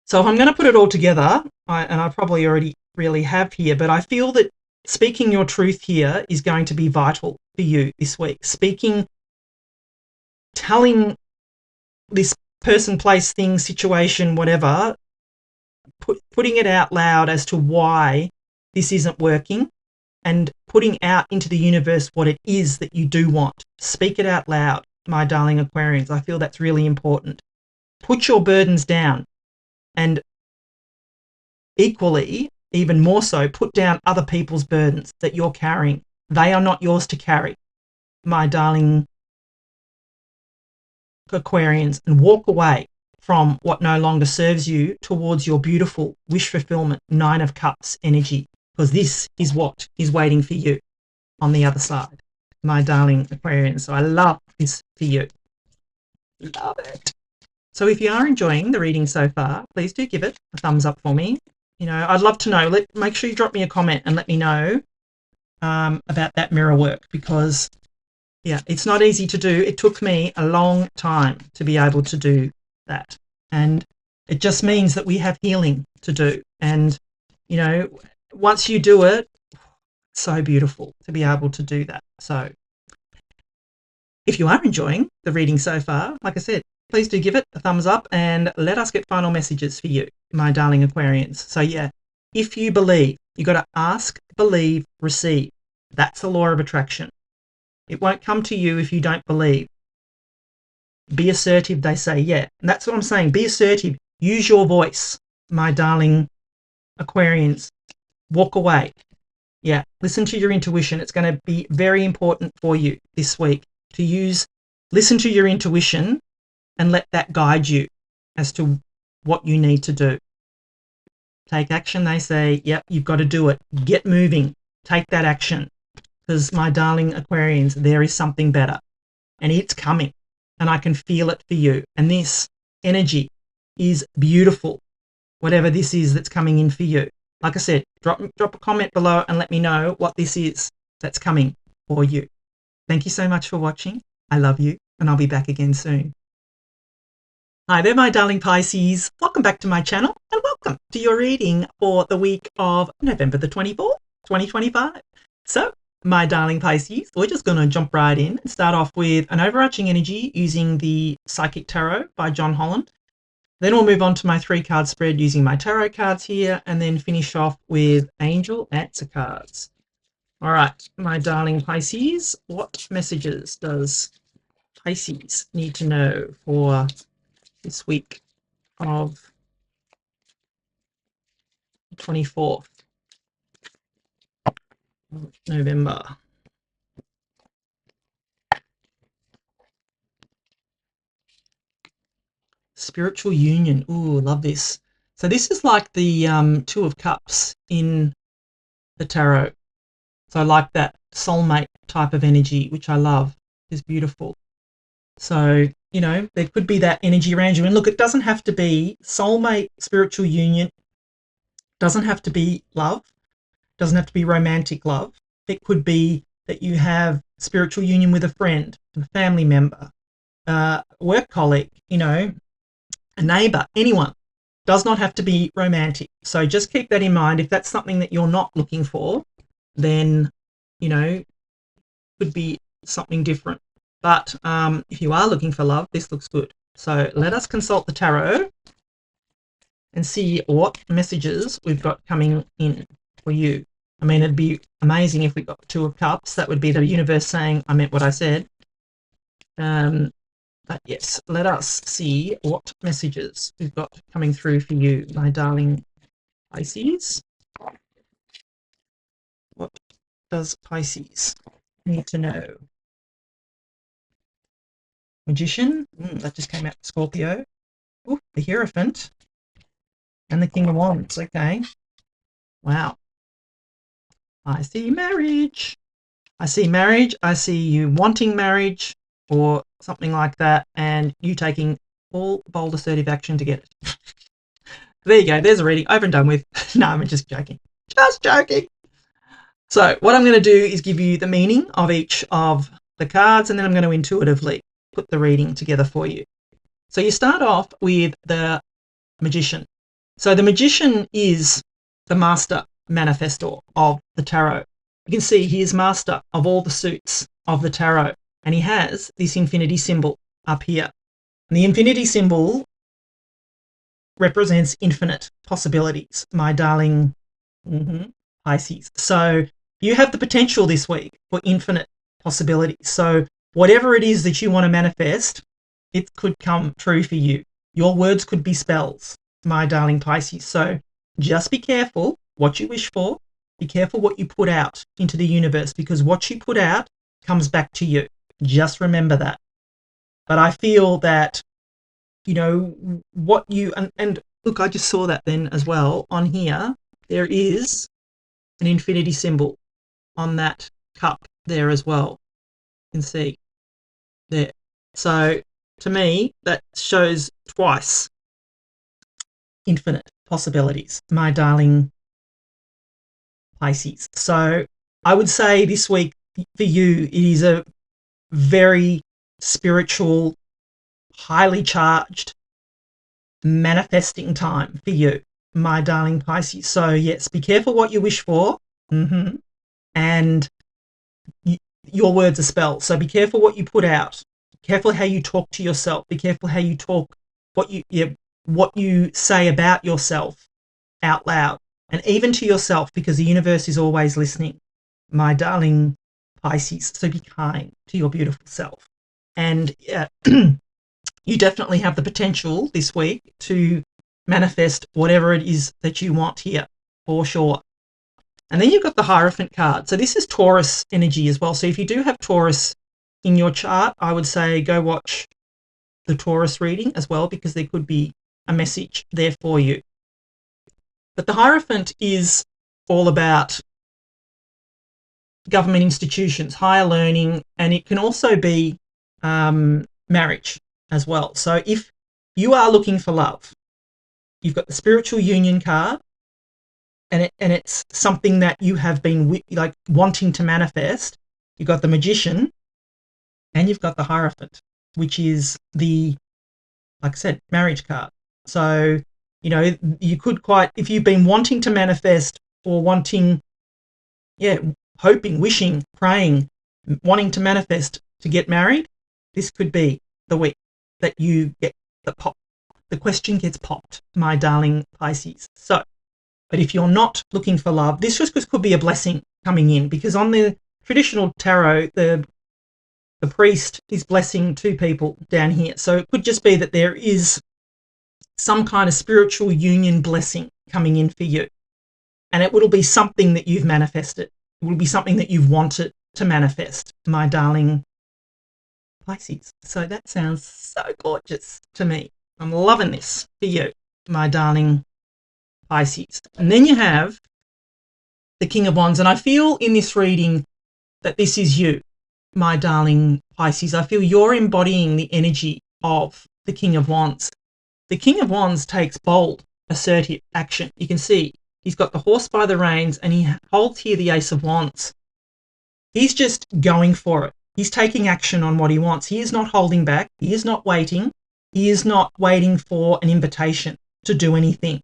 So I'm going to put it all together, and I probably already really have here, but I feel that speaking your truth here is going to be vital for you this week. Telling this person, place, thing, situation, whatever, putting it out loud as to why this isn't working, and putting out into the universe what it is that you do want. Speak it out loud, my darling Aquarians. I feel that's really important. Put your burdens down, and equally, even more so, put down other people's burdens that you're carrying. They are not yours to carry, my darling Aquarians, and walk away from what no longer serves you towards your beautiful wish fulfillment Nine of Cups energy, because this is what is waiting for you on the other side, my darling Aquarians. So I love this for you. Love it. So if you are enjoying the reading so far, please do give it a thumbs up for me. You know, I'd love to know. Make sure you drop me a comment and let me know about that mirror work, because yeah, it's not easy to do. It took me a long time to be able to do that. And it just means that we have healing to do. And, you know, once you do it, it's so beautiful to be able to do that. So if you are enjoying the reading so far, like I said, please do give it a thumbs up and let us get final messages for you, my darling Aquarians. So yeah, if you believe, you got to ask, believe, receive. That's the law of attraction. It won't come to you if you don't believe. Be assertive, they say. Yeah, and that's what I'm saying. Be assertive. Use your voice, my darling Aquarians. Walk away. Yeah, listen to your intuition. It's going to be very important for you this week to listen to your intuition and let that guide you as to what you need to do. Take action, they say. Yep, you've got to do it. Get moving. Take that action. Because, my darling Aquarians, there is something better, and it's coming, and I can feel it for you. And this energy is beautiful, whatever this is that's coming in for you. Like I said, drop a comment below and let me know what this is that's coming for you. Thank you so much for watching. I love you, and I'll be back again soon. Hi there, my darling Pisces. Welcome back to my channel, and welcome to your reading for the week of November the 24th, 2025. So, my darling Pisces, we're just going to jump right in and start off with an overarching energy using the Psychic Tarot by John Holland. Then we'll move on to my 3-card spread using my tarot cards here, and then finish off with angel answer cards. All right, my darling Pisces, what messages does Pisces need to know for this week of 24th of November? Spiritual union. Ooh, love this. So this is like the Two of Cups in the tarot. So I like that soulmate type of energy, which I love. It's beautiful. So, you know, there could be that energy around you. And look, it doesn't have to be soulmate, spiritual union. Doesn't have to be love. Doesn't have to be romantic love. It could be that you have spiritual union with a friend, a family member, a work colleague, you know, a neighbor, anyone. Does not have to be romantic. So just keep that in mind. If that's something that you're not looking for, then, you know, could be something different. But if you are looking for love, this looks good. So let us consult the tarot and see what messages we've got coming in for you, I mean, it'd be amazing if we got the Two of Cups. That would be the universe saying, I meant what I said. But yes, let us see what messages we've got coming through for you, my darling Pisces. What does Pisces need to know? Magician, that just came out for Scorpio. Ooh, the Hierophant and the King of Wands. Okay. Wow. I see marriage. I see marriage. I see you wanting marriage or something like that, and you taking all bold, assertive action to get it. There you go. There's a reading. Over and done with. No, I'm just joking. Just joking. So what I'm going to do is give you the meaning of each of the cards, and then I'm going to intuitively put the reading together for you. So you start off with the Magician. So the Magician is the master manifestor of the tarot. You can see he is master of all the suits of the tarot, and he has this infinity symbol up here. And the infinity symbol represents infinite possibilities, my darling Pisces. So you have the potential this week for infinite possibilities. So whatever it is that you want to manifest, it could come true for you. Your words could be spells, my darling Pisces. So just be careful what you wish for. Be careful what you put out into the universe, because what you put out comes back to you. Just remember that. But I feel that, you know, what you, and look, I just saw that then as well on here. There is an infinity symbol on that cup there as well. You can see there. So to me, that shows twice infinite possibilities, my darling Pisces. So I would say this week for you, it is a very spiritual, highly charged, manifesting time for you, my darling Pisces. So yes, be careful what you wish for, and your words are spells. So be careful what you put out. Be careful how you talk to yourself. Be careful how you talk, what you say about yourself out loud, and even to yourself, because the universe is always listening, my darling Pisces. So be kind to your beautiful self. And you definitely have the potential this week to manifest whatever it is that you want here, for sure. And then you've got the Hierophant card. So this is Taurus energy as well. So if you do have Taurus in your chart, I would say go watch the Taurus reading as well, because there could be a message there for you. But the Hierophant is all about government institutions, higher learning, and it can also be marriage as well. So if you are looking for love, you've got the Spiritual Union card, and it's something that you have been like wanting to manifest. You've got the Magician, and you've got the Hierophant, which is the, like I said, marriage card. So, you know, you could quite, if you've been wanting to manifest or wanting, hoping, wishing, praying, wanting to manifest to get married, this could be the week that you get the pop. The question gets popped, my darling Pisces. So, but if you're not looking for love, this just could be a blessing coming in, because on the traditional tarot, the priest is blessing two people down here. So it could just be that there is some kind of spiritual union blessing coming in for you. And it will be something that you've manifested. It will be something that you've wanted to manifest, my darling Pisces. So that sounds so gorgeous to me. I'm loving this for you, my darling Pisces. And then you have the King of Wands. And I feel in this reading that this is you, my darling Pisces. I feel you're embodying the energy of the King of Wands. The King of Wands takes bold, assertive action. You can see he's got the horse by the reins, and he holds here the Ace of Wands. He's just going for it. He's taking action on what he wants. He is not holding back. He is not waiting. He is not waiting for an invitation to do anything.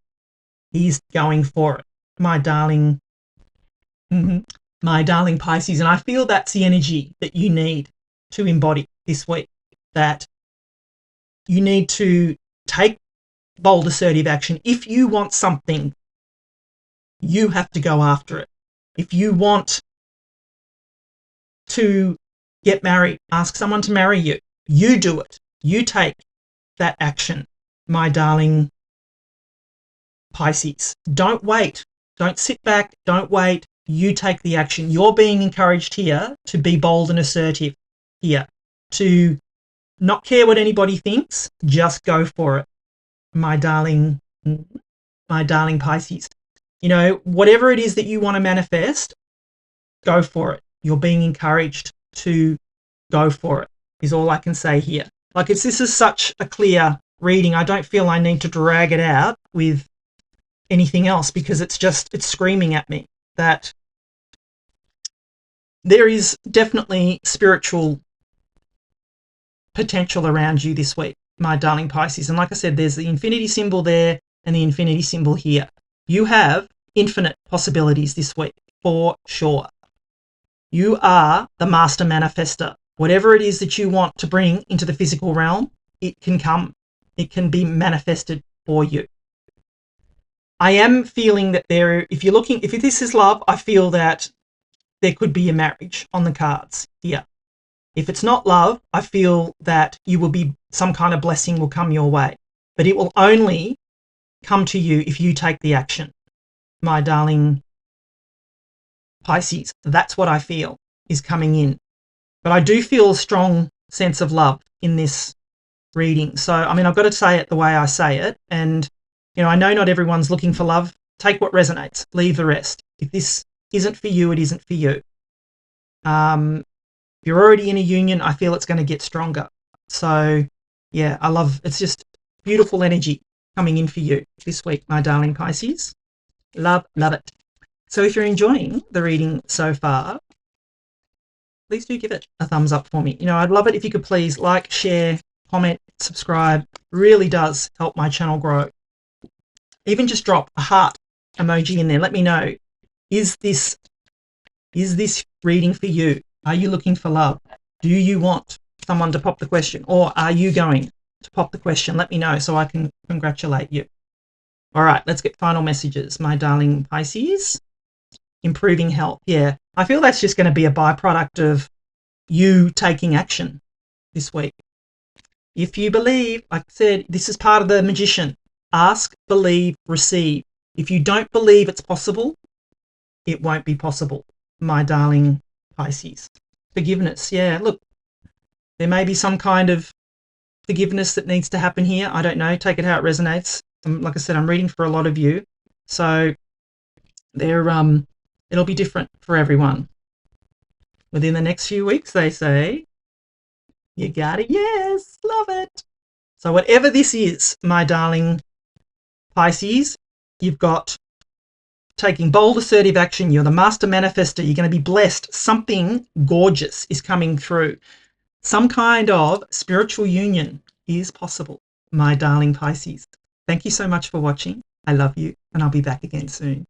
He's going for it, my darling, my darling Pisces. And I feel that's the energy that you need to embody this week, that you need to take bold, assertive action. If you want something, you have to go after it. If you want to get married, ask someone to marry you. You do it. You take that action, my darling Pisces. Don't wait. Don't sit back. Don't wait. You take the action. You're being encouraged here to be bold and assertive here, to not care what anybody thinks. Just go for it, my darling Pisces. You know, whatever it is that you want to manifest, go for it. You're being encouraged to go for it, is all I can say here. Like, this is such a clear reading. I don't feel I need to drag it out with anything else, because it's screaming at me that there is definitely spiritual potential around you this week, my darling Pisces. And like I said, there's the infinity symbol there and the infinity symbol here. You have infinite possibilities this week, for sure. You are the master manifester. Whatever it is that you want to bring into the physical realm, it can come. It can be manifested for you. I am feeling that if this is love, I feel that there could be a marriage on the cards here. If it's not love, I feel that some kind of blessing will come your way, but it will only come to you if you take the action, my darling Pisces. That's what I feel is coming in. But I do feel a strong sense of love in this reading. So, I mean, I've got to say it the way I say it. And, you know, I know not everyone's looking for love. Take what resonates. Leave the rest. If this isn't for you, it isn't for you. If you're already in a union, I feel it's going to get stronger. So, yeah, it's just beautiful energy coming in for you this week, my darling Pisces. Love it. So if you're enjoying the reading so far, please do give it a thumbs up for me. You know, I'd love it if you could please like, share, comment, subscribe. Really does help my channel grow. Even just drop a heart emoji in there. Let me know, is this reading for you? Are you looking for love? Do you want someone to pop the question, or are you going to pop the question? Let me know so I can congratulate you. All right, let's get final messages, my darling Pisces. Improving health. Yeah, I feel that's just going to be a byproduct of you taking action this week. If you believe, like I said, this is part of the magician. Ask, believe, receive. If you don't believe it's possible, it won't be possible, my darling Pisces. Forgiveness. Yeah, look, there may be some kind of forgiveness that needs to happen here. I don't know. Take it how it resonates. Like I said, I'm reading for a lot of you. So it'll be different for everyone. Within the next few weeks, they say, you got it. Yes, love it. So whatever this is, my darling Pisces, you've got taking bold, assertive action. You're the master manifester. You're going to be blessed. Something gorgeous is coming through. Some kind of spiritual union is possible, my darling Pisces. Thank you so much for watching. I love you, and I'll be back again soon.